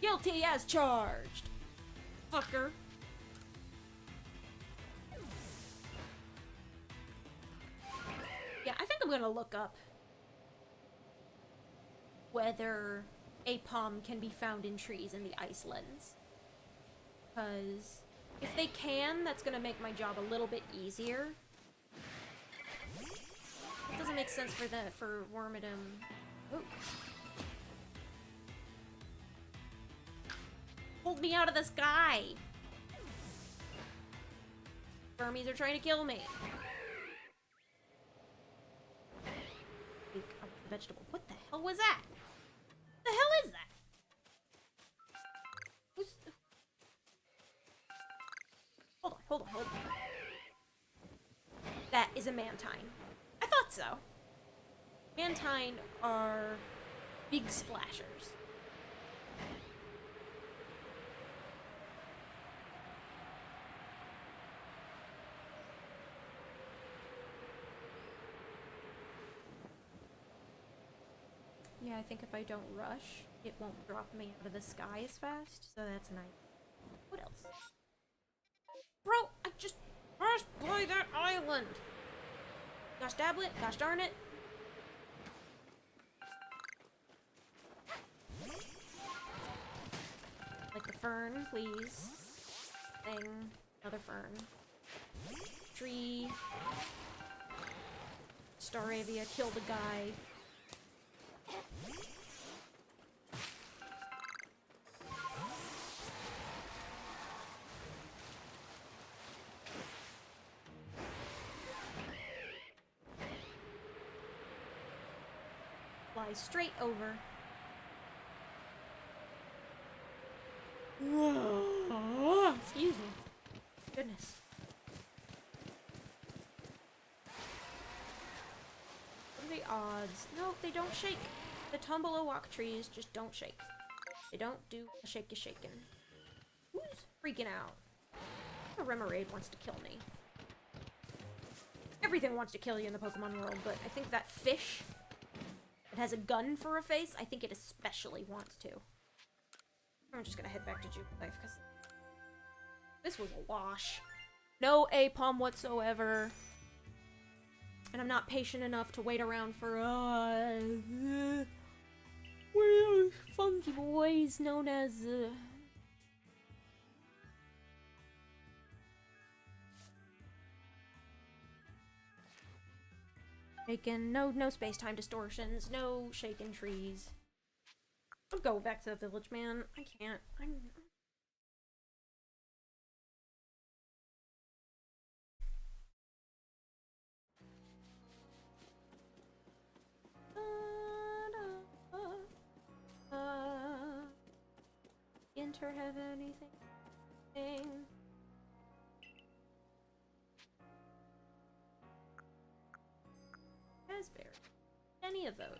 Guilty as charged. Fucker. Yeah, I think I'm gonna look up whether a palm can be found in trees in the Icelands. Because if they can, that's gonna make my job a little bit easier. It doesn't make sense for Wormadam. Oh. Hold me out of the sky! Burmies are trying to kill me. Vegetable. What the hell was that? What the hell is that? Who's... Hold on. That is a Mantine. I thought so. Mantine are big splashers. Yeah, I think if I don't rush, it won't drop me out of the sky as fast, so that's nice. What else? Bro, I just rushed by that island! Gosh dabble it, gosh darn it. Like the fern, please. Thing. Another fern. Tree. Staravia killed a guy. Fly straight over. Excuse me. Goodness. What are the odds? No, they don't shake. The Tumblewalk trees just don't shake. They don't do a shake-a shakin'. Who's freaking out? A Remoraid wants to kill me. Everything wants to kill you in the Pokemon world, but I think that fish that has a gun for a face, I think it especially wants to. I'm just gonna head back to Jubilife, because this was a wash. No A-Palm whatsoever. And I'm not patient enough to wait around for, we're funky boys known as, shaken, no space-time distortions, no shaken trees. I'll go back to the village, man. I can't. Enter have anything? Raspberry. Any of those.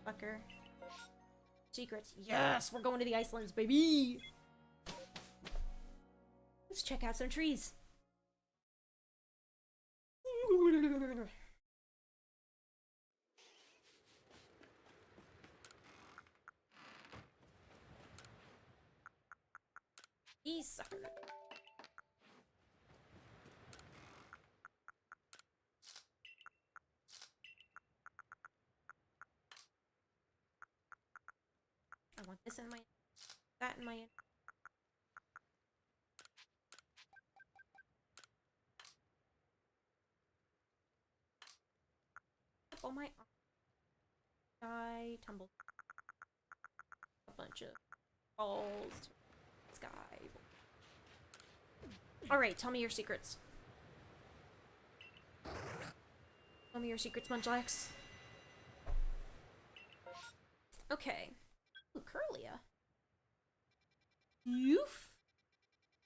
Fucker. Secrets. Yes, we're going to the Icelands, baby! Let's check out some trees. These suckers. I want this in my... that in my... Oh my... I tumbled a bunch of balls to the sky. Alright, tell me your secrets. Tell me your secrets, Munchlax. Okay. Ooh, Curlia. Yoof.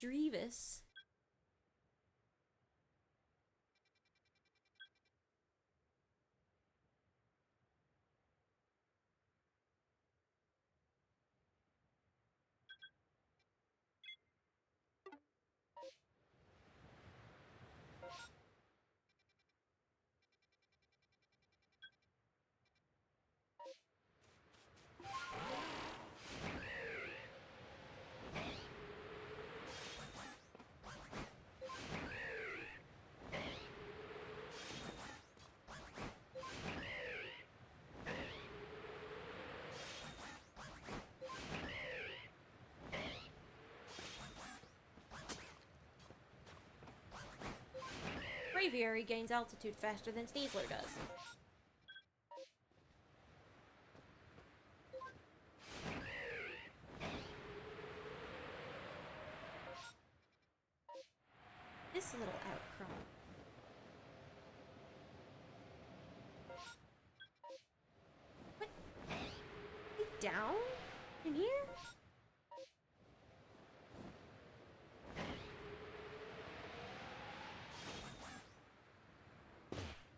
Drevis. Braviary gains altitude faster than Sneasler does. This little outcrop. What? Down? In here?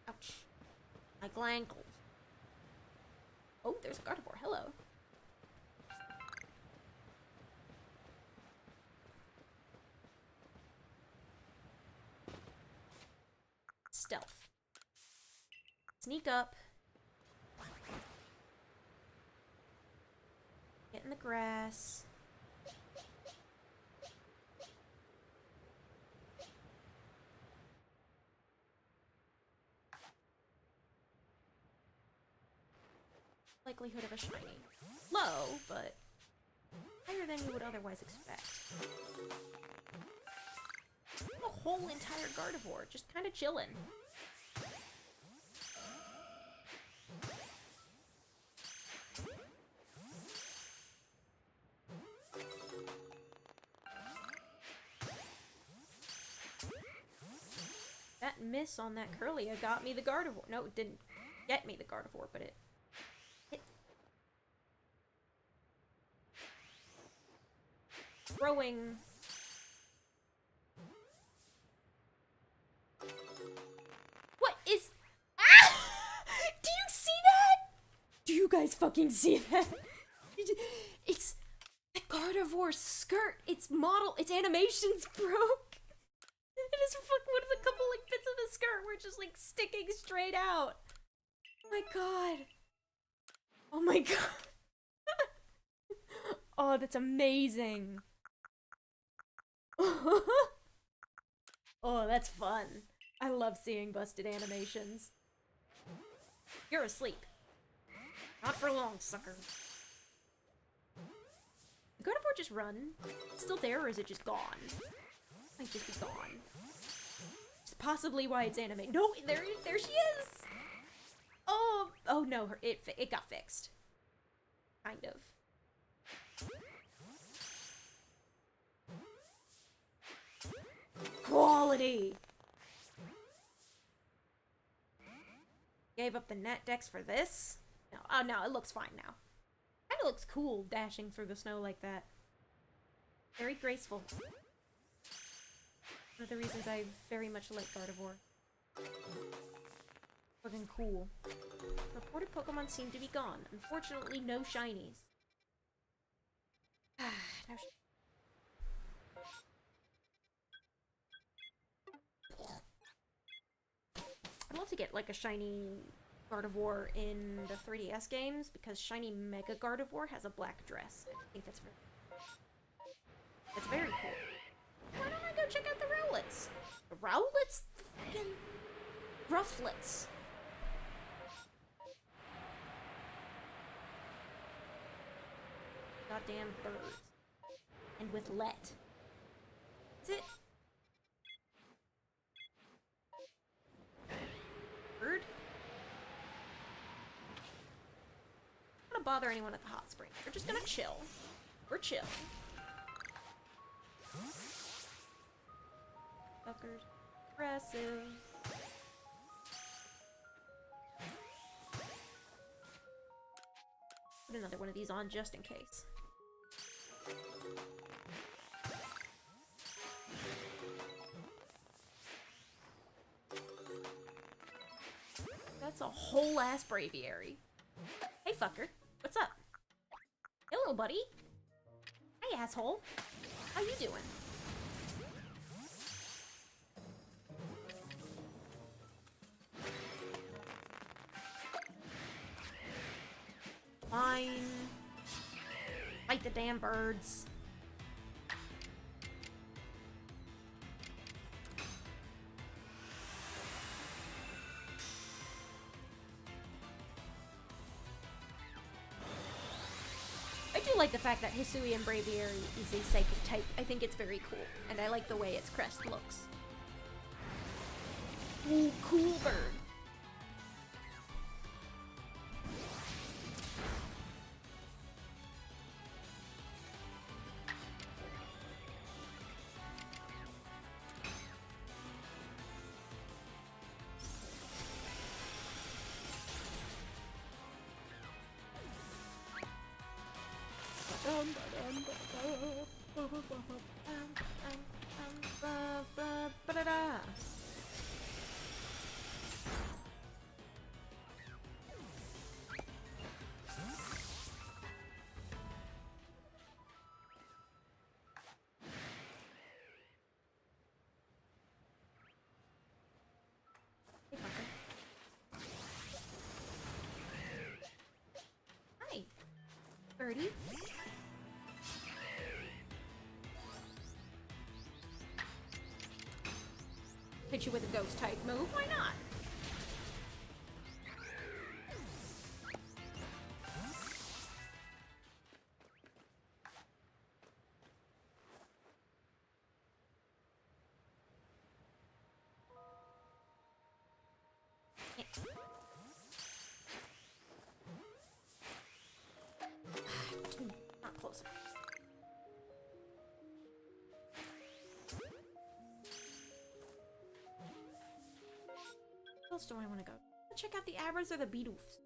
Ouch. My glankles. Oh, there's a Gardevoir. Hello. Stealth. Sneak up. Get in the grass. Likelihood of a shiny. Low, but higher than you would otherwise expect. A whole entire Gardevoir, just kind of chilling. That miss on that Curlia got me the Gardevoir. No, it didn't get me the Gardevoir, but it hit. Throwing. What is... Ah! Do you see that? Do you guys fucking see that? It's the Gardevoir skirt. Its model, its animations broke. It is one of the couple like bits of the skirt were just like sticking straight out. Oh my god. Oh my god. Oh, that's amazing. Oh, that's fun. I love seeing busted animations. You're asleep. Not for long, sucker. Did Gardevoir just run? It's still there, or is it just gone? Might just be gone. It's possibly why it's animated. No, there she is. Oh no, it got fixed. Kind of. Quality. Gave up the net decks for this? No. Oh, no, it looks fine now. Kinda looks cool dashing through the snow like that. Very graceful. One of the reasons I very much like Gardevoir. Fucking cool. Reported Pokemon seem to be gone. Unfortunately, no shinies. No I'd love to get like a shiny Gardevoir in the 3DS games because shiny Mega Gardevoir has a black dress. I think that's very cool. Why don't I go check out the Rowlets? The Rowlets? Fucking Rufflets. Goddamn birds. And with let. Is it? Bird? I'm not gonna bother anyone at the hot spring. We're just gonna chill. We're chill. Fuckers. Aggressive. Put another one of these on just in case. That's a whole ass braviary. Hey fucker, what's up? Hey little buddy. Hey asshole. How you doing? Fine. Fight the damn birds. I do like the fact that Hisui and Braviary is a psychic type. I think it's very cool, and I like the way its crest looks. Ooh, cool bird. Hi, birdie. Hit you with a ghost type move, why not? Not close enough. Where else do I want to go? Check out the Abras or the Beetles.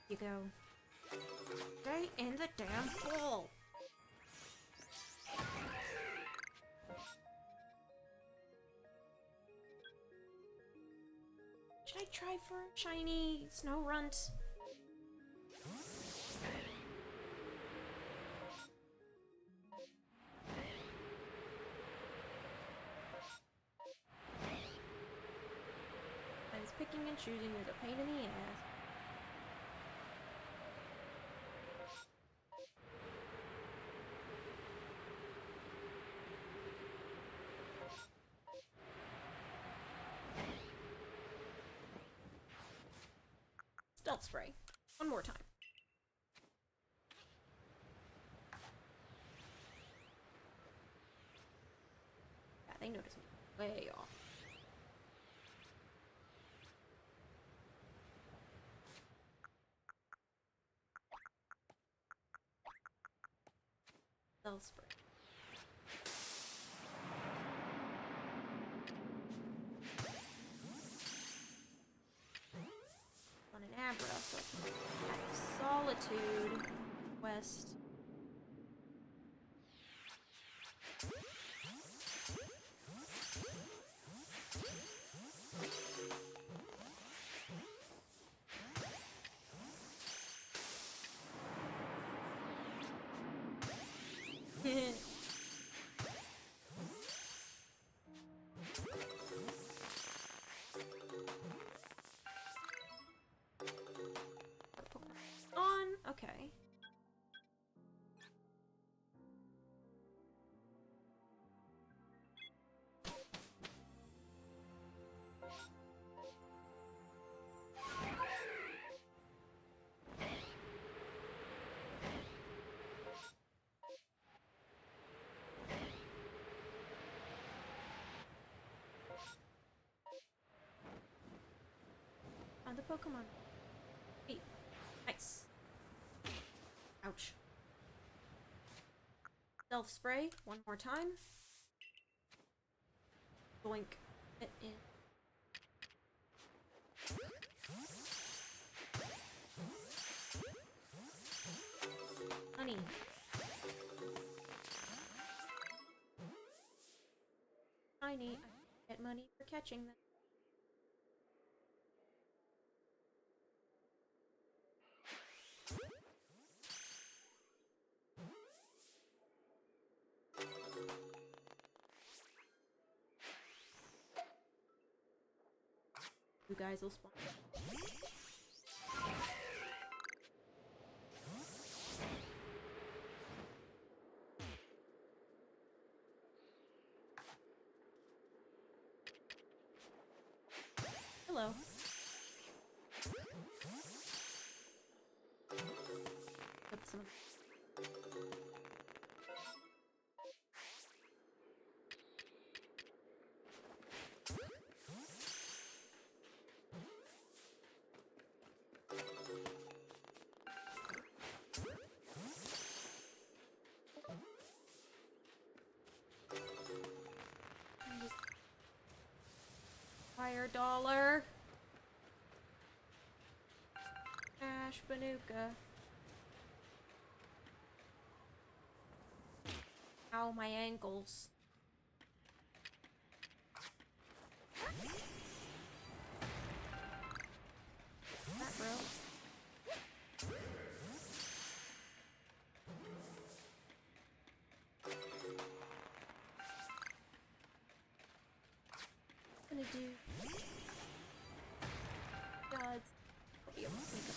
You go right in the damn hole. Should I try for shiny snow runt? I was picking and choosing was a pain in the ass. Stealth spray. One more time. they notice me way off. Spray. On an Abra, so Solitude West. On, okay. Find the Pokemon. Hey, nice. Ouch. Self spray one more time. Boink it in. Honey. Tiny. I get money for catching them. You guys will spawn. Hello. Put some. Fire dollar. Ash Banuka. Ow, my ankles. That bro. Gonna do gods. I'll be able to sneak up.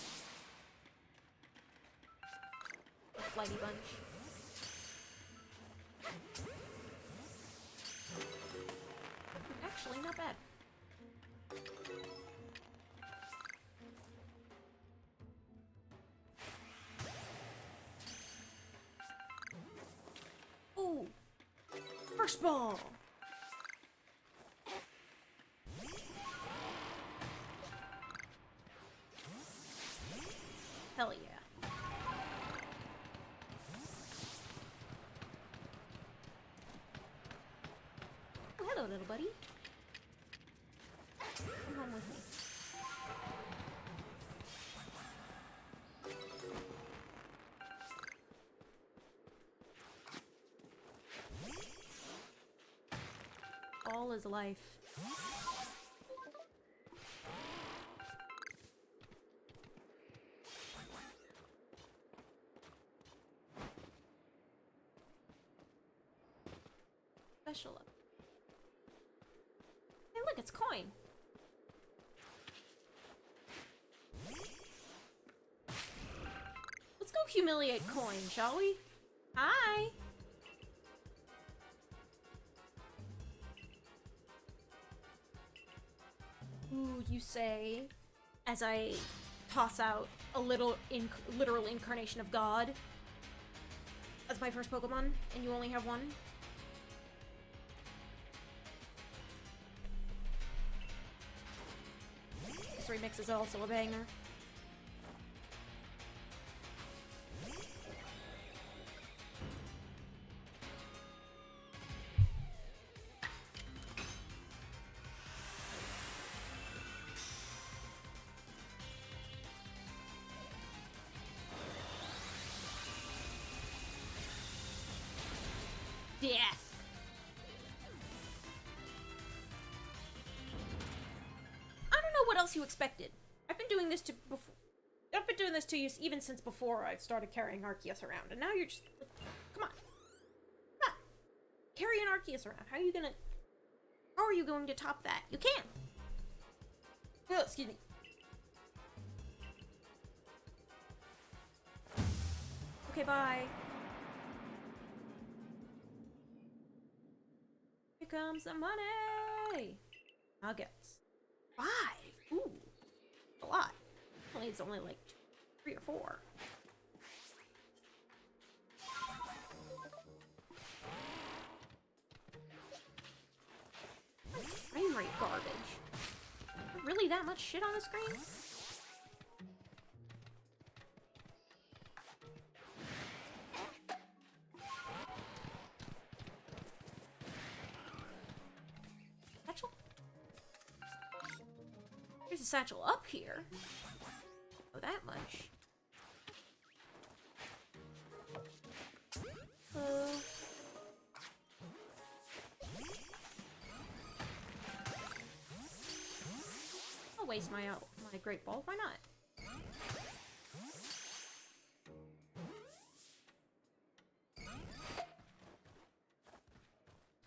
A flighty bunch. Actually, not bad. Ooh! First ball! Hell yeah. Oh, hello, little buddy. Come home with me. All is life. Special up. Hey, look, it's coin. Let's go humiliate coin, shall we? Hi. Ooh, you say, as I toss out a little literal incarnation of God as my first Pokemon, and you only have one? remix is also a banger. Death. I don't know what else you expected. I've been doing this to you even since before I started carrying Arceus around, and now you're just like, come on. Come on. Carry an Arceus around. How are you going to top that? You can't. Oh, excuse me. Okay, bye. Here comes the money! Nuggets. 5! Ooh. A lot. It's only like 3 or 4. Frame rate garbage. Really that much shit on the screen? There's a satchel up here. Oh, that much. I'll waste my Great Ball. Why not?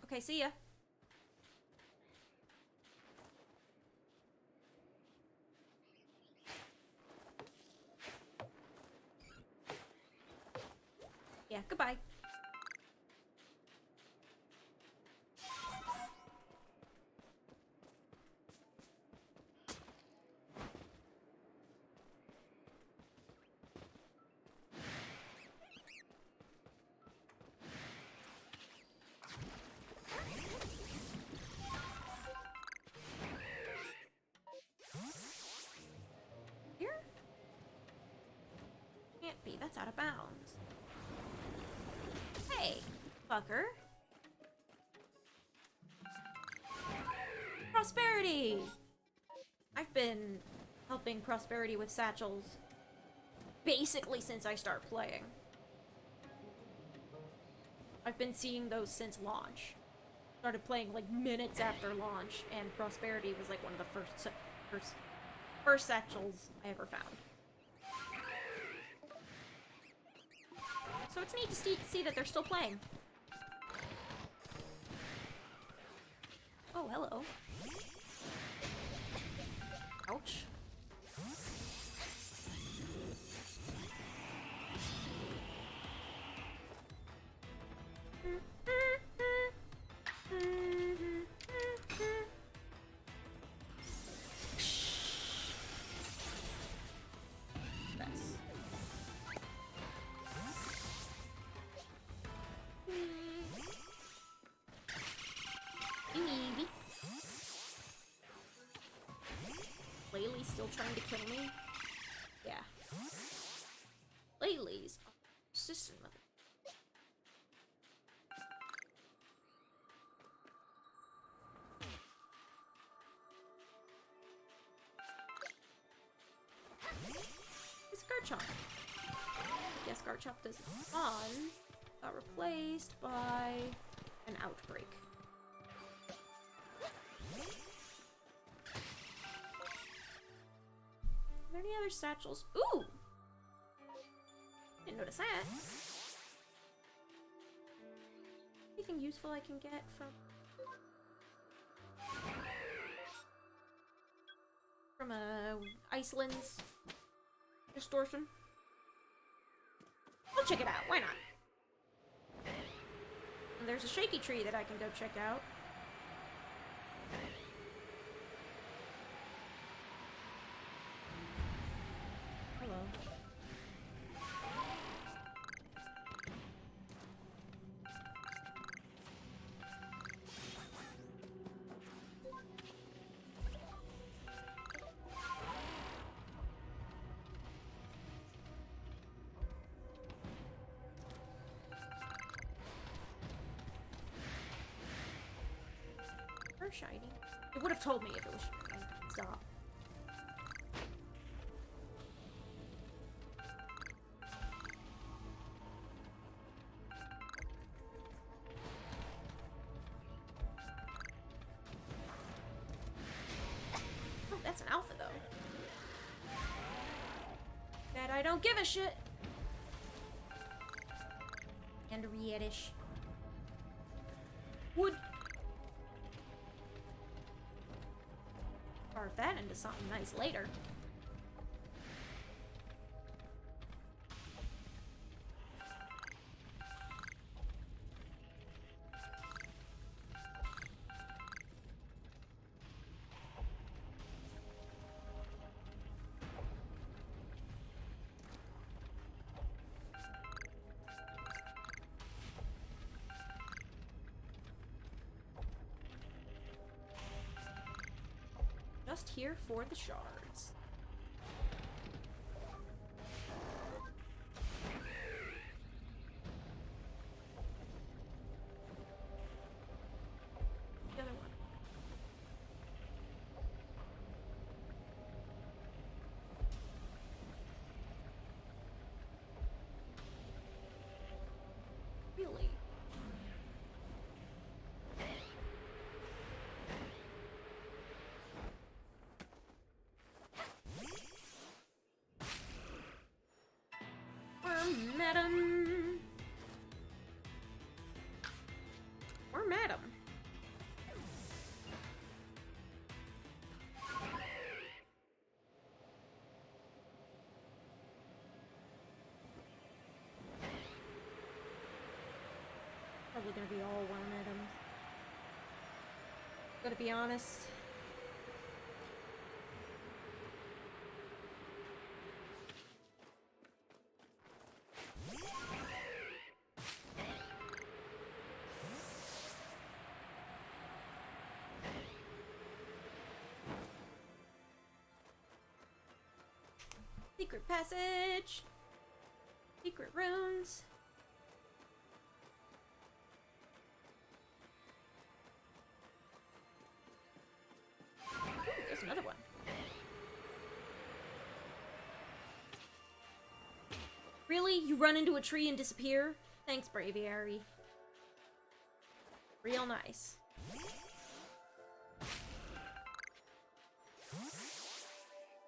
Okay, see ya. Yeah, goodbye. Here? Can't be, that's out of bounds. Hey, fucker. Prosperity! I've been helping Prosperity with satchels basically since I started playing. I've been seeing those since launch. Started playing like minutes after launch, and Prosperity was like one of the first satchels I ever found. So it's neat to see that they're still playing. Oh, hello. Ouch. Laylee's still trying to kill me? Yeah. Laylee's persistent. It's Garchomp. Yes, Garchomp doesn't spawn. Got replaced by an outbreak. Are there any other satchels? Ooh! Didn't notice that. Anything useful I can get from Iceland's distortion? I'll check it out. Why not? And there's a shaky tree that I can go check out. Hello. shiny. It would have told me if it was shiny. Stop. Oh, that's an alpha, though. That I don't give a shit. And reddish. Wood. Carve that into something nice later. Just here for the shards. The other one. Really? Madam. We're madam. Probably gonna be all one madam. Gotta be honest. Secret passage! Secret runes! Ooh, there's another one. Really? You run into a tree and disappear? Thanks, Braviary. Real nice.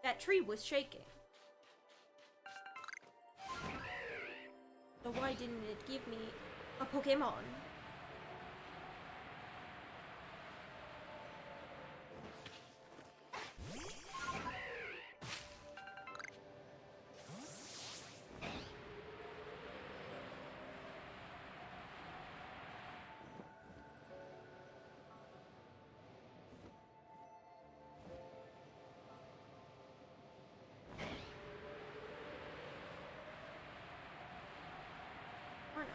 That tree was shaking. So why didn't it give me a Pokémon? Or not.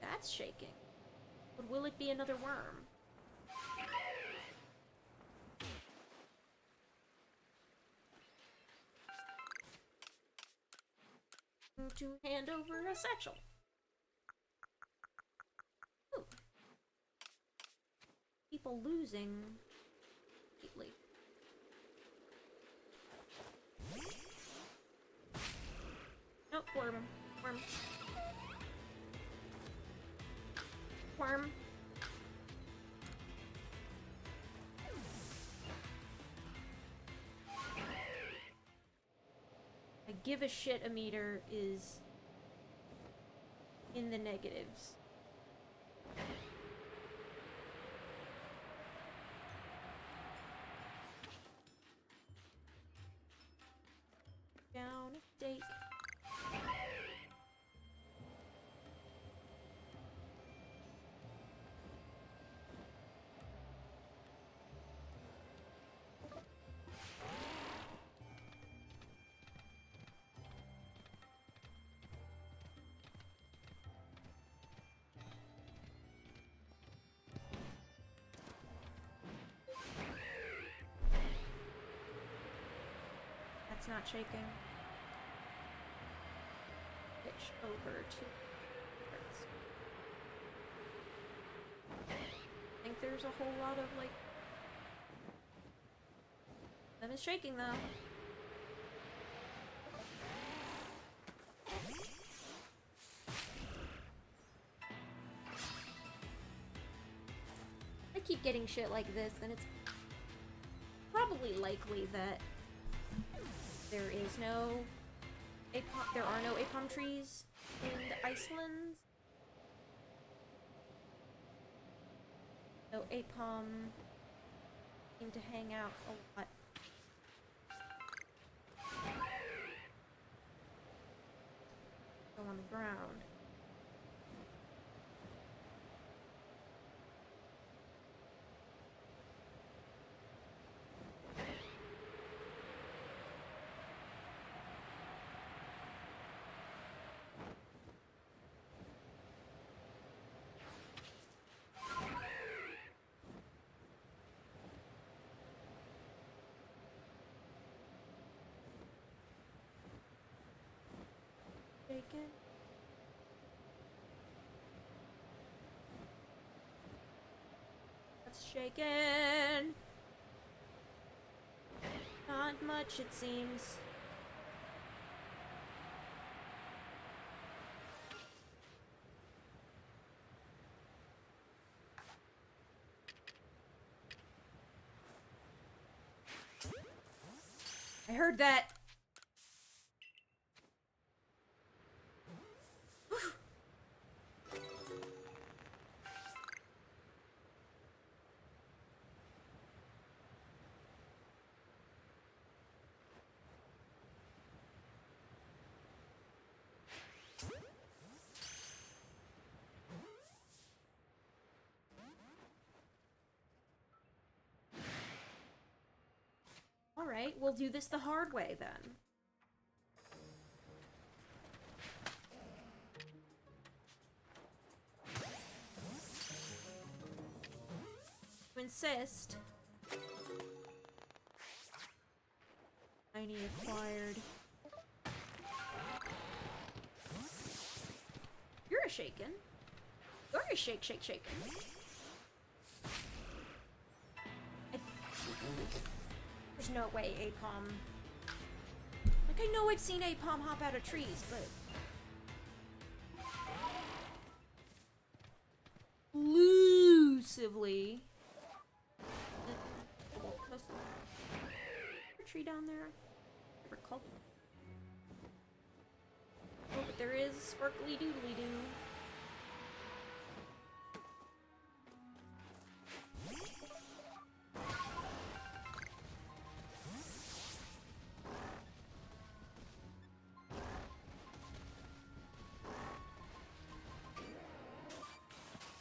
That's shaking. But will it be another worm? To hand over a satchel. Ooh. People losing lately. Nope, worm. Worm. Worm. I give a shit a meter is in the negatives. Down a stake. not shaking. Switch over to I think there's a whole lot of, like... Them is shaking, though. I keep getting shit like this, then it's probably likely that there are no apom trees in the Iceland. So apom seem to hang out a lot. Go on the ground. Shaken. That's shaken. Not much, it seems. I heard that. Alright, we'll do this the hard way then. To insist. Tiny acquired. You're a shaken. You're a shaken. There's no way apom... Like, I know I've seen apom hop out of trees, but... Elusively... A tree down there? Never called it. Oh, but there is sparkly doodly doo.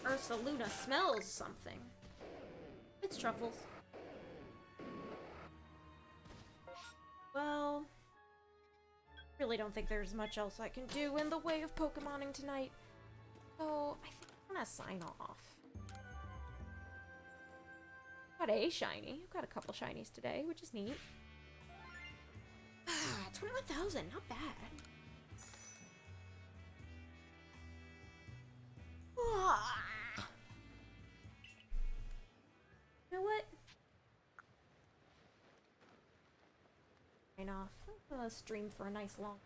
Ursaluna smells something. It's truffles. Well, really don't think there's much else I can do in the way of Pokemoning tonight. So, I think I'm gonna sign off. Got a shiny. I've got a couple shinies today, which is neat. 21,000, not bad. You know what? Sign off. I'm gonna stream for a nice long.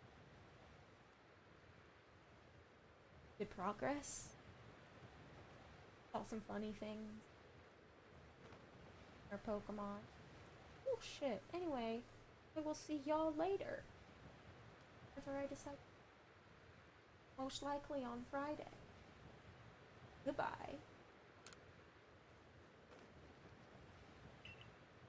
Good progress. Saw some funny things. Our Pokemon. Oh shit. Anyway, I will see y'all later. Whenever I decide. Most likely on Friday. Goodbye.